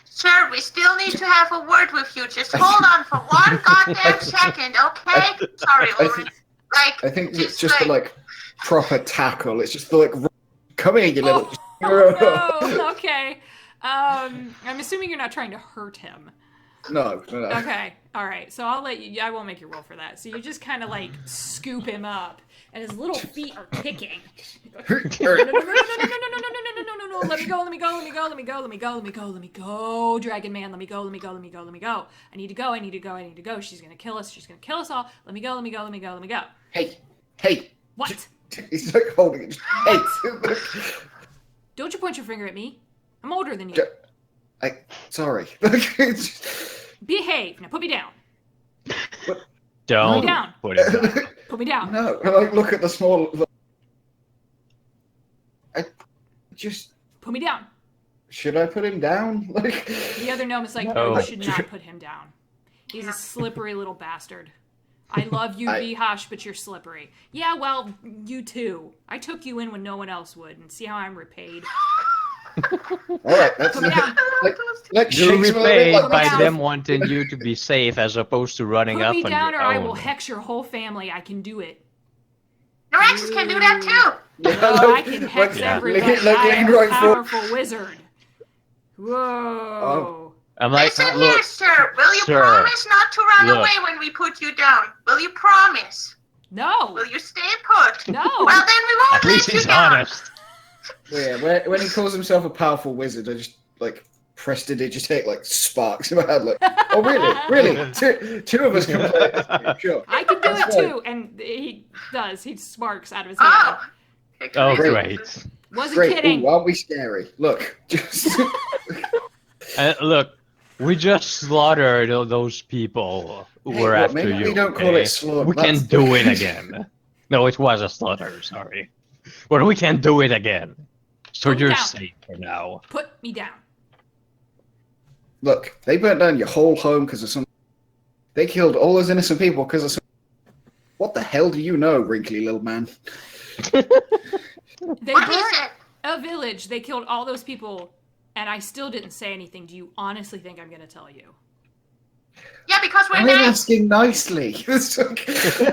Speaker 2: Sir, we still need to have a word with you. Just hold on for one goddamn second, okay? Sorry, Orin.
Speaker 3: I think it's just the like proper tackle. It's just the like, come here, you little.
Speaker 1: Oh, no. Okay. I'm assuming you're not trying to hurt him.
Speaker 3: No.
Speaker 1: Okay. All right. So I'll let you. I won't make you roll for that. So you just kind of like scoop him up, and his little feet are kicking. No. Let me go, Dragon Man. Let me go. I need to go. She's gonna kill us all. Let me go.
Speaker 3: Hey.
Speaker 1: What?
Speaker 3: He's like holding it. Hey.
Speaker 1: Don't you point your finger at me. I'm older than you.
Speaker 3: Sorry.
Speaker 1: Behave. Now put me down.
Speaker 6: Don't
Speaker 1: down.
Speaker 6: put it down.
Speaker 1: Put me down.
Speaker 3: No. Like, look at the small. I just.
Speaker 1: Put me down.
Speaker 3: Should I put him down? Like.
Speaker 1: The other gnome is like,
Speaker 6: No.
Speaker 1: no, you should not put him down. He's a slippery little bastard. I love you, Vihash, but you're slippery. Yeah, well, you too. I took you in when no one else would, and see how I'm repaid.
Speaker 3: All right. That's
Speaker 1: Put me down.
Speaker 3: like
Speaker 6: You're
Speaker 3: shakes him a little bit,
Speaker 6: repaid
Speaker 3: like,
Speaker 6: by
Speaker 1: down.
Speaker 6: them wanting you to be safe as opposed to running
Speaker 1: Put
Speaker 6: up
Speaker 1: me
Speaker 6: on
Speaker 1: down, or
Speaker 6: your
Speaker 1: I
Speaker 6: own.
Speaker 1: will hex your whole family. I can do it.
Speaker 2: Alexis can do that too.
Speaker 3: Yeah,
Speaker 1: No,
Speaker 3: like-
Speaker 1: I can hex
Speaker 3: like-
Speaker 1: everybody.
Speaker 3: like
Speaker 1: I am a
Speaker 3: right foot.
Speaker 1: powerful wizard. Whoa.
Speaker 6: I'm like,
Speaker 2: Listen
Speaker 6: look,
Speaker 2: here, sir. Will you
Speaker 6: sir,
Speaker 2: promise not to run
Speaker 6: look.
Speaker 2: away when we put you down? Will you promise?
Speaker 1: No.
Speaker 2: Will you stay put?
Speaker 1: No.
Speaker 2: Well, then we won't
Speaker 6: at least
Speaker 2: let you
Speaker 6: he's
Speaker 2: down.
Speaker 6: honest.
Speaker 3: Yeah, when he calls himself a powerful wizard, I just like prestidigitate like sparks in my head. Like, oh really? Two of us can play it. Sure.
Speaker 1: I can do it
Speaker 3: That's fine.
Speaker 1: too. And he does. He sparks out of his head.
Speaker 2: Oh.
Speaker 6: Oh,
Speaker 3: Great.
Speaker 6: great.
Speaker 1: Wasn't
Speaker 3: Great.
Speaker 1: kidding.
Speaker 3: Ooh, aren't we scary? Look, just
Speaker 6: Look, we just slaughtered all those people who
Speaker 3: Hey,
Speaker 6: were
Speaker 3: look,
Speaker 6: after
Speaker 3: maybe
Speaker 6: you.
Speaker 3: we don't call
Speaker 6: okay?
Speaker 3: it slaughter.
Speaker 6: We can
Speaker 3: That's-
Speaker 6: do it again. No, it was a slaughter, sorry. But we can do it again. So
Speaker 1: Put me
Speaker 6: you're
Speaker 1: down.
Speaker 6: safe for now.
Speaker 1: Put me down.
Speaker 3: look. They burnt down your whole home because of some. They killed all those innocent people because of some. What the hell do you know, wrinkly little man?
Speaker 1: They
Speaker 2: What is
Speaker 1: burnt
Speaker 2: it?
Speaker 1: a village. They killed all those people, and I still didn't say anything. Do you honestly think I'm going to tell you?
Speaker 2: Yeah, because we're
Speaker 3: I'm
Speaker 2: nice.
Speaker 3: asking nicely. It's okay.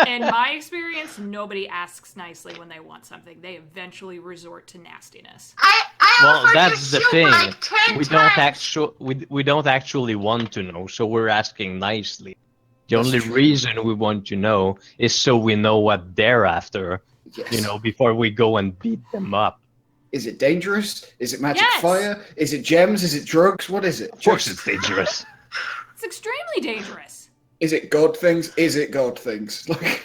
Speaker 1: In my experience, nobody asks nicely when they want something. They eventually resort to nastiness.
Speaker 2: I
Speaker 6: Well,
Speaker 2: offered
Speaker 6: that's
Speaker 2: you
Speaker 6: the
Speaker 2: soup
Speaker 6: thing.
Speaker 2: like 10
Speaker 6: We
Speaker 2: times.
Speaker 6: don't we don't actually want to know, so we're asking nicely. The
Speaker 3: That's
Speaker 6: only
Speaker 3: true.
Speaker 6: reason we want to know is so we know what they're after,
Speaker 3: Yes.
Speaker 6: before we go and beat them up.
Speaker 3: Is it dangerous? Is it magic
Speaker 1: Yes.
Speaker 3: fire? Is it gems? Is it drugs? What is it?
Speaker 6: Of course it's dangerous.
Speaker 1: It's extremely dangerous.
Speaker 3: Is it god things? Is it god things? Like,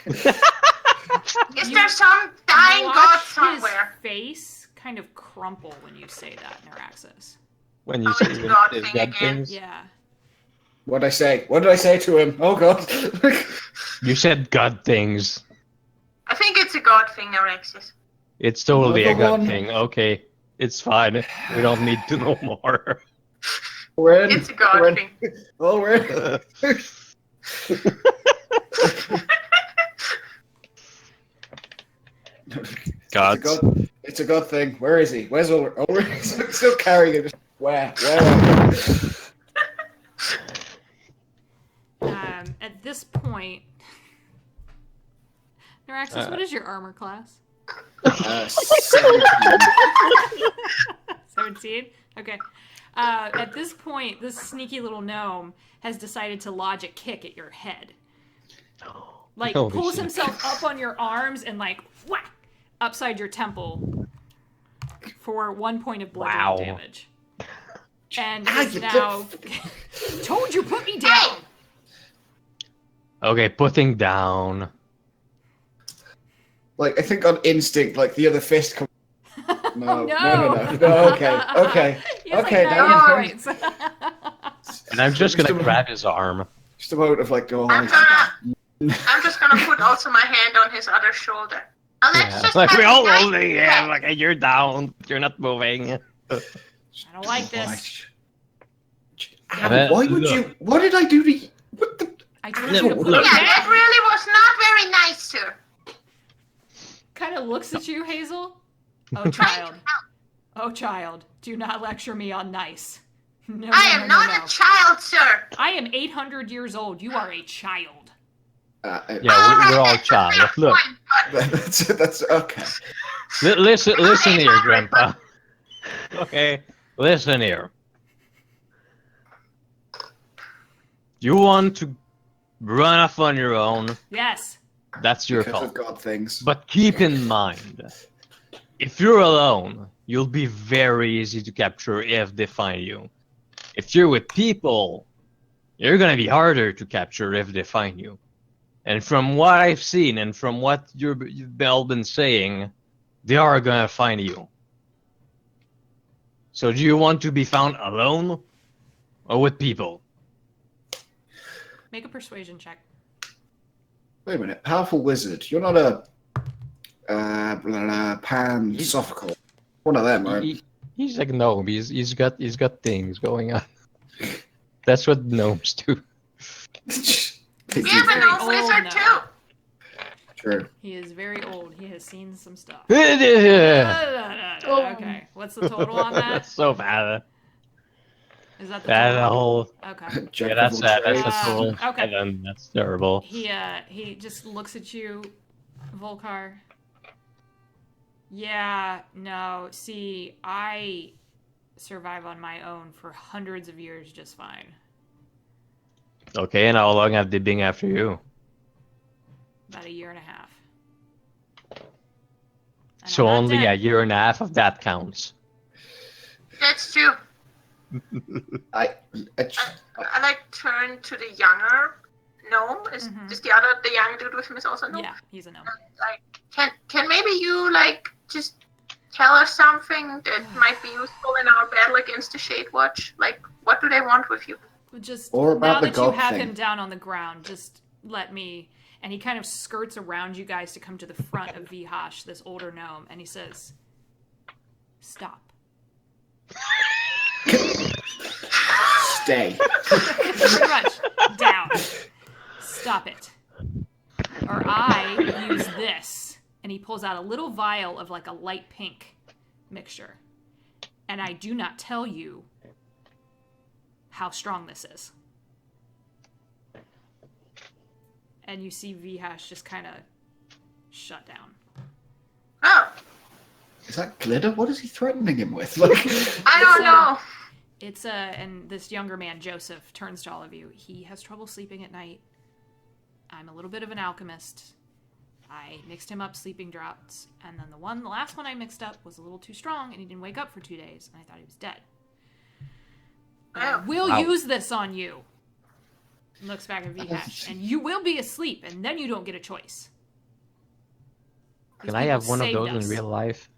Speaker 2: Is there some dying god
Speaker 1: Watch
Speaker 2: somewhere?
Speaker 1: his face kind of crumple when you say that, Neuraxis.
Speaker 6: When you
Speaker 2: Oh,
Speaker 6: say
Speaker 2: it's God
Speaker 6: it's
Speaker 2: thing
Speaker 6: God
Speaker 2: again.
Speaker 6: things,
Speaker 1: Yeah.
Speaker 3: what did I say? What did I say to him? Oh god.
Speaker 6: you said God things.
Speaker 2: I think it's a god thing, Alexis.
Speaker 6: It's totally a
Speaker 3: Another
Speaker 6: God
Speaker 3: one.
Speaker 6: thing. Okay, it's fine. We don't need to know more.
Speaker 3: We're in.
Speaker 2: It's a god
Speaker 3: We're in.
Speaker 2: thing.
Speaker 3: Oh, we're in.
Speaker 5: Gods.
Speaker 3: It's a god thing. Where is he? Where's Ulrich? Ulrich's still carrying him. Just where? Where?
Speaker 1: At this point, Neuraxis, what is your armor class?
Speaker 3: 17.
Speaker 1: 17? Okay. At this point, this sneaky little gnome has decided to lodge a kick at your head. Like,
Speaker 6: Holy
Speaker 1: pulls
Speaker 6: shit.
Speaker 1: himself up on your arms and, like, whack! Upside your temple for 1 point of bludgeoning
Speaker 6: Wow.
Speaker 1: damage. And
Speaker 3: Ah,
Speaker 1: is
Speaker 3: you
Speaker 1: now... Told you, put me down!
Speaker 6: Okay, putting down.
Speaker 3: Like, I think on instinct, like, the other fist comes. No,
Speaker 1: No.
Speaker 3: no, okay.
Speaker 1: He has,
Speaker 3: Okay,
Speaker 1: like,
Speaker 3: now
Speaker 1: 9
Speaker 3: you-
Speaker 1: points.
Speaker 6: And I'm just gonna
Speaker 3: Just a-
Speaker 6: grab his arm.
Speaker 3: Just a moment of, like, go
Speaker 2: I'm
Speaker 3: on.
Speaker 2: just gonna put also my hand on his other shoulder. Now let's
Speaker 6: Yeah,
Speaker 2: just
Speaker 6: like
Speaker 2: have
Speaker 6: we
Speaker 2: a
Speaker 6: all
Speaker 2: nice
Speaker 6: holding him. Like you're down. You're not moving.
Speaker 1: I don't like this.
Speaker 3: Why would you? What did I do to you? What the?
Speaker 1: I told you to put
Speaker 6: Look.
Speaker 1: me
Speaker 2: Yeah,
Speaker 1: down.
Speaker 2: that really was not very nice, sir.
Speaker 1: Kind of looks at you, Hazel. Oh, child. Oh, child. Do not lecture me on nice. No,
Speaker 2: I
Speaker 1: no,
Speaker 2: am
Speaker 1: no,
Speaker 2: not
Speaker 1: no, no.
Speaker 2: a child, sir.
Speaker 1: I am 800 years old. You are a child.
Speaker 6: Yeah, we're all child. Look,
Speaker 3: That's okay.
Speaker 6: listen here, Grandpa. Okay, listen here. You want to run off on your own?
Speaker 1: Yes.
Speaker 6: That's your
Speaker 3: Because of
Speaker 6: fault.
Speaker 3: God things.
Speaker 6: But keep in mind, if you're alone, you'll be very easy to capture if they find you. If you're with people, you're gonna be harder to capture if they find you. And from what I've seen and from what you've all been saying, they are gonna find you. So do you want to be found alone or with people?
Speaker 1: Make a persuasion check.
Speaker 3: Wait a minute, powerful wizard. You're not a pan-sophical. One of them, right?
Speaker 6: He's like gnome. He's got things going on. That's what gnomes do.
Speaker 3: They
Speaker 2: We have
Speaker 3: do.
Speaker 2: a gnome
Speaker 1: old
Speaker 2: wizard
Speaker 1: now.
Speaker 2: too.
Speaker 3: True.
Speaker 1: He is very old. He has seen some stuff.
Speaker 6: That's
Speaker 1: Okay. What's the total on that?
Speaker 6: so bad.
Speaker 1: Is that the
Speaker 6: That
Speaker 1: total?
Speaker 6: whole
Speaker 1: Okay.
Speaker 3: Jack
Speaker 6: yeah,
Speaker 3: of
Speaker 6: that's
Speaker 3: all
Speaker 6: sad. That's
Speaker 3: trades.
Speaker 6: a total.
Speaker 1: Okay.
Speaker 6: And then that's terrible.
Speaker 1: He just looks at you, Volkar. Yeah, no. See, I survive on my own for hundreds of years just fine.
Speaker 6: Okay, and how long have they been after you?
Speaker 1: About a year and a half. And
Speaker 6: So
Speaker 1: I'm not
Speaker 6: only a
Speaker 1: dead.
Speaker 6: year and a half of that counts.
Speaker 2: That's true.
Speaker 3: I
Speaker 2: I like turn to the younger gnome. Is the young dude with him is also a gnome?
Speaker 1: Yeah, he's a gnome.
Speaker 2: Like, can maybe you like just tell us something that might be useful in our battle against the Shadewatch? Like, what do they want with you?
Speaker 1: Just
Speaker 3: Or about
Speaker 1: now
Speaker 3: the
Speaker 1: that you
Speaker 3: god
Speaker 1: have
Speaker 3: thing.
Speaker 1: him down on the ground, just let me. And he kind of skirts around you guys to come to the front of Vihash, this older gnome, and he says, "Stop."
Speaker 3: stay.
Speaker 1: Pretty much down. Stop it. Or I use this. And he pulls out a little vial of like a light pink mixture. And I do not tell you how strong this is. And you see Vihash just kind of shut down.
Speaker 2: Oh,
Speaker 3: Is that glitter? What is he threatening him with? Like,
Speaker 2: I don't know.
Speaker 1: And this younger man, Joseph, turns to all of you. He has trouble sleeping at night. I'm a little bit of an alchemist. I mixed him up sleeping draughts, and then the last one I mixed up was a little too strong, and he didn't wake up for 2 days, and I thought he was dead. We'll use this on you. Looks back at VHash, and you will be asleep, and then you don't get a choice.
Speaker 6: Can I have one of those in real life?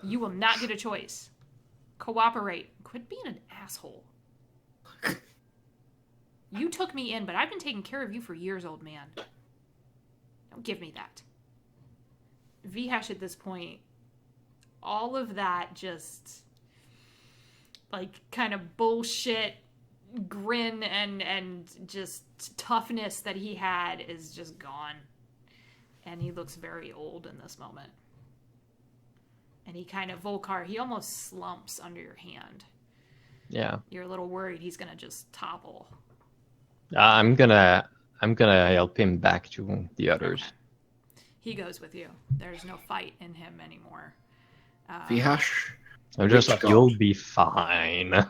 Speaker 1: You will not get a choice. Cooperate. Quit being an asshole. You took me in, but I've been taking care of you for years, old man. Don't give me that. VHash at this point, all of that just, like, kind of bullshit grin and just toughness that he had is just gone. And he looks very old in this moment. And he kind of, Volcar, he almost slumps under your hand.
Speaker 6: Yeah.
Speaker 1: You're a little worried he's gonna just topple.
Speaker 6: I'm gonna help him back to the others.
Speaker 1: Okay. He goes with you. There's no fight in him anymore.
Speaker 3: VHash.
Speaker 6: I'm just like,
Speaker 3: God?
Speaker 6: you'll be fine.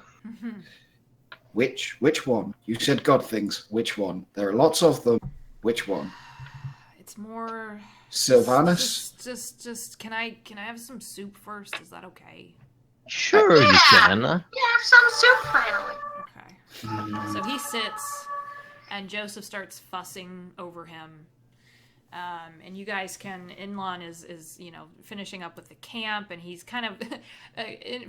Speaker 3: Which one? You said God things. Which one? There are lots of them. Which one?
Speaker 1: It's more
Speaker 3: Sylvanus?
Speaker 1: Just can I have some soup first? Is that okay?
Speaker 6: Sure, you can.
Speaker 2: Yeah, have some soup finally.
Speaker 1: Okay. So he sits, and Joseph starts fussing over him. And you guys can, Inlon is finishing up with the camp, and he's kind of,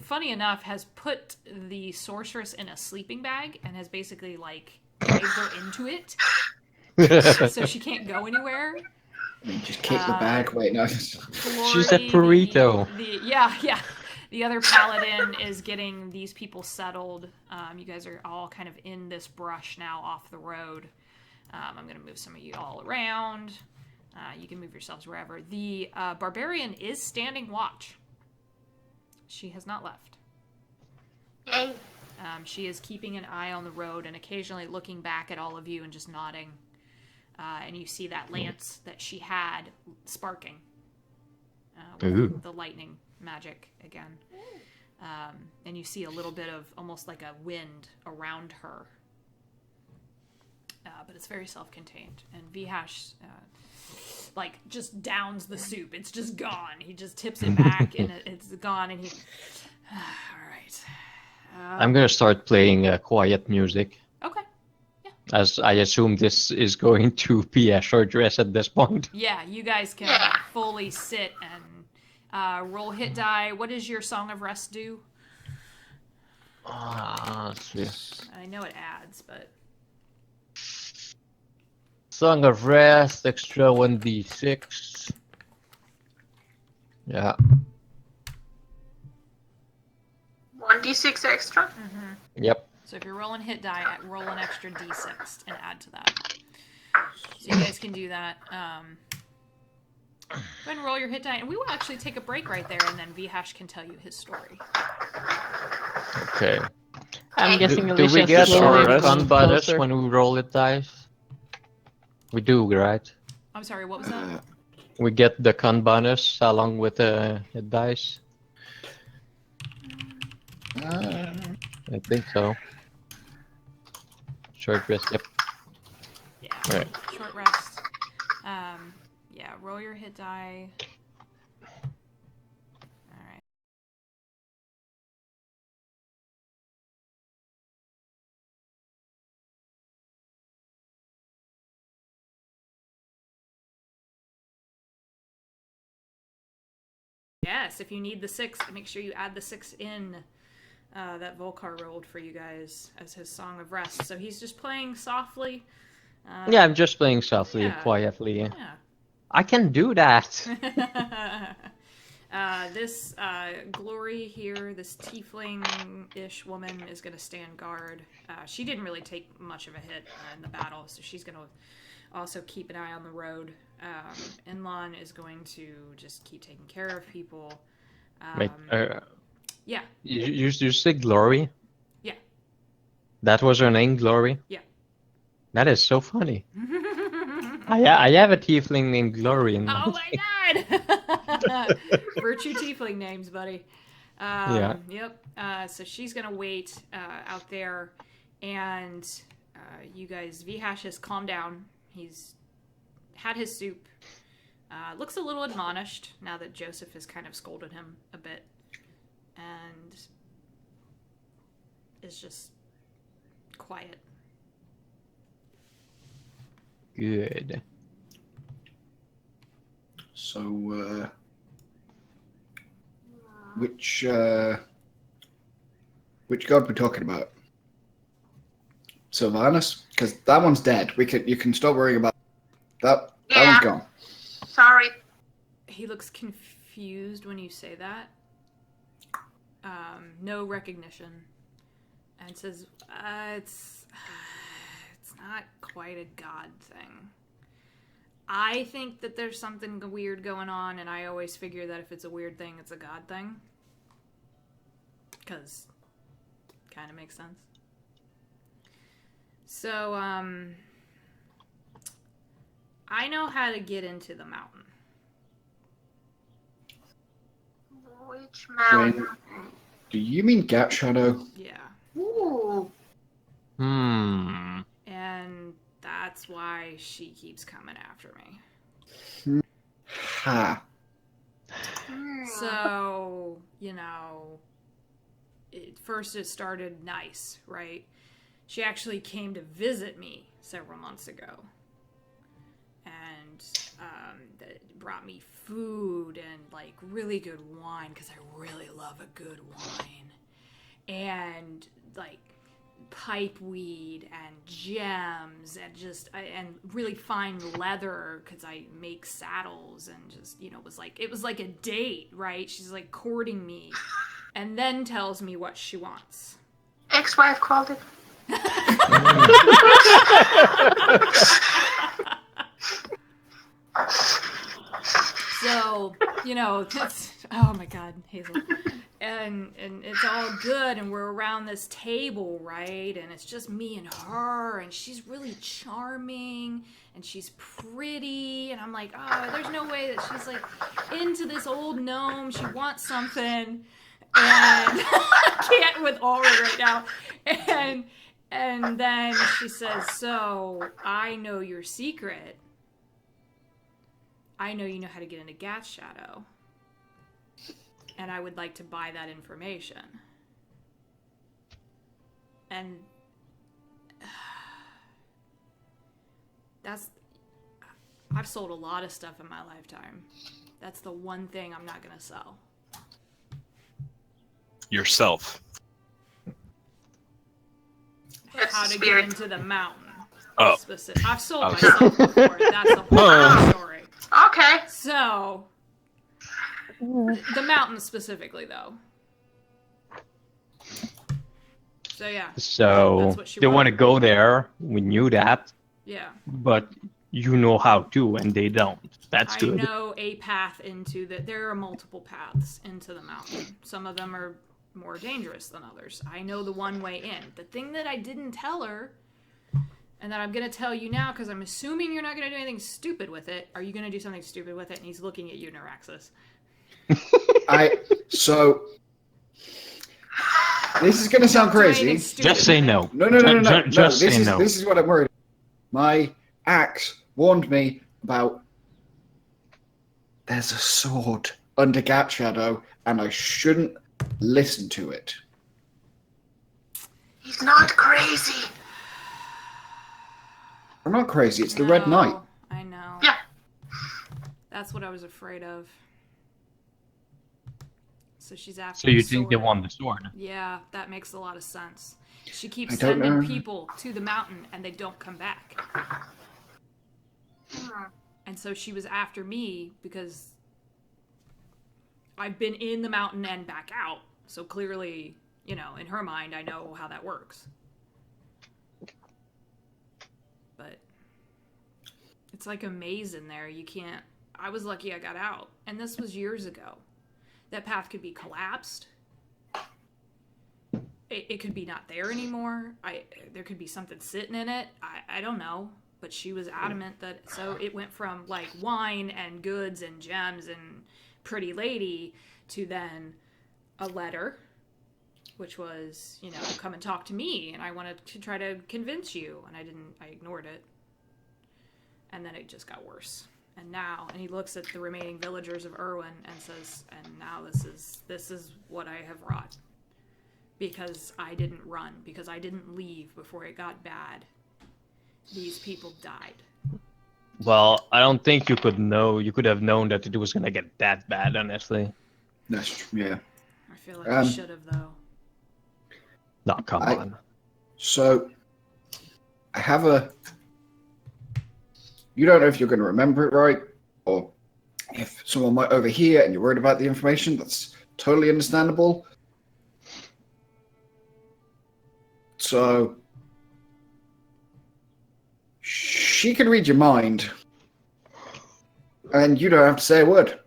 Speaker 1: funny enough, has put the sorceress in a sleeping bag and has basically, like, dragged her into it. So she can't go anywhere.
Speaker 3: Just kick the bag. Wait, no.
Speaker 6: She's a burrito.
Speaker 1: Yeah. The other paladin is getting these people settled. You guys are all kind of in this brush now off the road. I'm going to move some of you all around. You can move yourselves wherever. The barbarian is standing watch. She has not left.
Speaker 2: Yay.
Speaker 1: She is keeping an eye on the road and occasionally looking back at all of you and just nodding. And you see that lance that she had sparking with the lightning magic again. And you see a little bit of almost like a wind around her. But it's very self-contained. And VHash like just downs the soup. It's just gone. He just tips it back and it's gone. And he, all right.
Speaker 6: I'm gonna start playing quiet music.
Speaker 1: Okay.
Speaker 6: As I assume this is going to be a short rest at this point.
Speaker 1: Yeah, you guys can fully sit and roll hit die. What does your Song of Rest do?
Speaker 6: Let's see.
Speaker 1: I know it adds, but
Speaker 6: Song of Rest, extra 1d6. Yeah.
Speaker 2: 1d6 extra.
Speaker 6: Yep.
Speaker 1: so if you're rolling hit die, roll an extra d6 and add to that. So you guys can do that. Go ahead and roll your hit die, and we will actually take a break right there, and then VHash can tell you his story.
Speaker 6: Okay.
Speaker 4: I'm guessing
Speaker 6: Do
Speaker 4: Alicia's
Speaker 6: we get
Speaker 4: slowly
Speaker 5: short
Speaker 6: fun
Speaker 4: coming
Speaker 6: bonus
Speaker 4: closer.
Speaker 6: when we roll it dice? We do, right?
Speaker 1: I'm sorry, what was that?
Speaker 6: We get the con bonus along with the dice. I think so. Short rest. Yep.
Speaker 1: Yeah.
Speaker 6: Right.
Speaker 1: Short rest. Yeah, roll your hit die. Alright. Yes, if you need the 6, make sure you add the 6 in that Volcar rolled for you guys as his Song of Rest. So he's just playing softly.
Speaker 6: Yeah, I'm just playing softly,
Speaker 1: yeah.
Speaker 6: quietly.
Speaker 1: Yeah.
Speaker 6: I can do that.
Speaker 1: This Glory here, this tiefling-ish woman, is going to stand guard. She didn't really take much of a hit in the battle, so she's going to also keep an eye on the road. Inlon is going to just keep taking care of people.
Speaker 6: Wait,
Speaker 1: Yeah.
Speaker 6: you say Glory?
Speaker 1: Yeah.
Speaker 6: That was her name, Glory?
Speaker 1: Yeah.
Speaker 6: That is so funny. I have a tiefling named Glory in my
Speaker 1: Oh my god! Virtue tiefling names, buddy.
Speaker 6: Yeah.
Speaker 1: Yep. So she's gonna wait out there, And you guys, Vihash has calmed down. He's had his soup. Looks a little admonished now that Joseph has kind of scolded him a bit. And is just quiet.
Speaker 6: Good.
Speaker 3: So, which god we talking about? Sylvanus? Because that one's dead. You can stop worrying about that. That
Speaker 2: Yeah.
Speaker 3: one's gone.
Speaker 2: Sorry.
Speaker 1: He looks confused when you say that. No recognition. And says, it's not quite a god thing. I think that there's something weird going on, and I always figure that if it's a weird thing, it's a god thing. Because kind of makes sense. So, I know how to get into the mountain.
Speaker 2: Which mountain?
Speaker 3: Do you mean Gap Shadow?
Speaker 1: Yeah.
Speaker 2: Ooh.
Speaker 6: Hmm.
Speaker 1: And that's why she keeps coming after me.
Speaker 3: Ha.
Speaker 1: So, you know, first it started nice, right? She actually came to visit me several months ago. And brought me food and, like, really good wine, because I really love a good wine. And, like, pipe weed and gems and just and really fine leather, because I make saddles, and just, you know, it was like a date, right? She's like courting me, and then tells me what she wants.
Speaker 2: Ex-wife called it.
Speaker 1: So, you know, that's, oh my God, Hazel. And it's all good, and we're around this table, right? And it's just me and her, and she's really charming, and she's pretty, and I'm like, oh, there's no way that she's, like, into this old gnome. She wants something, and I can't with Ulrich right now. And then she says, so, I know your secret. I know you know how to get into Gat Shadow. And I would like to buy that information. And I've sold a lot of stuff in my lifetime. That's the one thing I'm not going to sell.
Speaker 5: Yourself.
Speaker 1: How to get into the mountain.
Speaker 5: Oh.
Speaker 1: I've sold myself before. That's the whole story.
Speaker 2: Okay.
Speaker 1: So, the mountain specifically, though. So, yeah.
Speaker 6: So
Speaker 1: That's what she
Speaker 6: they want to
Speaker 1: wanted.
Speaker 6: go there. We knew that,
Speaker 1: Yeah.
Speaker 6: but you know how to, and they don't. That's good.
Speaker 1: I know a path into there are multiple paths into the mountain. Some of them are more dangerous than others. I know the one way in. The thing that I didn't tell her, and that I'm going to tell you now, because I'm assuming you're not going to do anything stupid with it. Are you going to do something stupid with it? And he's looking at you, Neuraxis.
Speaker 3: So this is going to sound crazy.
Speaker 6: Just say no.
Speaker 3: No.
Speaker 6: Just say no.
Speaker 3: This is what I'm worried about. My axe warned me about there's a sword under Gap Shadow, and I shouldn't listen to it.
Speaker 2: He's not crazy.
Speaker 3: I'm not crazy. It's the Red Knight.
Speaker 1: I know.
Speaker 2: Yeah.
Speaker 1: That's what I was afraid of. So she's after
Speaker 6: So you
Speaker 1: the
Speaker 6: think they
Speaker 1: sword.
Speaker 6: want the sword?
Speaker 1: Yeah, that makes a lot of sense. She keeps
Speaker 3: I don't
Speaker 1: sending
Speaker 3: know.
Speaker 1: people to the mountain, and they don't come back. And so she was after me because I've been in the mountain and back out. So clearly, you know, in her mind, I know how that works. But it's like a maze in there. You can't... I was lucky I got out. And this was years ago. That path could be collapsed. It could be not there anymore. There could be something sitting in it. I don't know. But she was adamant that... So it went from, like, wine and goods and gems and pretty lady to then a letter which was, you know, come and talk to me, and I wanted to try to convince you, and I ignored it. And then it just got worse. And he looks at the remaining villagers of Erwin and says, and now this is what I have wrought. Because I didn't run, because I didn't leave before it got bad. These people died.
Speaker 6: Well, I don't think you could know. You could have known that it was gonna get that bad, honestly.
Speaker 3: Yeah.
Speaker 1: I feel like I should have, though.
Speaker 6: No, come on.
Speaker 3: So, I have you don't know if you're going to remember it right, or if someone might overhear and you're worried about the information. That's totally understandable. So, she can read your mind, and you don't have to say a word.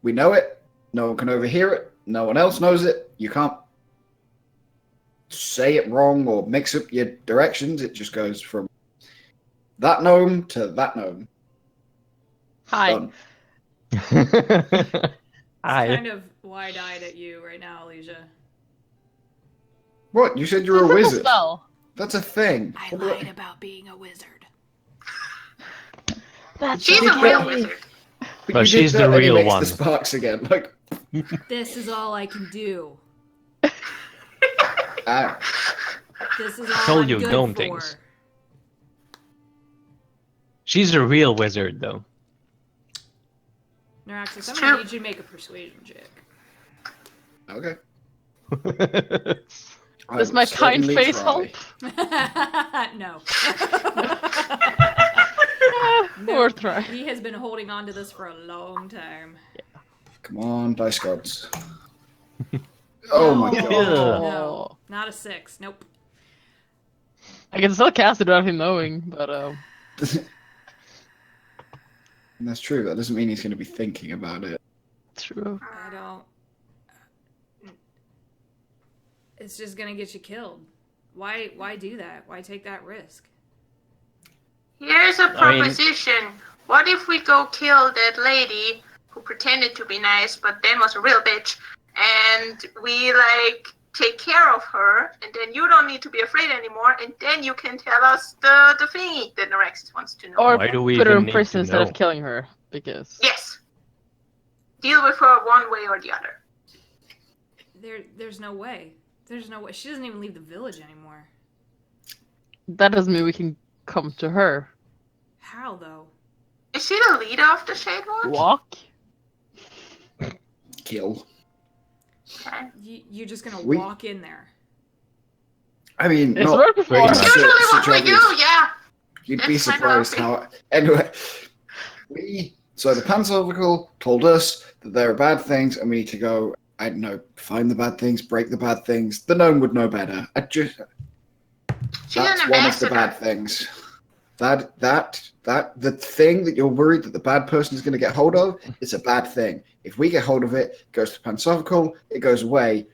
Speaker 3: We know it. No one can overhear it. No one else knows it. You can't say it wrong or mix up your directions. It just goes from that gnome to that gnome.
Speaker 4: Hi.
Speaker 3: Done.
Speaker 6: Hi.
Speaker 1: Kind of wide-eyed at you right now, Alicia.
Speaker 3: What? You said you were a
Speaker 4: Simple
Speaker 3: wizard.
Speaker 4: spell.
Speaker 3: That's a thing.
Speaker 1: I lied about being a wizard.
Speaker 4: That's
Speaker 2: She's a real wizard.
Speaker 3: But
Speaker 6: But
Speaker 3: you did
Speaker 6: she's the
Speaker 3: that and he
Speaker 6: real
Speaker 3: makes
Speaker 6: one.
Speaker 3: the sparks again. Like,
Speaker 1: This is all I can do. This is all
Speaker 6: Told
Speaker 1: I'm
Speaker 6: you,
Speaker 1: good
Speaker 6: gnome
Speaker 1: for.
Speaker 6: things. She's a real wizard, though.
Speaker 1: Neuraxis, I'm
Speaker 2: True.
Speaker 1: gonna need you to make a persuasion check.
Speaker 3: okay. I
Speaker 4: Does
Speaker 3: will
Speaker 4: my kind
Speaker 3: certainly
Speaker 4: face
Speaker 3: try.
Speaker 4: help?
Speaker 1: No.
Speaker 4: Or try.
Speaker 1: He has been holding on to this for a long time.
Speaker 3: Come on, dice gods. Oh my
Speaker 1: No.
Speaker 3: god.
Speaker 1: No, not a 6. Nope.
Speaker 4: I can still cast it without him knowing, but
Speaker 3: And that's true. That doesn't mean he's going to be thinking about it.
Speaker 4: true.
Speaker 1: I don't. It's just gonna get you killed. Why do that? Why take that risk?
Speaker 2: Here's a
Speaker 6: I mean-
Speaker 2: proposition. What if we go kill that lady who pretended to be nice but then was a real bitch, and we take care of her, and then you don't need to be afraid anymore, and then you can tell us the thingy that Neuraxis wants to know.
Speaker 4: Or
Speaker 6: Why do we
Speaker 4: put her
Speaker 6: even
Speaker 4: in
Speaker 6: need
Speaker 4: prison
Speaker 6: to
Speaker 4: instead of
Speaker 6: know?
Speaker 4: killing her, because...
Speaker 2: Yes. Deal with her one way or the other.
Speaker 1: There's no way. There's no way. She doesn't even leave the village anymore.
Speaker 4: That doesn't mean we can come to her.
Speaker 1: How though?
Speaker 2: Is she the leader of the Shadewatch?
Speaker 4: Walk?
Speaker 3: Kill.
Speaker 2: Okay.
Speaker 1: You're just gonna
Speaker 3: We-
Speaker 1: walk in there.
Speaker 3: I mean,
Speaker 4: It's
Speaker 3: not
Speaker 4: worked before.
Speaker 6: Pretty
Speaker 2: It's
Speaker 6: much.
Speaker 2: usually
Speaker 3: such
Speaker 2: what we do,
Speaker 3: obvious-
Speaker 2: yeah.
Speaker 3: You'd be
Speaker 2: That's my
Speaker 3: surprised how. Anyway, so the Panzervical told us that there are bad things, and we need to go. I don't know, find the bad things, break the bad things. The gnome would know better.
Speaker 2: She's
Speaker 3: That's
Speaker 2: an
Speaker 3: one of the
Speaker 2: ambassador.
Speaker 3: bad things. The thing that you're worried that the bad person is going to get hold of is a bad thing. If we get hold of it, it goes to Panzervical, it goes away.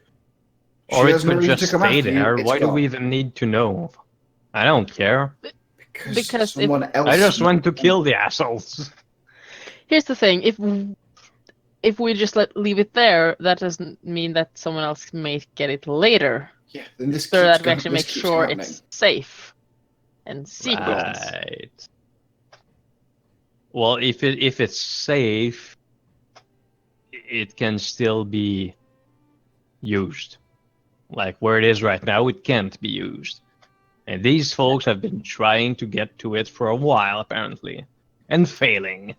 Speaker 6: Or
Speaker 3: She
Speaker 6: it
Speaker 3: has no
Speaker 6: could
Speaker 3: reason
Speaker 6: just
Speaker 3: to come
Speaker 6: stay
Speaker 3: after you,
Speaker 6: there.
Speaker 3: it's
Speaker 6: Why do
Speaker 3: gone.
Speaker 6: we even need to know? I don't care.
Speaker 4: Because
Speaker 3: someone else.
Speaker 6: I just want to kill the assholes.
Speaker 4: Here's the thing, if we just leave it there, that doesn't mean that someone else may get it later.
Speaker 3: Yeah, then this
Speaker 4: So
Speaker 3: keeps
Speaker 4: that we
Speaker 3: going-
Speaker 4: actually
Speaker 3: this
Speaker 4: make
Speaker 3: keeps
Speaker 4: sure
Speaker 3: happening.
Speaker 4: it's safe and secret.
Speaker 6: Right. Well, if it's safe, it can still be used. Like where it is right now, it can't be used. And these folks have been trying to get to it for a while, apparently, and failing.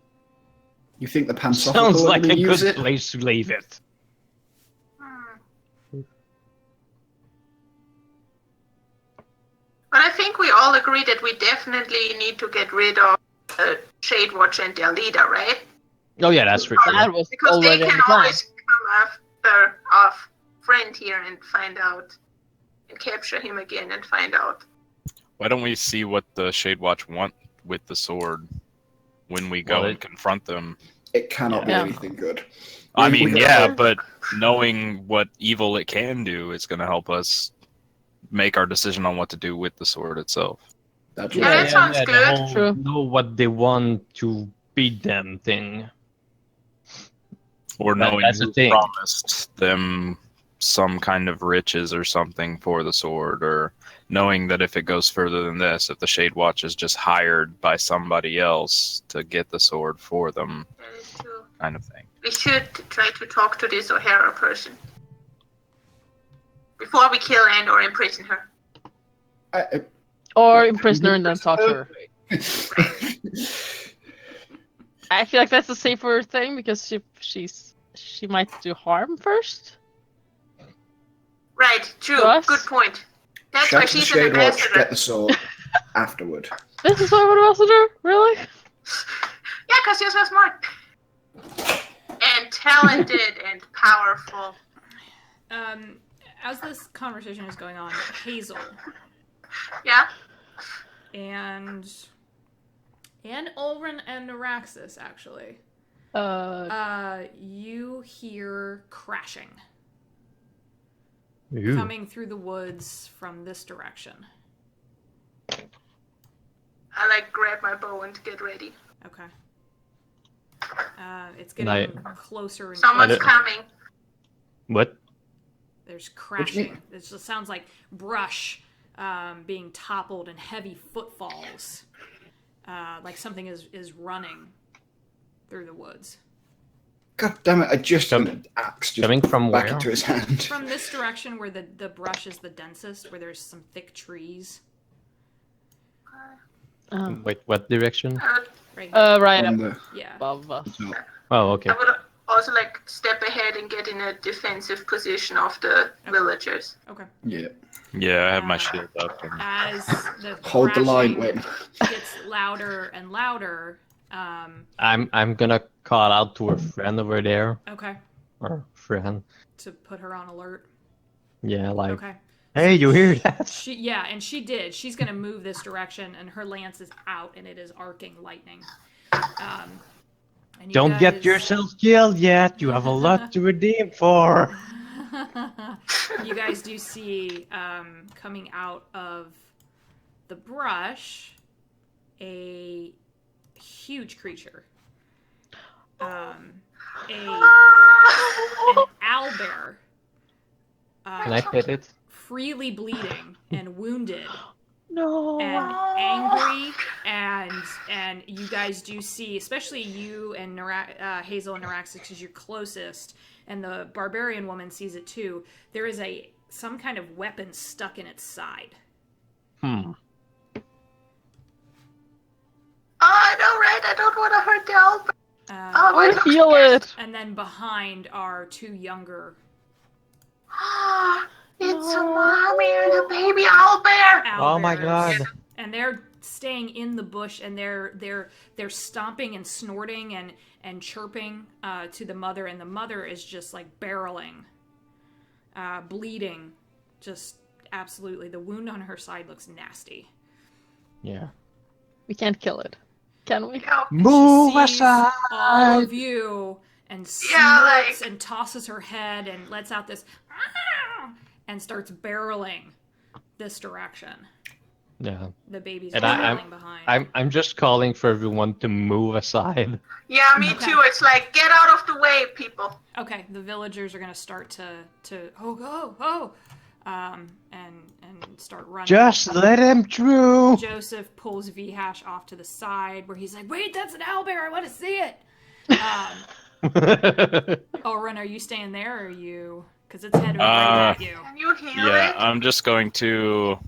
Speaker 3: You think the Panzervical
Speaker 6: Sounds
Speaker 3: are
Speaker 6: like
Speaker 3: going
Speaker 6: a
Speaker 3: to use
Speaker 6: good
Speaker 3: it?
Speaker 6: place to leave it.
Speaker 2: But I think we all agree that we definitely need to get rid of Shadewatch and their leader, right?
Speaker 6: Oh yeah, that's for sure.
Speaker 4: That was
Speaker 2: Because they
Speaker 4: already in
Speaker 2: can
Speaker 4: the plan.
Speaker 2: always come after our friend here and find out, and capture him again and find out.
Speaker 5: Why don't we see what the Shadewatch want with the sword when we go
Speaker 6: Well,
Speaker 5: and confront them?
Speaker 3: It cannot
Speaker 4: Yeah.
Speaker 3: be anything good.
Speaker 5: I
Speaker 3: We-
Speaker 5: mean,
Speaker 3: we-
Speaker 5: yeah, but knowing what evil it can do is going to help us make our decision on what to do with the sword itself.
Speaker 3: That's
Speaker 2: Yeah,
Speaker 3: right.
Speaker 2: that sounds
Speaker 6: the
Speaker 2: good.
Speaker 6: whole
Speaker 4: True.
Speaker 6: know what they want to beat them thing.
Speaker 5: Or
Speaker 6: That-
Speaker 5: knowing
Speaker 6: that's the
Speaker 5: who
Speaker 6: thing.
Speaker 5: promised them some kind of riches or something for the sword, or knowing that if it goes further than this, if the Shadewatch is just hired by somebody else to get the sword for them,
Speaker 2: That is true.
Speaker 5: kind of thing.
Speaker 2: We should try to talk to this O'Hara person before we kill and or imprison her.
Speaker 4: Or imprison her and then talk to her. I feel like that's a safer thing because she might do harm first.
Speaker 2: Right, true.
Speaker 4: To us?
Speaker 2: Good point. That's why
Speaker 3: Shout to the
Speaker 2: she's an
Speaker 3: Shadewatch,
Speaker 2: ambassador.
Speaker 3: get the sword afterward.
Speaker 4: This is what ambassador? Really?
Speaker 2: Yeah, because you're so smart. And talented and powerful.
Speaker 1: As this conversation is going on, Hazel
Speaker 2: Yeah?
Speaker 1: and Ulrin and Neuraxis, actually, you hear crashing
Speaker 6: Ooh.
Speaker 1: coming through the woods from this direction.
Speaker 2: I grab my bow and get ready.
Speaker 1: Okay. It's getting
Speaker 6: And
Speaker 1: closer and
Speaker 2: Someone's
Speaker 1: closer.
Speaker 2: coming.
Speaker 6: What?
Speaker 1: There's
Speaker 3: What do you
Speaker 1: crashing. It just sounds like brush being toppled and heavy footfalls. Like something is running through the woods.
Speaker 3: God damn it! I just
Speaker 6: Coming
Speaker 3: coming
Speaker 6: from
Speaker 3: back
Speaker 6: where?
Speaker 3: into his hand.
Speaker 1: From this direction where the brush is the densest, where there's some thick trees.
Speaker 6: Wait, what direction?
Speaker 1: Right here.
Speaker 4: Right
Speaker 3: On
Speaker 4: up
Speaker 3: the
Speaker 1: Yeah.
Speaker 4: above us.
Speaker 3: top.
Speaker 6: Oh, okay.
Speaker 2: I would also step ahead and get in a defensive position of the villagers.
Speaker 1: Okay.
Speaker 3: Yeah.
Speaker 5: Yeah, I have my shield up. And...
Speaker 1: As the
Speaker 3: Hold the line,
Speaker 1: crashing
Speaker 3: Win.
Speaker 1: gets louder and louder.
Speaker 6: I'm gonna call out to a friend over there,
Speaker 1: Okay.
Speaker 6: or friend.
Speaker 1: To put her on alert.
Speaker 6: Yeah, like,
Speaker 1: Okay.
Speaker 6: hey, you hear that?
Speaker 1: And she did. She's gonna move this direction, and her lance is out, and it is arcing lightning. And you
Speaker 6: Don't get
Speaker 1: guys-
Speaker 6: yourself killed yet. You have a lot to redeem for.
Speaker 1: You guys do see coming out of the brush a huge creature. An owlbear.
Speaker 6: Can I pet it?
Speaker 1: Freely bleeding and wounded
Speaker 4: No.
Speaker 1: and angry, and you guys do see, especially you and Hazel and Neuraxis, because you're closest, and the barbarian woman sees it too. There is some kind of weapon stuck in its side.
Speaker 6: Hmm.
Speaker 2: I know, right? I don't want to hurt the old.
Speaker 4: I
Speaker 2: it looks
Speaker 4: feel
Speaker 2: best.
Speaker 4: it.
Speaker 1: And then behind are two younger
Speaker 2: It's a mommy and a baby owlbear.
Speaker 6: Oh my
Speaker 1: owlbears.
Speaker 6: god.
Speaker 1: And they're staying in the bush, and they're stomping and snorting and chirping to the mother, and the mother is just barreling, bleeding, just absolutely. The wound on her side looks nasty.
Speaker 6: Yeah.
Speaker 4: We can't kill it. Can we?
Speaker 2: Yeah.
Speaker 6: Move
Speaker 1: She sees
Speaker 6: aside.
Speaker 1: all of you and snorts and tosses her head and lets out this and starts barreling this direction.
Speaker 6: Yeah.
Speaker 1: The baby's
Speaker 6: And
Speaker 1: barreling behind.
Speaker 6: I'm just calling for everyone to move aside.
Speaker 2: Yeah, me
Speaker 1: Okay.
Speaker 2: too. It's get out of the way, people.
Speaker 1: Okay, the villagers are gonna start to and start running.
Speaker 6: Just let him through.
Speaker 1: Joseph pulls V-Hash off to the side where he's like, "Wait, that's an owlbear! I want to see it." Oren, are you staying there, or are you? Because it's headed right at you.
Speaker 2: Can you hear
Speaker 5: Yeah,
Speaker 2: it?
Speaker 5: I'm just going to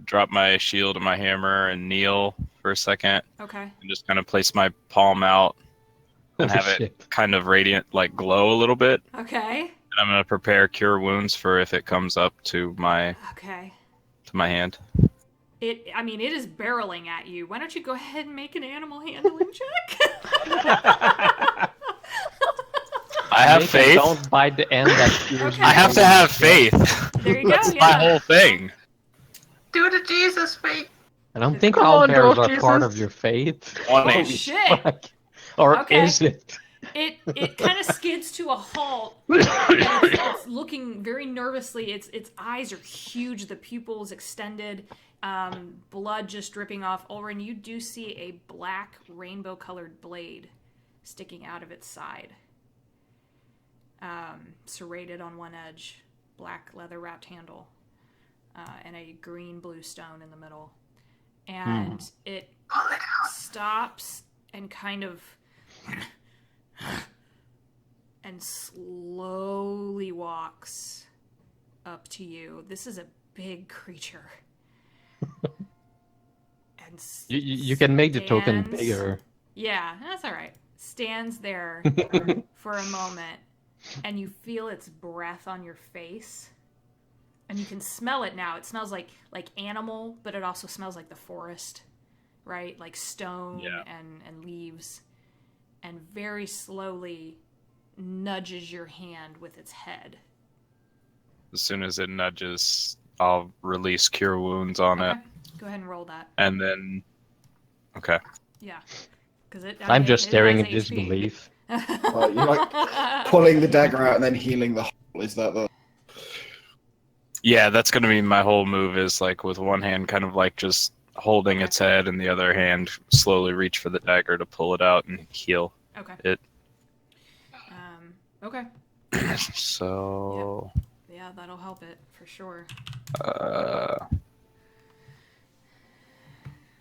Speaker 5: drop my shield and my hammer and kneel for a second,
Speaker 1: Okay.
Speaker 5: and just kind of place my palm out and
Speaker 6: Holy
Speaker 5: have it
Speaker 6: shit.
Speaker 5: kind of radiant, glow a little bit.
Speaker 1: Okay.
Speaker 5: And I'm gonna prepare cure wounds for if it comes up to my
Speaker 1: Okay.
Speaker 5: hand.
Speaker 1: It is barreling at you. Why don't you go ahead and make an animal handling check?
Speaker 5: I have
Speaker 6: Make it
Speaker 5: faith.
Speaker 6: Don't bite the end that cures
Speaker 1: Okay.
Speaker 5: I have to have faith.
Speaker 1: There you go.
Speaker 5: That's
Speaker 1: Yeah.
Speaker 5: my whole thing.
Speaker 2: Do the Jesus fate.
Speaker 6: I don't think
Speaker 4: Come
Speaker 6: all
Speaker 4: on,
Speaker 6: bears
Speaker 4: dwarf
Speaker 6: are part
Speaker 4: Jesus.
Speaker 6: of your fate.
Speaker 1: Oh
Speaker 5: Holy
Speaker 1: shit!
Speaker 6: Fuck. Or
Speaker 1: Okay.
Speaker 6: is it?
Speaker 1: It kind of skids to a halt. It's looking very nervously. Its eyes are huge. The pupils extended. Blood just dripping off. Ulrin, you do see a black rainbow-colored blade sticking out of its side, serrated on one edge. black leather wrapped handle, and a green blue stone in the middle. And it stops and kind of and slowly walks up to you. This is a big creature. And
Speaker 6: You can make the token
Speaker 1: stands-
Speaker 6: bigger.
Speaker 1: Yeah, that's all right. Stands there for a moment, and you feel its breath on your face, and you can smell it now. It smells like animal, but it also smells like the forest, right? Like stone and leaves, and very slowly nudges your hand with its head.
Speaker 5: As soon as it nudges, I'll release Cure Wounds on it.
Speaker 1: Go ahead and roll that.
Speaker 5: And then... Okay.
Speaker 1: Yeah. Because
Speaker 6: I'm just staring in
Speaker 1: HP.
Speaker 6: disbelief.
Speaker 3: You're like pulling the dagger out and then healing the hole. Is that the...
Speaker 5: Yeah, that's going to be my whole move, is like with one hand kind of like just holding its head and the other hand slowly reach for the dagger to pull it out and heal it.
Speaker 1: Okay.
Speaker 5: So...
Speaker 1: Yeah, that'll help it for sure.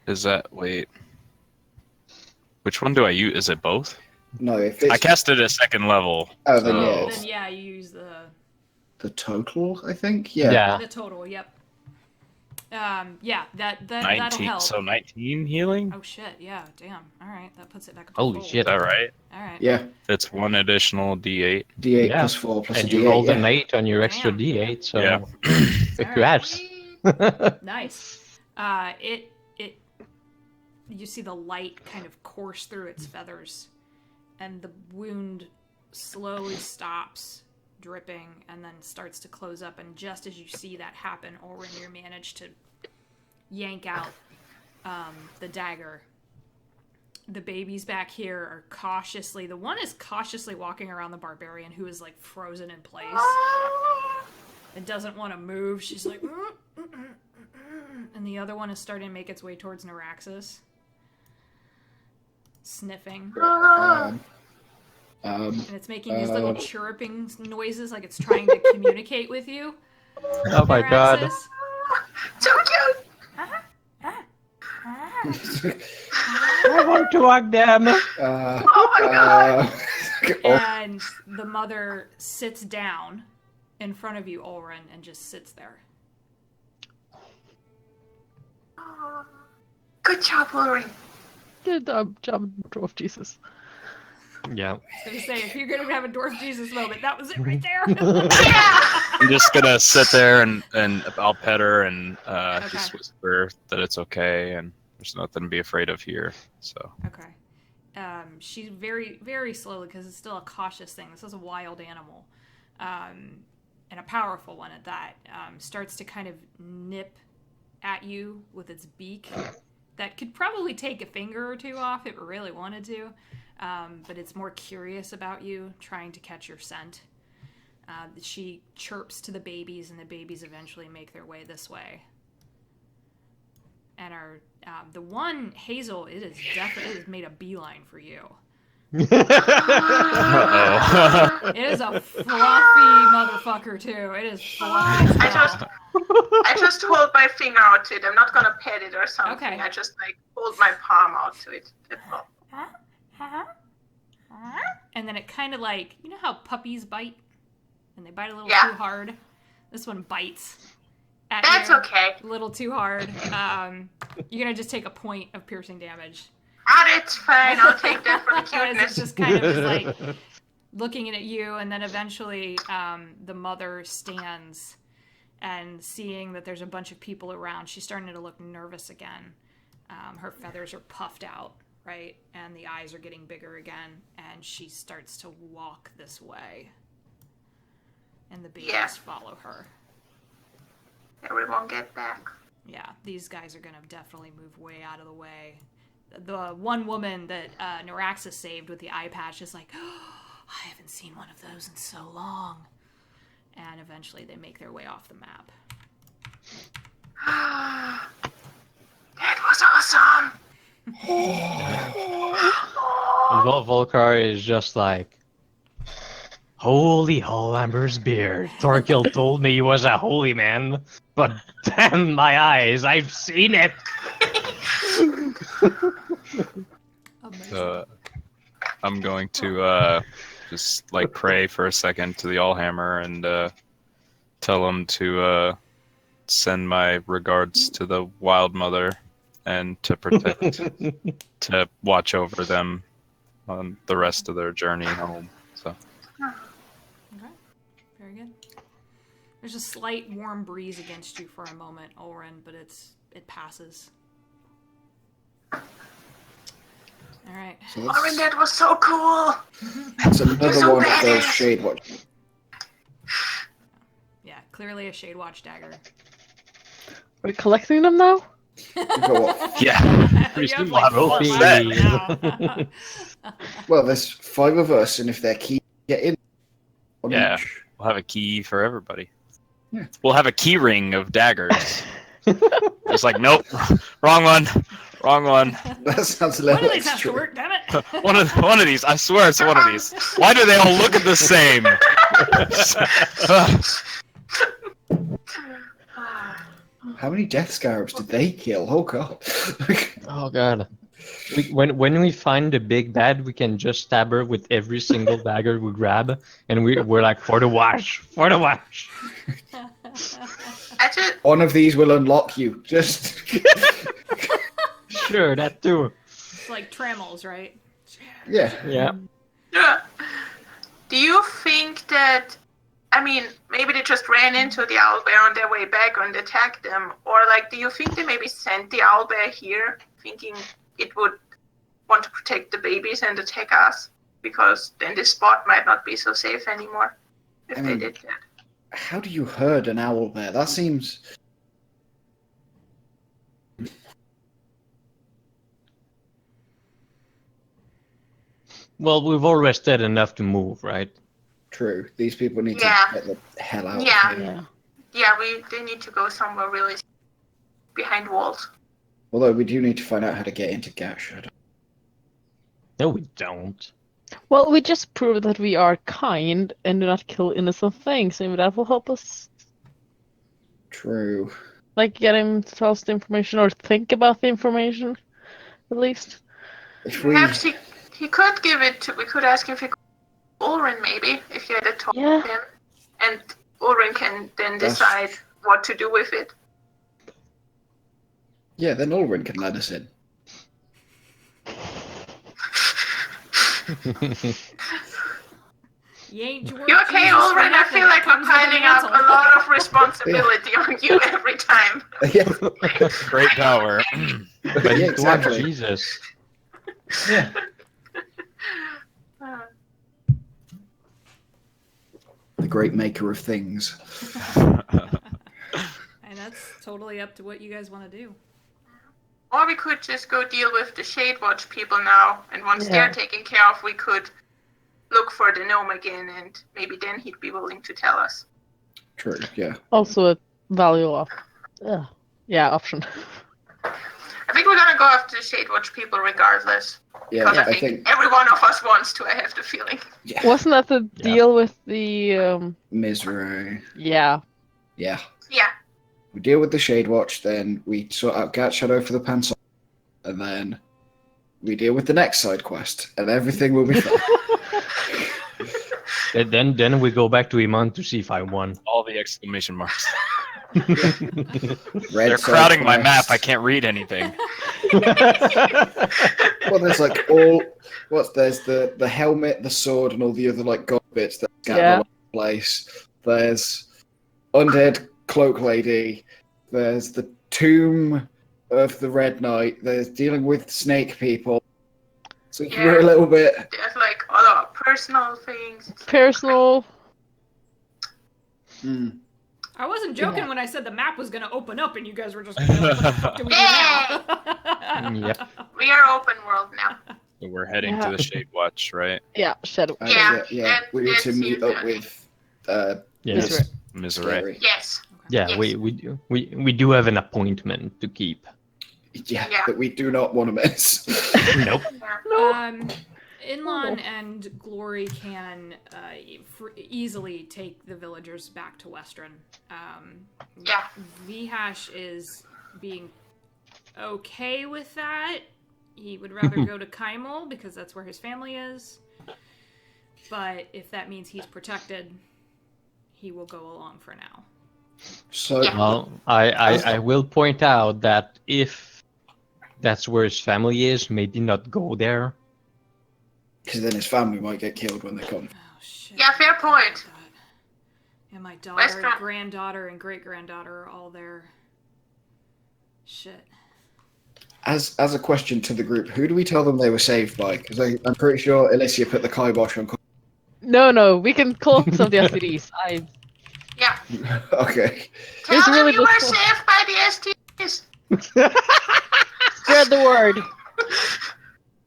Speaker 5: Is that... Wait. Which one do I use? Is it both?
Speaker 3: No, if it's...
Speaker 5: I cast it at 2nd level.
Speaker 3: Oh, then
Speaker 5: so-
Speaker 3: yeah.
Speaker 1: Then yeah, you use
Speaker 3: The total, I think? Yeah.
Speaker 6: Yeah.
Speaker 1: the total. Yep. Yeah, that'll
Speaker 5: 19.
Speaker 1: help.
Speaker 5: So 19 healing?
Speaker 1: Oh shit! Yeah, damn. All right, that puts it back up. To
Speaker 6: Holy
Speaker 1: full.
Speaker 6: shit.
Speaker 5: Is that right?
Speaker 1: All right.
Speaker 3: Yeah.
Speaker 5: It's 1 additional D8.
Speaker 3: D8
Speaker 6: Yeah.
Speaker 3: plus 4 plus
Speaker 6: And
Speaker 3: a
Speaker 6: you
Speaker 3: D8,
Speaker 6: rolled
Speaker 3: yeah.
Speaker 6: an 8 on your extra
Speaker 1: Damn.
Speaker 6: D8, so
Speaker 5: Yeah.
Speaker 6: congrats.
Speaker 1: Nice. You see the light kind of course through its feathers, and the wound slowly stops dripping and then starts to close up. And just as you see that happen, Orrin, you manage to yank out the dagger. The babies back here are cautiously... The one is cautiously walking around the barbarian, who is like frozen in place. It doesn't want to move. She's like... And the other one is starting to make its way towards Neuraxis. Sniffing.
Speaker 3: Um,
Speaker 1: And it's making these little chirruping noises like it's trying to communicate with you.
Speaker 6: Oh my god.
Speaker 1: Neuraxis.
Speaker 2: So cute!
Speaker 6: I want to hug them.
Speaker 2: Oh my god!
Speaker 1: And the mother sits down in front of you, Orrin, and just sits there.
Speaker 2: Good job, Ulrich.
Speaker 4: Good job, Dwarf Jesus.
Speaker 6: Yeah.
Speaker 1: I was gonna say, if you're gonna have a Dwarf Jesus moment, that was it right there.
Speaker 5: I'm just gonna sit there and I'll pet her and
Speaker 1: Okay.
Speaker 5: just whisper that it's okay and there's nothing to be afraid of here. So
Speaker 1: Okay. She very, very slowly, because it's still a cautious thing. This is a wild animal, and a powerful one at that. Starts to kind of nip at you with its beak. That could probably take a finger or two off if it really wanted to, but it's more curious about you, trying to catch your scent. She chirps to the babies, and the babies eventually make their way this way. And are the one Hazel, it has made a beeline for you. It is a fluffy motherfucker too. It is fluffy as hell.
Speaker 2: I just hold my finger out to it. I'm not gonna pet it or something.
Speaker 1: Okay.
Speaker 2: I just like hold my palm out to it. That's all.
Speaker 1: And then it kind of like, you know how puppies bite? And they bite a little
Speaker 2: Yeah.
Speaker 1: too hard? This one bites at
Speaker 2: That's
Speaker 1: you
Speaker 2: okay.
Speaker 1: a little too hard. You're going to just take a point of piercing damage.
Speaker 2: It's fine. I'll take that for the
Speaker 1: It's
Speaker 2: cuteness.
Speaker 1: just kind of just like looking at you, and then eventually the mother stands, and seeing that there's a bunch of people around, she's starting to look nervous again. Her feathers are puffed out, right? And the eyes are getting bigger again, and she starts to walk this way. And the babies follow her.
Speaker 2: Everyone get back.
Speaker 1: Yeah, these guys are going to definitely move way out of the way. The one woman that Neuraxis saved with the eye patch is like, oh, I haven't seen one of those in so long. And eventually they make their way off the map.
Speaker 2: That was awesome.
Speaker 6: And Volkar is just like, Holy Hollamer's beard. Thorkill told me he was a holy man, but damn my eyes, I've seen it!
Speaker 1: Amazing.
Speaker 5: I'm going to just like pray for a second to the Allhammer and tell him to send my regards to the Wild Mother and to protect, to watch over them on the rest of their journey home. So.
Speaker 1: Okay, very good. There's a slight warm breeze against you for a moment, Jorenn, but it passes. All right.
Speaker 3: So
Speaker 2: Erwin, that was so cool.
Speaker 3: that's another
Speaker 2: so
Speaker 3: one of those
Speaker 2: badass.
Speaker 3: Shadewatch.
Speaker 1: Yeah, clearly a Shadewatch dagger.
Speaker 4: Are we collecting them now?
Speaker 3: We've got what?
Speaker 5: Yeah.
Speaker 1: You
Speaker 5: Pretty
Speaker 1: have,
Speaker 5: soon
Speaker 1: like,
Speaker 5: we'll have a
Speaker 1: full
Speaker 5: set.
Speaker 1: outfit now.
Speaker 3: Well, there's 5 of us, and if they're key, get in. On
Speaker 5: Yeah.
Speaker 3: each.
Speaker 5: We'll have a key for everybody.
Speaker 3: Yeah.
Speaker 5: We'll have a key ring of daggers. Just like, nope, wrong one, wrong one.
Speaker 3: That sounds a
Speaker 1: One
Speaker 3: little
Speaker 1: of these has to
Speaker 3: extreme.
Speaker 1: work, damn it.
Speaker 5: One of these. I swear it's one of these. Why do they all look the same?
Speaker 3: How many Death Scarabs did they kill? Oh god.
Speaker 6: Oh god. When we find the big bad, we can just stab her with every single dagger we grab, and we're like, for the wash, for the wash.
Speaker 2: I just,
Speaker 3: One of these will unlock you. Just
Speaker 6: Sure, that too.
Speaker 1: It's like trammels, right?
Speaker 3: yeah.
Speaker 6: Yeah.
Speaker 2: do you think that, I mean, maybe they just ran into the owlbear on their way back and attacked them, or like, do you think they maybe sent the owlbear here, thinking it would want to protect the babies and attack us? Because then this spot might not be so safe anymore if
Speaker 3: I
Speaker 2: they
Speaker 3: mean,
Speaker 2: did that.
Speaker 3: How do you herd an owl bear? That seems.
Speaker 6: Well, we've all rested enough to move, right?
Speaker 3: True. These people need
Speaker 2: Yeah.
Speaker 3: to get the hell out.
Speaker 2: Yeah.
Speaker 3: Of here.
Speaker 4: Yeah.
Speaker 2: Yeah, they need to go somewhere really behind walls.
Speaker 3: Although we do need to find out how to get into Gatshad.
Speaker 6: No, we don't.
Speaker 4: Well, we just proved that we are kind and do not kill innocent things. Maybe that will help us,
Speaker 3: True.
Speaker 4: like, get him to tell us the information or think about the information, at least.
Speaker 3: If we.
Speaker 2: Perhaps he could give it to, we could ask if he could, Ulrin maybe, if you had a talk
Speaker 4: Yeah.
Speaker 2: with him. And Ulrin can then
Speaker 3: That's-
Speaker 2: decide what to do with it.
Speaker 3: Yeah, then Ulrin can let us in.
Speaker 1: You ain't George
Speaker 2: You okay,
Speaker 1: Jesus
Speaker 2: Ulrin? I
Speaker 1: Frank,
Speaker 2: feel like we're
Speaker 1: comes with a
Speaker 2: piling up a
Speaker 1: mantle.
Speaker 2: lot of responsibility on you every time.
Speaker 3: Yeah.
Speaker 5: Great power.
Speaker 6: But
Speaker 3: Yeah,
Speaker 6: he's
Speaker 3: exactly.
Speaker 6: Lord Jesus.
Speaker 3: Yeah.
Speaker 2: Uh,
Speaker 3: The great maker of things.
Speaker 1: And that's totally up to what you guys want to do.
Speaker 2: Or we could just go deal with the Shadewatch people now, and once
Speaker 4: Yeah.
Speaker 2: they're taken care of, we could look for the gnome again, and maybe then he'd be willing to tell us.
Speaker 3: True, yeah.
Speaker 4: Also a value of, option.
Speaker 2: I think we're gonna go after the Shadewatch people regardless.
Speaker 3: Yeah,
Speaker 2: Because
Speaker 3: I think
Speaker 2: every one of us wants to, I have the feeling.
Speaker 3: yeah.
Speaker 4: Wasn't that the
Speaker 6: Yeah.
Speaker 4: deal with the,
Speaker 3: Misery.
Speaker 4: yeah.
Speaker 3: Yeah.
Speaker 2: Yeah.
Speaker 3: We deal with the Shadewatch, then we sort out Gat Shadow for the Pansol, and then we deal with the next side quest, and everything will be fine.
Speaker 6: And then we go back to Iman to see if I won.
Speaker 5: All the exclamation marks.
Speaker 3: Red
Speaker 5: They're
Speaker 3: side
Speaker 5: crowding my map.
Speaker 3: quest.
Speaker 5: I can't read anything.
Speaker 3: Well, there's like all. There's the helmet, the sword, and all the other like god bits that scattered
Speaker 4: Yeah.
Speaker 3: all over the place. There's undead cloak lady. There's the tomb of the Red Knight. There's dealing with snake people. So we're a little bit.
Speaker 2: There's like a lot of personal things. It's like,
Speaker 4: Personal.
Speaker 1: I wasn't joking when I said the map was going to open up and you guys were just going to what the fuck do we do now?
Speaker 6: Yep.
Speaker 2: we are open world now.
Speaker 5: So we're heading
Speaker 4: Yeah.
Speaker 5: to the Shadewatch, right?
Speaker 4: Yeah, Shadow.
Speaker 2: Yeah,
Speaker 3: We need to
Speaker 2: that
Speaker 3: meet
Speaker 2: seems
Speaker 3: up
Speaker 2: good.
Speaker 3: with.
Speaker 6: Yes.
Speaker 4: Misery.
Speaker 5: Misery.
Speaker 3: Scary.
Speaker 2: Yes.
Speaker 6: Yeah,
Speaker 2: Yes.
Speaker 6: we do have an appointment to keep.
Speaker 3: Yeah,
Speaker 2: Yeah.
Speaker 3: that we do not want to miss.
Speaker 6: Nope.
Speaker 2: Yeah.
Speaker 1: Inlon and Glory can easily take the villagers back to Western.
Speaker 2: Yeah.
Speaker 1: Vihash is being okay with that. He would rather go to Kaimul because that's where his family is. But if that means he's protected, he will go along for now.
Speaker 3: So,
Speaker 6: Well, I will point out that if that's where his family is, maybe not go there.
Speaker 3: because then his family might get killed when they come.
Speaker 1: Oh, shit.
Speaker 2: Yeah, fair point.
Speaker 1: And my daughter,
Speaker 2: Western.
Speaker 1: granddaughter, and great-granddaughter are all there. Shit.
Speaker 3: As a question to the group, who do we tell them they were saved by? Because I'm pretty sure Alicia put the kibosh on.
Speaker 4: No, we can call some of the STDs.
Speaker 2: Yeah.
Speaker 3: Okay.
Speaker 2: Tell
Speaker 4: It's
Speaker 2: them
Speaker 4: really
Speaker 2: you were
Speaker 4: just-
Speaker 2: saved by the STs.
Speaker 4: Spread the word.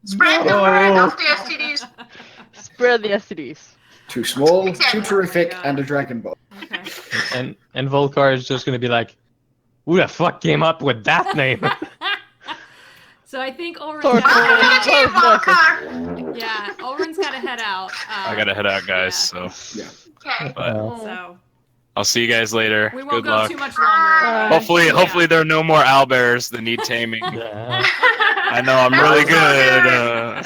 Speaker 2: Spread the word of the STDs.
Speaker 4: Spread the STDs.
Speaker 3: Too small,
Speaker 2: Exactly.
Speaker 3: too terrific,
Speaker 1: Oh my God.
Speaker 3: and a dragon ball.
Speaker 1: Okay.
Speaker 6: And Volkar is just gonna be like, who the fuck came up with that name?
Speaker 1: So I think Ulrin's
Speaker 4: Sorry.
Speaker 1: got
Speaker 2: Team Walker.
Speaker 1: yeah, Ulrin's got to head out.
Speaker 5: I gotta head out, guys.
Speaker 1: yeah.
Speaker 5: So,
Speaker 2: Okay.
Speaker 5: but
Speaker 1: So
Speaker 5: I'll see you guys later.
Speaker 1: we won't
Speaker 5: Good
Speaker 1: go
Speaker 5: luck.
Speaker 1: too much longer.
Speaker 5: Hopefully,
Speaker 1: Yeah.
Speaker 5: hopefully there are no more owlbears that need taming.
Speaker 6: Yeah.
Speaker 5: I know I'm really good.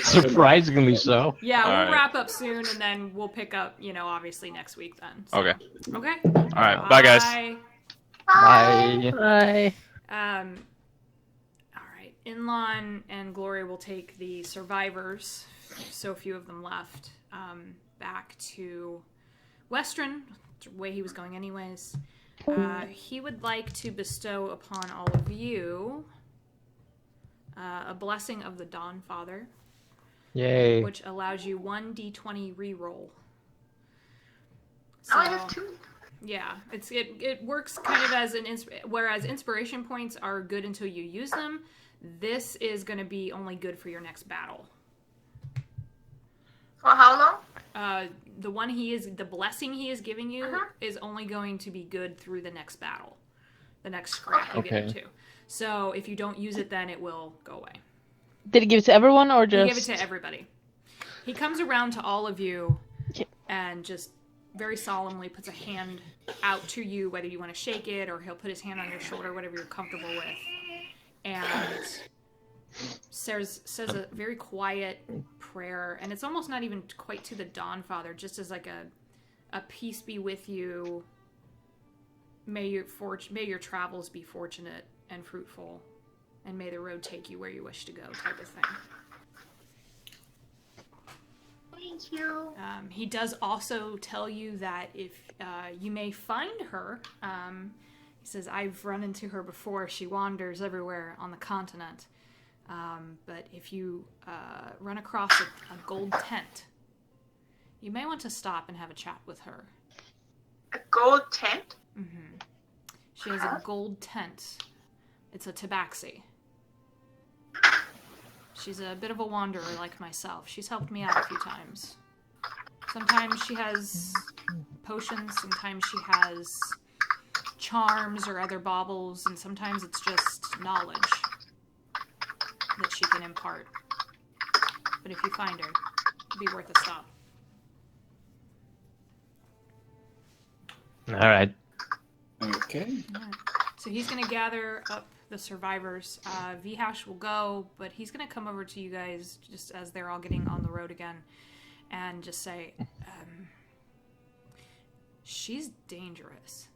Speaker 6: Surprisingly so.
Speaker 1: Yeah, we'll
Speaker 5: Alright.
Speaker 1: wrap up soon, and then we'll pick up, obviously next week then. So.
Speaker 5: Okay.
Speaker 1: Okay.
Speaker 5: All right. Bye, guys.
Speaker 6: Bye.
Speaker 4: Bye.
Speaker 1: All right. Inlon and Glory will take the survivors, so few of them left, back to Western, the way he was going anyways. He would like to bestow upon all of you a blessing of the Dawn Father,
Speaker 6: Yay.
Speaker 1: which allows you 1d20 reroll.
Speaker 2: Now I have 2.
Speaker 1: Yeah, it works kind of as whereas inspiration points are good until you use them. This is going to be only good for your next battle.
Speaker 2: For how long?
Speaker 1: The blessing he is giving you is only going to be good through the next battle, the next scrap you get
Speaker 6: Okay.
Speaker 1: into. So if you don't use it, then it will go away.
Speaker 4: Did he give it to everyone or
Speaker 1: He
Speaker 4: just?
Speaker 1: give it to everybody. He comes around to all of you
Speaker 4: Okay.
Speaker 1: and just very solemnly puts a hand out to you, whether you want to shake it or he'll put his hand on your shoulder, whatever you're comfortable with, and says a very quiet prayer, and it's almost not even quite to the Dawn Father, just as like a peace be with you. May your travels be fortunate and fruitful, and may the road take you where you wish to go, type of thing.
Speaker 2: Thank you.
Speaker 1: He does also tell you that if you may find her, he says, I've run into her before. She wanders everywhere on the continent. But if you run across a gold tent, you may want to stop and have a chat with her.
Speaker 2: A gold tent?
Speaker 1: Mm-hmm. She has a gold tent. It's a tabaxi. She's a bit of a wanderer like myself. She's helped me out a few times. Sometimes she has potions, sometimes she has charms or other baubles, and sometimes it's just knowledge that she can impart. But if you find her, it'd be worth a stop.
Speaker 6: All right.
Speaker 3: Okay.
Speaker 1: Alright. So he's going to gather up the survivors. Vihash will go, but he's going to come over to you guys just as they're all getting on the road again and just say, she's dangerous.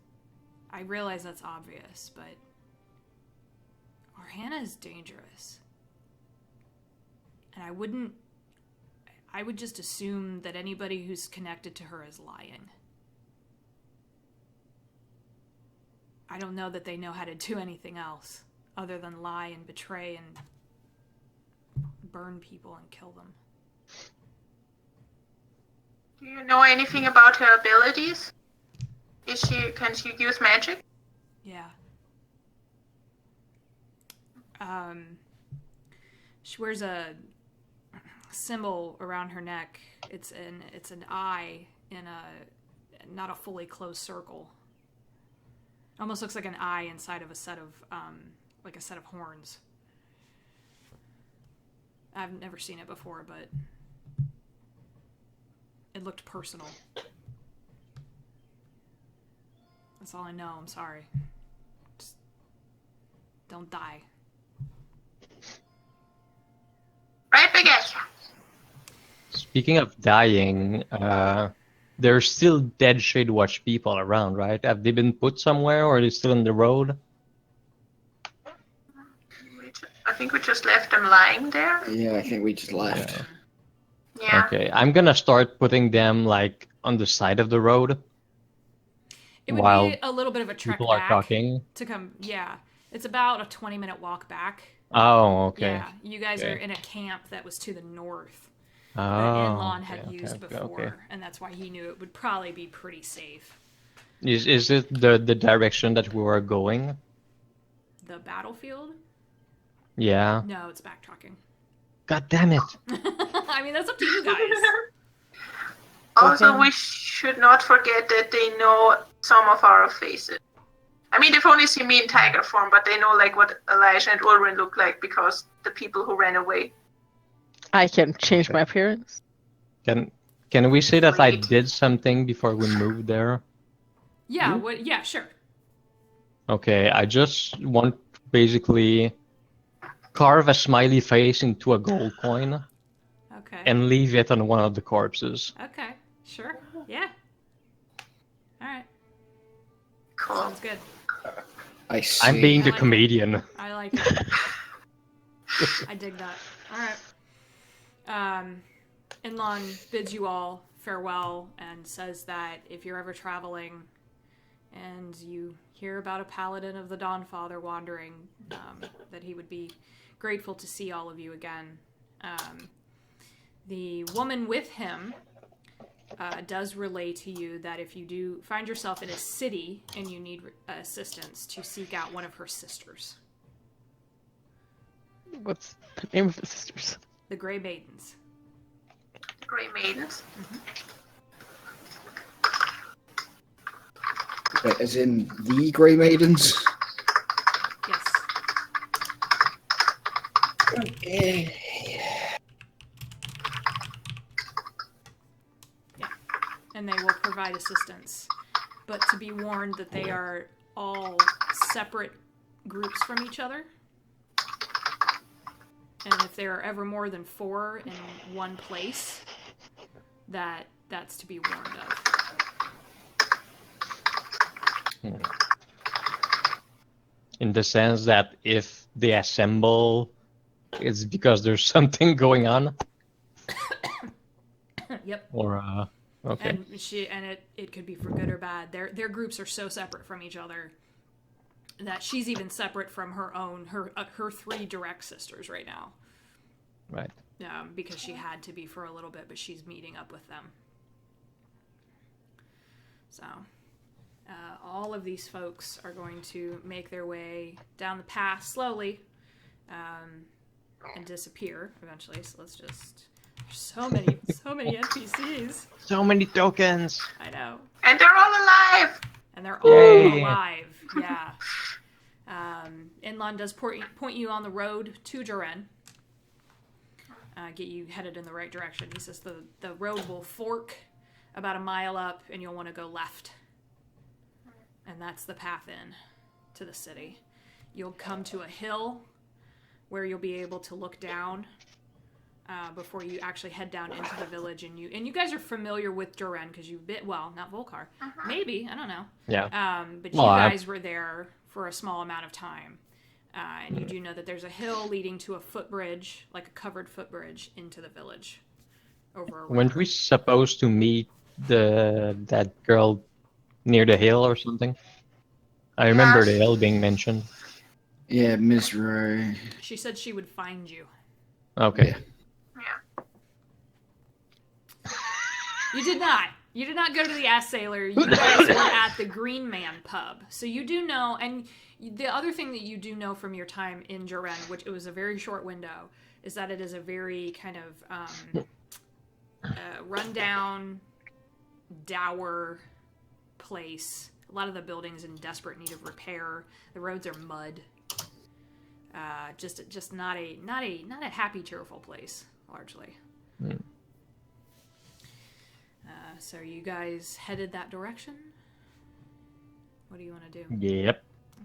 Speaker 1: I realize that's obvious, but Orhana is dangerous. And I would just assume that anybody who's connected to her is lying. I don't know that they know how to do anything else other than lie and betray and burn people and kill them.
Speaker 2: Do you know anything about her abilities? Can she use magic?
Speaker 1: Yeah. She wears a symbol around her neck. It's an eye in a not a fully closed circle. Almost looks like an eye inside of a set of horns. I've never seen it before, but it looked personal. That's all I know. I'm sorry. Just don't die.
Speaker 2: Right, Baguette?
Speaker 6: Speaking of dying, there's still dead Shadewatch people around, right? Have they been put somewhere, or are they still on the road?
Speaker 2: I think we just left them lying there.
Speaker 3: Yeah, I think we just left.
Speaker 2: Yeah.
Speaker 6: Okay, I'm gonna start putting them like on the side of the road
Speaker 1: It would
Speaker 6: while
Speaker 1: be a little bit of a trek
Speaker 6: people are
Speaker 1: back
Speaker 6: talking.
Speaker 1: to come. Yeah, it's about a 20-minute walk back.
Speaker 6: Oh, okay.
Speaker 1: Yeah, you guys
Speaker 6: Okay.
Speaker 1: are in a camp that was to the north
Speaker 6: Oh,
Speaker 1: that Inlon had
Speaker 6: okay,
Speaker 1: used
Speaker 6: okay,
Speaker 1: before,
Speaker 6: okay.
Speaker 1: and that's why he knew it would probably be pretty safe.
Speaker 6: Is it the direction that we were going?
Speaker 1: The battlefield?
Speaker 6: Yeah.
Speaker 1: No, it's backtracking.
Speaker 6: God damn it.
Speaker 1: I mean, that's up to you guys.
Speaker 2: Also,
Speaker 6: Okay.
Speaker 2: we should not forget that they know some of our faces. I mean, they've only seen me in tiger form, but they know like what Elijah and Ulrin look like because the people who ran away.
Speaker 4: I can change my appearance.
Speaker 6: Can we say that I
Speaker 2: Sweet.
Speaker 6: did something before we moved there?
Speaker 1: Yeah, what? Yeah, sure.
Speaker 6: Okay, I just want to basically carve a smiley face into a gold coin
Speaker 1: Okay.
Speaker 6: and leave it on one of the corpses.
Speaker 1: Okay, sure. Yeah. All right.
Speaker 2: Cool.
Speaker 1: Sounds good.
Speaker 3: I see.
Speaker 6: I'm being
Speaker 1: I
Speaker 6: the
Speaker 1: like it.
Speaker 6: comedian.
Speaker 1: I like it. I dig that. All right. Inlon bids you all farewell and says that if you're ever traveling and you hear about a paladin of the Dawnfather wandering, that he would be grateful to see all of you again. The woman with him does relay to you that if you do find yourself in a city and you need assistance, to seek out one of her sisters,
Speaker 4: What's the name of the sisters?
Speaker 1: the Grey Maidens.
Speaker 2: Grey Maidens.
Speaker 3: Wait, as in the Grey Maidens?
Speaker 1: Yes.
Speaker 3: Yeah.
Speaker 1: And they will provide assistance. But to be warned that they are all separate groups from each other. And if there are ever more than 4 in one place, that's to be warned of.
Speaker 6: In the sense that if they assemble, it's because there's something going on.
Speaker 1: Yep.
Speaker 6: Or okay.
Speaker 1: And it could be for good or bad. Their groups are so separate from each other that she's even separate from her own her 3 direct sisters right now.
Speaker 6: Right.
Speaker 1: Because she had to be for a little bit, but she's meeting up with them. So, all of these folks are going to make their way down the path slowly, and disappear eventually. So let's just. There's so many NPCs.
Speaker 6: So many tokens.
Speaker 1: I know.
Speaker 2: And they're all alive!
Speaker 1: And they're all
Speaker 6: Yay.
Speaker 1: alive. Yeah. Inlon does point you on the road to Jorenn. Get you headed in the right direction. He says the road will fork about a mile up, and you'll want to go left. And that's the path in to the city. You'll come to a hill where you'll be able to look down before you actually head down into the village. And you guys are familiar with Jorenn because you've been, well, not Volcar. Maybe, I don't know.
Speaker 6: Yeah.
Speaker 1: But
Speaker 6: Well,
Speaker 1: you guys were there for a small amount of time. And you do know that there's a hill leading to a footbridge, like a covered footbridge, into the village. Over a river.
Speaker 6: Weren't we supposed to meet that girl near the hill or something? I remember the hill being mentioned.
Speaker 3: Yeah, Ms. Roy.
Speaker 1: She said she would find you.
Speaker 6: Okay.
Speaker 2: Yeah.
Speaker 1: You did not. You did not go to the Ass Sailor. You guys were at the Green Man pub. So you do know, and the other thing that you do know from your time in Jorenn, which it was a very short window, is that it is a very kind of rundown, dour place. A lot of the buildings in desperate need of repair. The roads are mud. Just not a happy, cheerful place, largely. So you guys headed that direction? What do you want to do?
Speaker 6: Yep.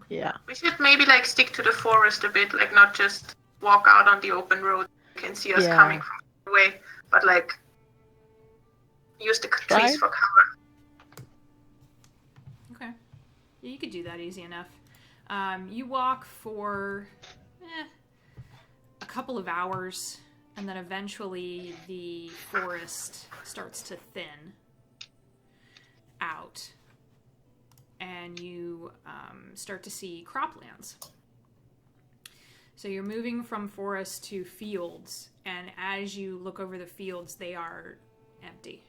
Speaker 4: Yeah.
Speaker 2: We should maybe like stick to the forest a bit, like not just walk out on the open road. You can see us
Speaker 4: Yeah.
Speaker 2: coming from far away, but like use the trees
Speaker 4: Right.
Speaker 2: for cover.
Speaker 1: Okay. Yeah, you could do that easy enough. You walk for a couple of hours, and then eventually the forest starts to thin out, and you start to see croplands. So you're moving from forest to fields, and as you look over the fields, they are empty.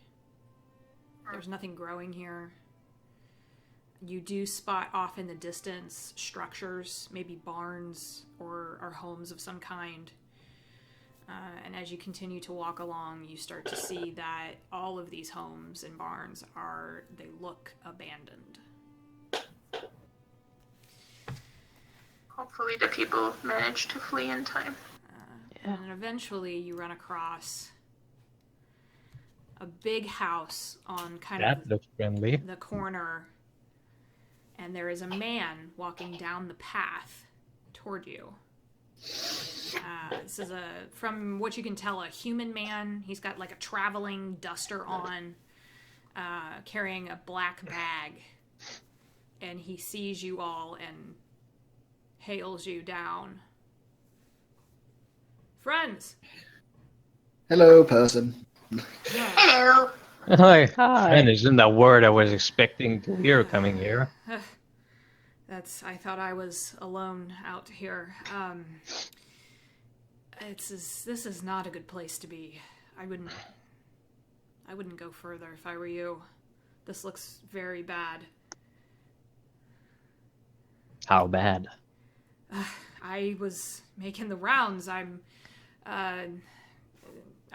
Speaker 1: There's nothing growing here. You do spot off in the distance structures, maybe barns or homes of some kind. And as you continue to walk along, you start to see that all of these homes and barns they look abandoned.
Speaker 2: Hopefully the people manage to flee in time.
Speaker 1: And then eventually you run across a big house on kind
Speaker 6: That
Speaker 1: of
Speaker 6: looks friendly.
Speaker 1: the corner, and there is a man walking down the path toward you. This is from what you can tell, a human man. He's got like a traveling duster on, carrying a black bag, and he sees you all and hails you down. Friends!
Speaker 3: Hello, person.
Speaker 2: Hello.
Speaker 6: Hi.
Speaker 4: Hi.
Speaker 6: And isn't that word I was expecting to hear coming here?
Speaker 1: I thought I was alone out here. This is not a good place to be. I wouldn't go further if I were you. This looks very bad.
Speaker 6: How bad?
Speaker 1: I was making the rounds. I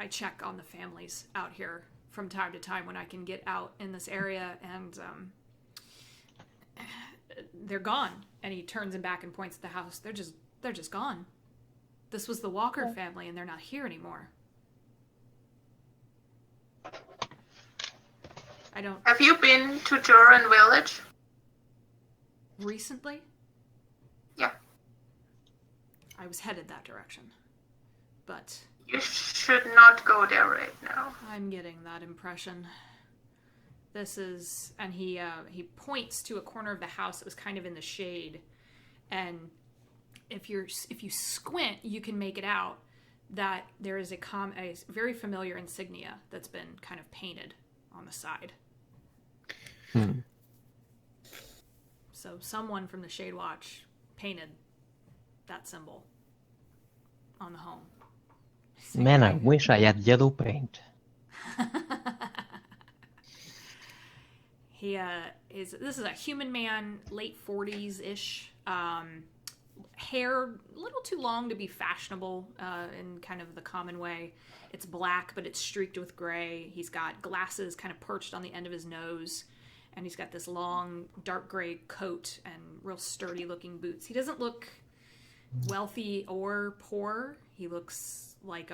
Speaker 1: check on the families out here from time to time when I can get out in this area, and they're gone. And he turns him back and points at the house. They're just gone. This was the Walker family, and they're not here anymore. I don't...
Speaker 2: Have you been to Jorenn village?
Speaker 1: Recently?
Speaker 2: Yeah.
Speaker 1: I was headed that direction. But
Speaker 2: You should not go there right now.
Speaker 1: I'm getting that impression. This is... And he points to a corner of the house that was kind of in the shade. And if you squint, you can make it out that there is a very familiar insignia that's been kind of painted on the side. So someone from the Shadewatch painted that symbol on the home.
Speaker 6: Man, I wish I had yellow paint.
Speaker 1: This is a human man, late 40s-ish. Hair a little too long to be fashionable in kind of the common way. It's black, but it's streaked with gray. He's got glasses kind of perched on the end of his nose, and he's got this long, dark gray coat and real sturdy-looking boots. He doesn't look wealthy or poor. He looks like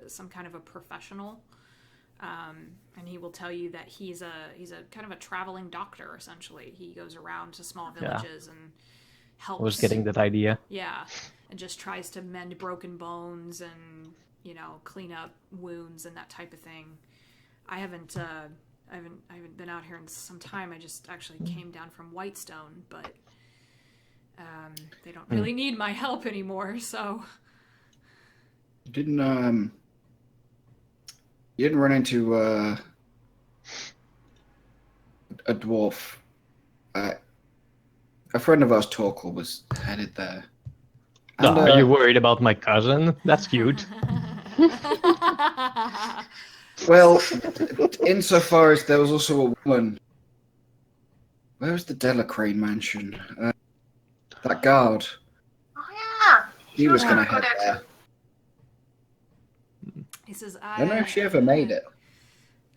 Speaker 1: some kind of a professional. And he will tell you that he's a kind of a traveling doctor, essentially. He goes around to small villages and helps.
Speaker 6: I was getting that idea.
Speaker 1: Yeah, and just tries to mend broken bones and, clean up wounds and that type of thing. I haven't been out here in some time. I just actually came down from Whitestone, but they don't really need my help anymore, so...
Speaker 3: You didn't run into a dwarf. A friend of ours, Torkel, was headed there. And,
Speaker 6: Are you worried about my cousin? That's cute.
Speaker 3: Well, insofar as there was also a woman. Where was the Delacrane mansion? That guard.
Speaker 2: Oh yeah.
Speaker 3: He was
Speaker 2: Sure,
Speaker 3: going to head
Speaker 2: good
Speaker 3: there.
Speaker 1: He says,
Speaker 3: I don't know if she ever made it.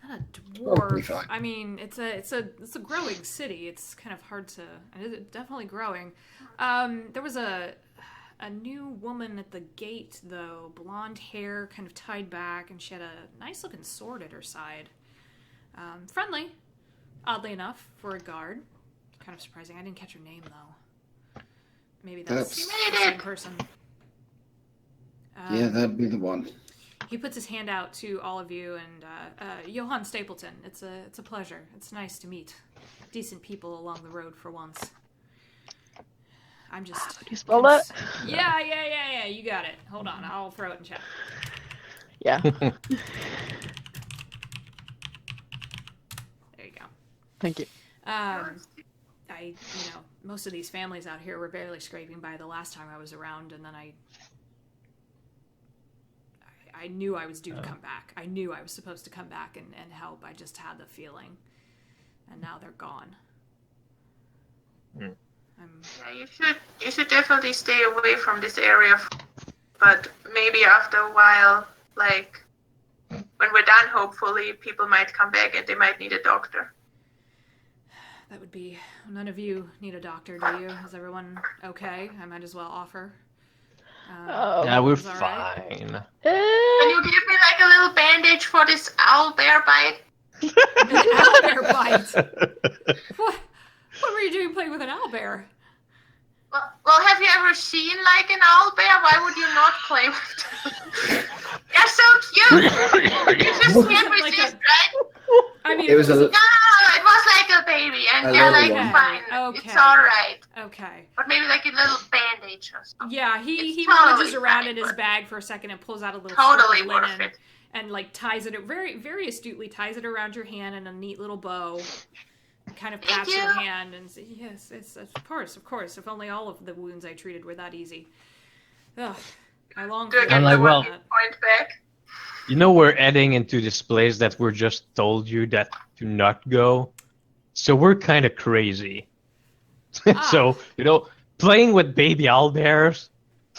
Speaker 1: Not a
Speaker 3: Probably
Speaker 1: dwarf.
Speaker 3: fine.
Speaker 1: I mean, it's a growing city. It's kind of hard to... It's definitely growing. There was a a new woman at the gate, though. Blonde hair, kind of tied back, and she had a nice-looking sword at her side. Friendly, oddly enough, for a guard. Kind of surprising. I didn't catch her name, though. Maybe that's the same person.
Speaker 3: Yeah, that'd be the one.
Speaker 1: He puts his hand out to all of you, and Johann Stapleton. It's a pleasure. It's nice to meet decent people along the road for once. I'm just.
Speaker 4: Could you spell that?
Speaker 1: Yeah. You got it. Hold on, I'll throw it in chat.
Speaker 4: Yeah.
Speaker 1: There you go.
Speaker 4: Thank you.
Speaker 1: Most of these families out here were barely scraping by the last time I was around, and then I knew I was due to come back. I knew I was supposed to come back and help. I just had the feeling. And now they're gone.
Speaker 2: Yeah, you should definitely stay away from this area. But maybe after a while, like when we're done, hopefully people might come back and they might need a doctor.
Speaker 1: That would be... None of you need a doctor, do you? Is everyone okay? I might as well offer.
Speaker 6: Yeah, we're
Speaker 1: Is that
Speaker 6: fine.
Speaker 1: right?
Speaker 2: Can you give me like a little bandage for this owlbear bite?
Speaker 1: An owlbear bite? What were you doing playing with an owlbear?
Speaker 2: Well, have you ever seen like an owlbear? Why would you not play with them? They're so cute. You just can't
Speaker 1: Like
Speaker 2: resist, right?
Speaker 1: I mean,
Speaker 3: It was a.
Speaker 2: No, it was like a baby, and
Speaker 3: A
Speaker 2: they're
Speaker 3: little
Speaker 2: like
Speaker 3: one.
Speaker 2: fine.
Speaker 1: Okay.
Speaker 2: It's all right.
Speaker 1: Okay.
Speaker 2: But maybe like a little bandage or something.
Speaker 1: Yeah, he
Speaker 2: It's
Speaker 1: rummages
Speaker 2: totally
Speaker 1: around
Speaker 2: fine,
Speaker 1: in his
Speaker 2: but-
Speaker 1: bag for a second and pulls out a little
Speaker 2: Totally
Speaker 1: strip of
Speaker 2: worth
Speaker 1: linen
Speaker 2: it.
Speaker 1: and like ties it very, very astutely ties it around your hand in a neat little bow. Kind of
Speaker 2: Thank
Speaker 1: pats your
Speaker 2: you.
Speaker 1: hand and says, "Yes, it's of course. If only all of the wounds I treated were that easy." Ugh, I long
Speaker 2: Do I
Speaker 1: for
Speaker 2: get
Speaker 6: I'm
Speaker 2: the
Speaker 6: like,
Speaker 2: 1
Speaker 6: well-
Speaker 2: hit point back?
Speaker 6: You know, we're heading into this place that we're just told you that to not go. So we're kind of crazy. So, playing with baby owlbears.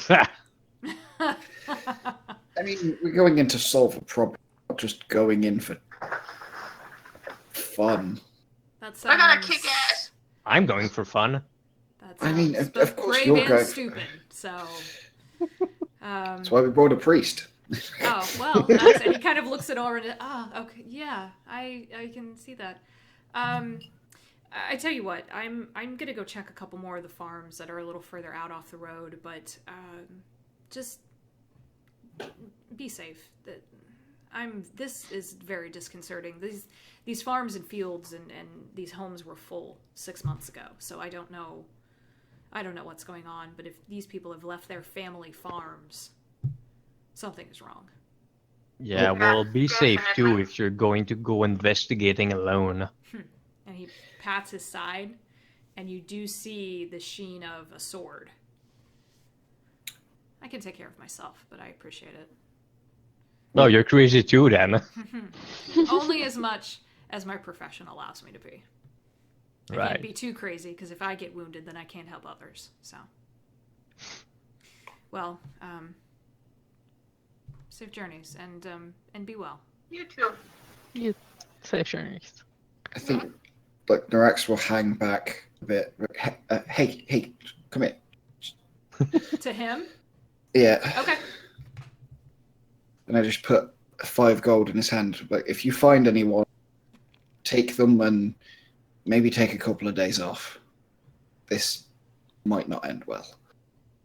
Speaker 3: I mean, we're going in to solve a problem, not just going in for fun.
Speaker 1: That
Speaker 2: We're gonna
Speaker 1: sounds-
Speaker 2: kick ass.
Speaker 6: I'm going for fun.
Speaker 1: That
Speaker 3: I mean,
Speaker 1: sounds
Speaker 3: of
Speaker 1: both
Speaker 3: course
Speaker 1: brave
Speaker 3: you're
Speaker 1: and
Speaker 3: going-
Speaker 1: stupid. So,
Speaker 3: That's why we brought a priest.
Speaker 1: oh well, that's, and he kind of looks at Oren. Okay, yeah, I can see that. I tell you what, I'm gonna go check a couple more of the farms that are a little further out off the road, but just be safe. This is very disconcerting. These farms and fields and these homes were full 6 months ago, so I don't know what's going on, but if these people have left their family farms, something is wrong.
Speaker 6: Yeah, well, be safe too if you're going to go investigating alone.
Speaker 1: And he pats his side, and you do see the sheen of a sword. I can take care of myself, but I appreciate it.
Speaker 6: No, you're crazy too then.
Speaker 1: Only as much as my profession allows me to be. I can't
Speaker 6: Right.
Speaker 1: be too crazy, because if I get wounded, then I can't help others. So, well, safe journeys, and be well.
Speaker 2: You too.
Speaker 4: Safe journeys.
Speaker 3: I think, like, Norax will hang back a bit. Hey, come here.
Speaker 1: To him?
Speaker 3: Yeah.
Speaker 1: Okay.
Speaker 3: And I just put 5 gold in his hand. Like, if you find anyone, take them and maybe take a couple of days off. This might not end well.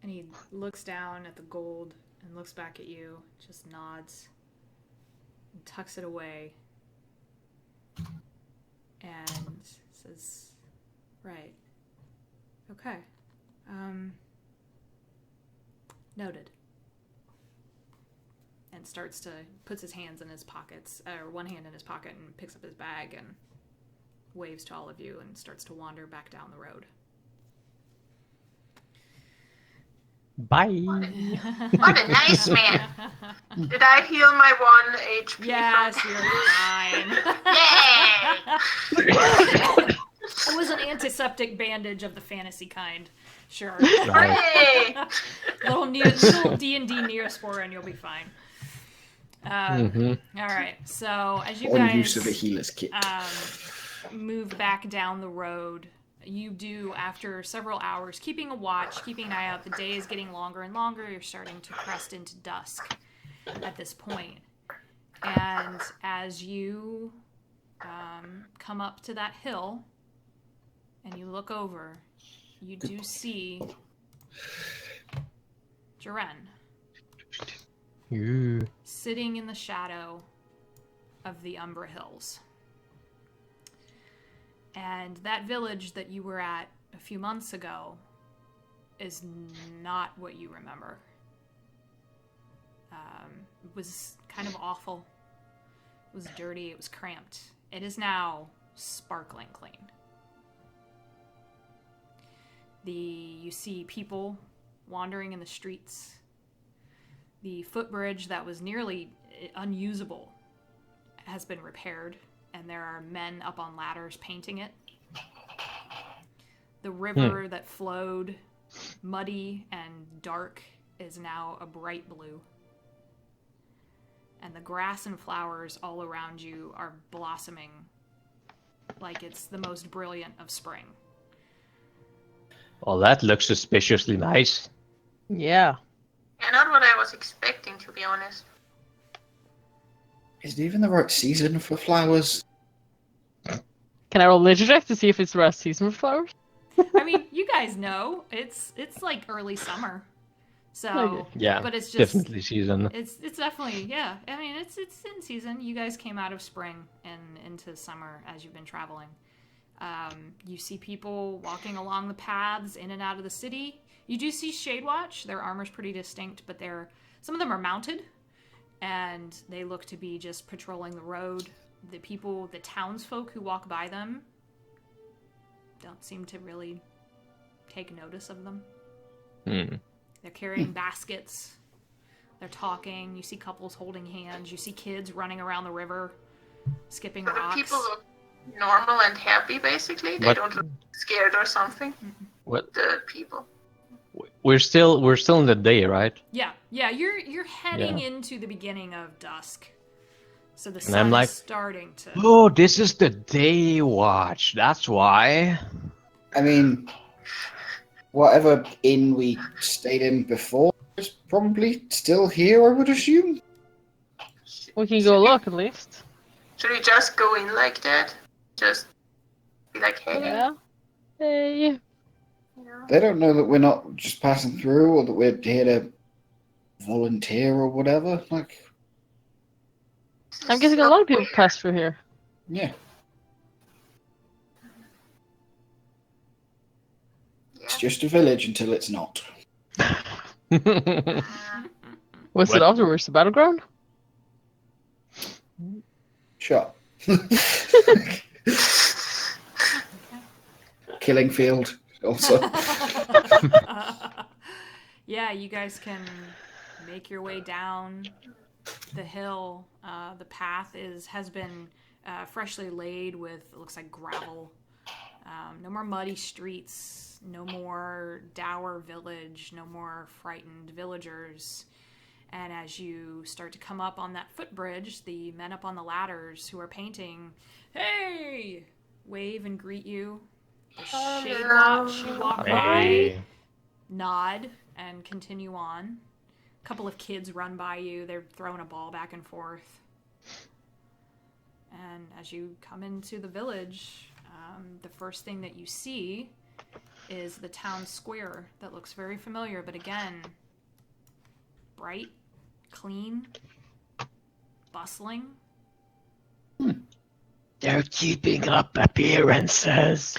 Speaker 1: And he looks down at the gold and looks back at you, just nods, and tucks it away, and says, "Right. Okay. Noted." And puts his hands in his pockets, or one hand in his pocket, and picks up his bag and waves to all of you and starts to wander back down the road.
Speaker 6: Bye.
Speaker 2: What a nice man. Did I heal my 1 HP?
Speaker 1: Yes,
Speaker 2: from-
Speaker 1: you're fine.
Speaker 2: Yay!
Speaker 1: It was an antiseptic bandage of the fantasy kind. Sure.
Speaker 6: Right.
Speaker 2: Hooray!
Speaker 1: little D&D Neospore and you'll be fine.
Speaker 6: Mhm.
Speaker 1: All right. So as you
Speaker 3: On
Speaker 1: guys
Speaker 3: use of a healer's kit.
Speaker 1: move back down the road, you do after several hours, keeping a watch, keeping an eye out. The day is getting longer and longer. You're starting to crest into dusk at this point. And as you come up to that hill and you look over, you do see Jorenn sitting in the shadow of the Umbra Hills. And that village that you were at a few months ago is not what you remember. It was kind of awful. It was dirty. It was cramped. It is now sparkling clean. You see people wandering in the streets. The footbridge that was nearly unusable has been repaired, and there are men up on ladders painting it. The river that flowed muddy and dark is now a bright blue. And the grass and flowers all around you are blossoming like it's the most brilliant of spring.
Speaker 6: Well, that looks suspiciously nice.
Speaker 4: Yeah.
Speaker 2: Yeah, not what I was expecting, to be honest.
Speaker 3: Is it even the right season for flowers?
Speaker 4: Can I roll nature check to see if it's the right season for flowers?
Speaker 1: I mean, you guys know it's like early summer, so
Speaker 4: Okay.
Speaker 6: Yeah,
Speaker 1: but it's just
Speaker 6: definitely season.
Speaker 1: it's definitely, yeah. I mean, it's in season. You guys came out of spring and into summer as you've been traveling. You see people walking along the paths in and out of the city. You do see Shadewatch. Their armor's pretty distinct, but some of them are mounted, and they look to be just patrolling the road. The townsfolk who walk by them don't seem to really take notice of them. They're carrying baskets. They're talking. You see couples holding hands. You see kids running around the river, skipping
Speaker 2: So the
Speaker 1: rocks.
Speaker 2: people look normal and happy, basically. They don't look scared or something.
Speaker 6: What?
Speaker 2: The people.
Speaker 6: We're still in the day, right?
Speaker 1: Yeah. You're heading into the beginning of dusk, so the
Speaker 6: And
Speaker 1: sun
Speaker 6: I'm like,
Speaker 1: is starting to.
Speaker 6: Oh, this is the day watch. That's why.
Speaker 3: I mean, whatever inn we stayed in before is probably still here, I would assume.
Speaker 4: We can go look at least.
Speaker 2: Should we just go in like that? Just be like, hey.
Speaker 4: Yeah. Hey.
Speaker 2: You know?
Speaker 3: They don't know that we're not just passing through or that we're here to volunteer or whatever. Like,
Speaker 4: I'm guessing a lot of people pass through here.
Speaker 3: yeah. It's just a village until it's not.
Speaker 4: What's it afterwards? The battleground?
Speaker 3: Sure. Killing field also.
Speaker 1: Yeah, you guys can make your way down the hill. The path has been freshly laid with, it looks like, gravel. No more muddy streets, no more dour village, no more frightened villagers. And as you start to come up on that footbridge, the men up on the ladders who are painting, hey, wave and greet you. The Shadewatch who walk by, nod, and continue on. A couple of kids run by you. They're throwing a ball back and forth. And as you come into the village, the first thing that you see is the town square that looks very familiar, but again, bright, clean, bustling.
Speaker 6: They're keeping up appearances.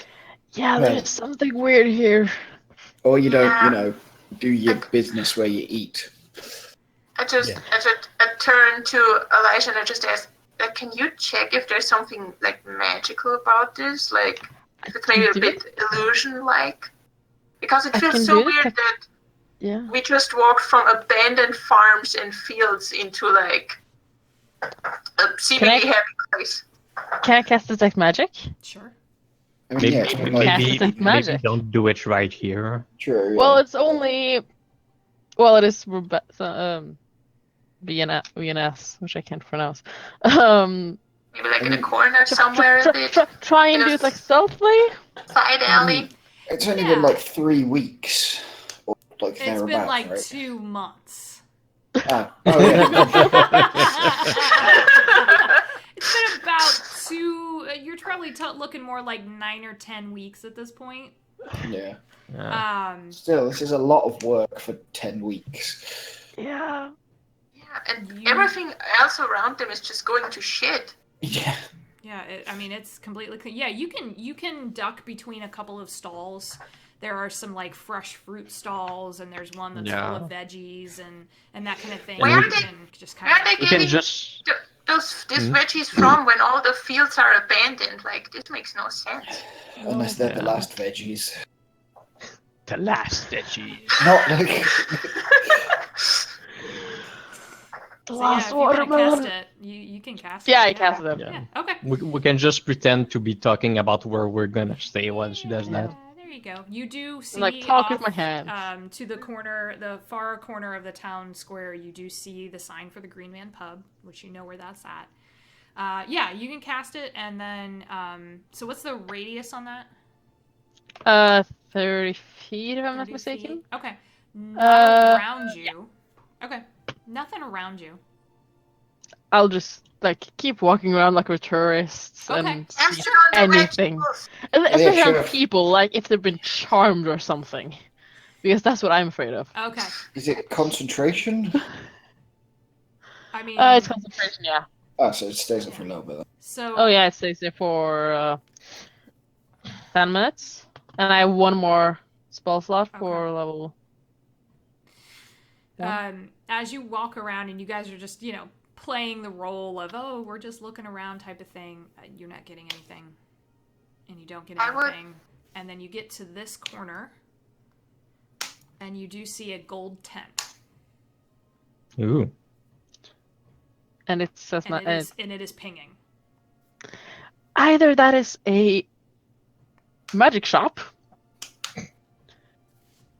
Speaker 4: Yeah,
Speaker 3: Right.
Speaker 4: there's something weird here.
Speaker 3: Or you don't, do your business where you eat.
Speaker 2: I turn to Elijah and I just ask, can you check if there's something like magical about this? Like, if it's maybe a bit illusion-like? Because it
Speaker 4: I can
Speaker 2: feels so
Speaker 4: do it.
Speaker 2: weird that
Speaker 4: Yeah.
Speaker 2: we just walked from abandoned farms and fields into like a seemingly happy place.
Speaker 4: Can I cast detect magic?
Speaker 1: Sure.
Speaker 3: I mean,
Speaker 6: Maybe,
Speaker 3: yeah, it's
Speaker 4: Maybe-
Speaker 3: like,
Speaker 4: Cast detect
Speaker 6: maybe
Speaker 4: magic.
Speaker 6: don't do it right here.
Speaker 3: true.
Speaker 4: Well,
Speaker 3: Yeah.
Speaker 4: it's only. Well, it is VNS, which I can't pronounce.
Speaker 2: Maybe like in a corner somewhere a bit.
Speaker 4: Try and do it
Speaker 2: Yes.
Speaker 4: like stealthily.
Speaker 2: Side alley.
Speaker 3: It's only
Speaker 1: Yeah.
Speaker 3: been like 3 weeks, or like
Speaker 1: It's
Speaker 3: thereabouts,
Speaker 1: been like
Speaker 3: right?
Speaker 1: 2 months.
Speaker 3: Ah, oh yeah.
Speaker 1: It's been about 2. You're probably looking more like 9 or 10 weeks at this point.
Speaker 3: Yeah.
Speaker 1: Um,
Speaker 3: Still, this is a lot of work for 10 weeks.
Speaker 4: Yeah.
Speaker 2: Yeah, and
Speaker 1: You-
Speaker 2: everything else around them is just going to shit.
Speaker 3: Yeah.
Speaker 1: Yeah, I mean it's completely clean. Yeah, you can duck between a couple of stalls. There are some like fresh fruit stalls, and there's one that's full of veggies and that kind of thing.
Speaker 2: Where
Speaker 1: You
Speaker 2: are they-
Speaker 1: can just kind
Speaker 2: Where are they
Speaker 6: We can
Speaker 2: getting
Speaker 6: just
Speaker 2: these veggies from when all the fields are abandoned? Like, this makes no sense.
Speaker 3: Unless they're the
Speaker 6: Yeah.
Speaker 3: last veggies.
Speaker 6: the last veggies.
Speaker 3: Not like.
Speaker 4: The
Speaker 1: So yeah,
Speaker 4: last
Speaker 1: if you want to
Speaker 4: watermelon.
Speaker 1: cast it, you can cast it.
Speaker 4: Yeah, I casted them.
Speaker 6: Yeah.
Speaker 1: Yeah. Okay.
Speaker 6: We can just pretend to be talking about where we're gonna stay while she does that.
Speaker 1: There you go. You do see
Speaker 4: Like, talk with
Speaker 1: off,
Speaker 4: my hands.
Speaker 1: to the corner, the far corner of the town square. You do see the sign for the Green Man Pub, which you know where that's at. Yeah, you can cast it, and then so what's the radius on that?
Speaker 4: 30 feet if I'm not
Speaker 1: 30
Speaker 4: mistaken.
Speaker 1: feet? Okay. Not
Speaker 4: Uh,
Speaker 1: around you. Okay. Nothing around you.
Speaker 4: I'll just like keep walking around like we're tourists
Speaker 1: Okay.
Speaker 4: and
Speaker 2: I'm
Speaker 4: see
Speaker 2: sure on the
Speaker 4: anything.
Speaker 2: vegetables.
Speaker 4: Especially on
Speaker 3: sure.
Speaker 4: people, like if they've been charmed or something. Because that's what I'm afraid of.
Speaker 1: Okay.
Speaker 3: Is it concentration?
Speaker 1: I mean,
Speaker 4: It's concentration, yeah.
Speaker 3: Oh, so it stays up for a little bit.
Speaker 1: so
Speaker 4: Oh yeah, it stays there for 10 minutes. And I have one more spell slot for level.
Speaker 1: as you walk around and you guys are just, playing the role of, oh, we're just looking around type of thing, you're not getting anything. And you don't get
Speaker 2: I would-
Speaker 1: anything. And then you get to this corner and you do see a gold tent.
Speaker 6: Ooh.
Speaker 4: And it says
Speaker 1: And
Speaker 4: not.
Speaker 1: it is pinging.
Speaker 4: Either that is a magic shop,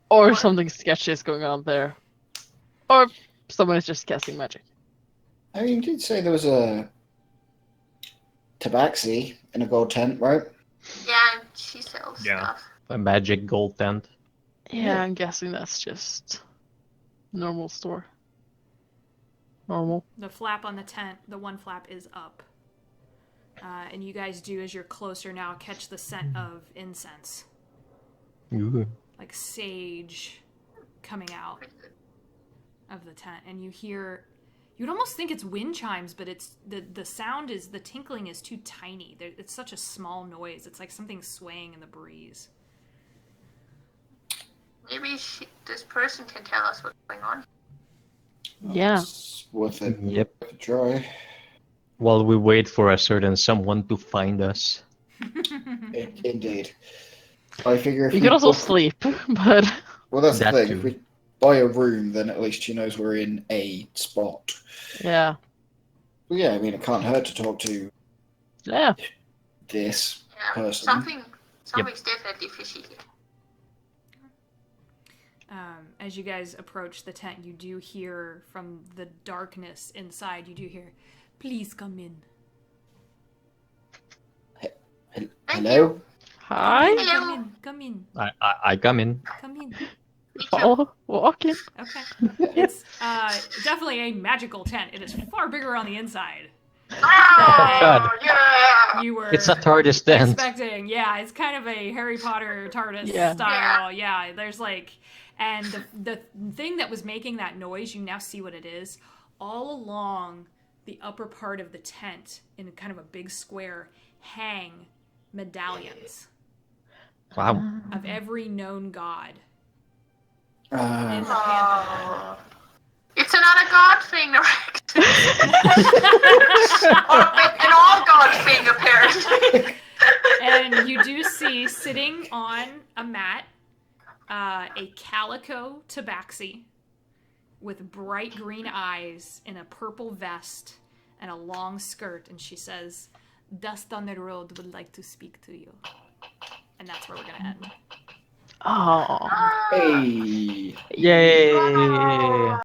Speaker 4: or something sketchy is going on there, or someone is just casting magic.
Speaker 3: I mean, you did say there was a tabaxi in a gold tent, right?
Speaker 2: Yeah, and she sells
Speaker 6: Yeah.
Speaker 2: stuff.
Speaker 6: A magic gold tent.
Speaker 4: Yeah, I'm guessing that's just normal store. Normal.
Speaker 1: The flap on the tent, the one flap is up. And you guys do, as you're closer now, catch the scent of incense.
Speaker 6: Ooh.
Speaker 1: Like sage coming out of the tent. And you hear... You'd almost think it's wind chimes, but it's the sound is... The tinkling is too tiny. It's such a small noise. It's like something swaying in the breeze.
Speaker 2: Maybe this person can tell us what's going on.
Speaker 4: Yeah.
Speaker 3: It's worth it.
Speaker 6: Yep.
Speaker 3: to try.
Speaker 6: While we wait for a certain someone to find us.
Speaker 3: Indeed. I figure if
Speaker 4: You
Speaker 3: we
Speaker 4: could also
Speaker 3: book-
Speaker 4: sleep, but
Speaker 3: Well, that's
Speaker 6: That
Speaker 3: the thing.
Speaker 6: too.
Speaker 3: If we buy a room, then at least she knows we're in a spot.
Speaker 4: yeah.
Speaker 3: Well, yeah, I mean, it can't hurt to talk to
Speaker 4: Yeah.
Speaker 3: this
Speaker 2: Yeah,
Speaker 3: person.
Speaker 2: something's definitely fishy here.
Speaker 1: As you guys approach the tent, you do hear from the darkness inside, you do hear, please come in.
Speaker 3: Hello?
Speaker 4: Hi.
Speaker 2: Hello.
Speaker 1: Come in.
Speaker 6: I come in.
Speaker 1: Come in.
Speaker 4: Follow. Walk in.
Speaker 1: Okay. It's definitely a magical tent. It is far bigger on the inside.
Speaker 2: Oh,
Speaker 6: God.
Speaker 2: yeah!
Speaker 1: You were
Speaker 6: It's a TARDIS tent.
Speaker 1: expecting. Yeah, it's kind of a Harry Potter TARDIS
Speaker 4: Yeah.
Speaker 1: style. Yeah, there's like, and the thing that was making that noise, you now see what it is. All along the upper part of the tent, in kind of a big square, hang medallions
Speaker 6: Wow.
Speaker 1: of every known god in
Speaker 3: Uh,
Speaker 1: the pantheon.
Speaker 2: It's another god thing, or an all god thing, apparently.
Speaker 1: And you do see sitting on a mat a calico tabaxi with bright green eyes in a purple vest and a long skirt, and she says, Dust on the Road would like to speak to you. And that's where we're gonna end.
Speaker 4: Oh.
Speaker 3: hey.
Speaker 6: Yay!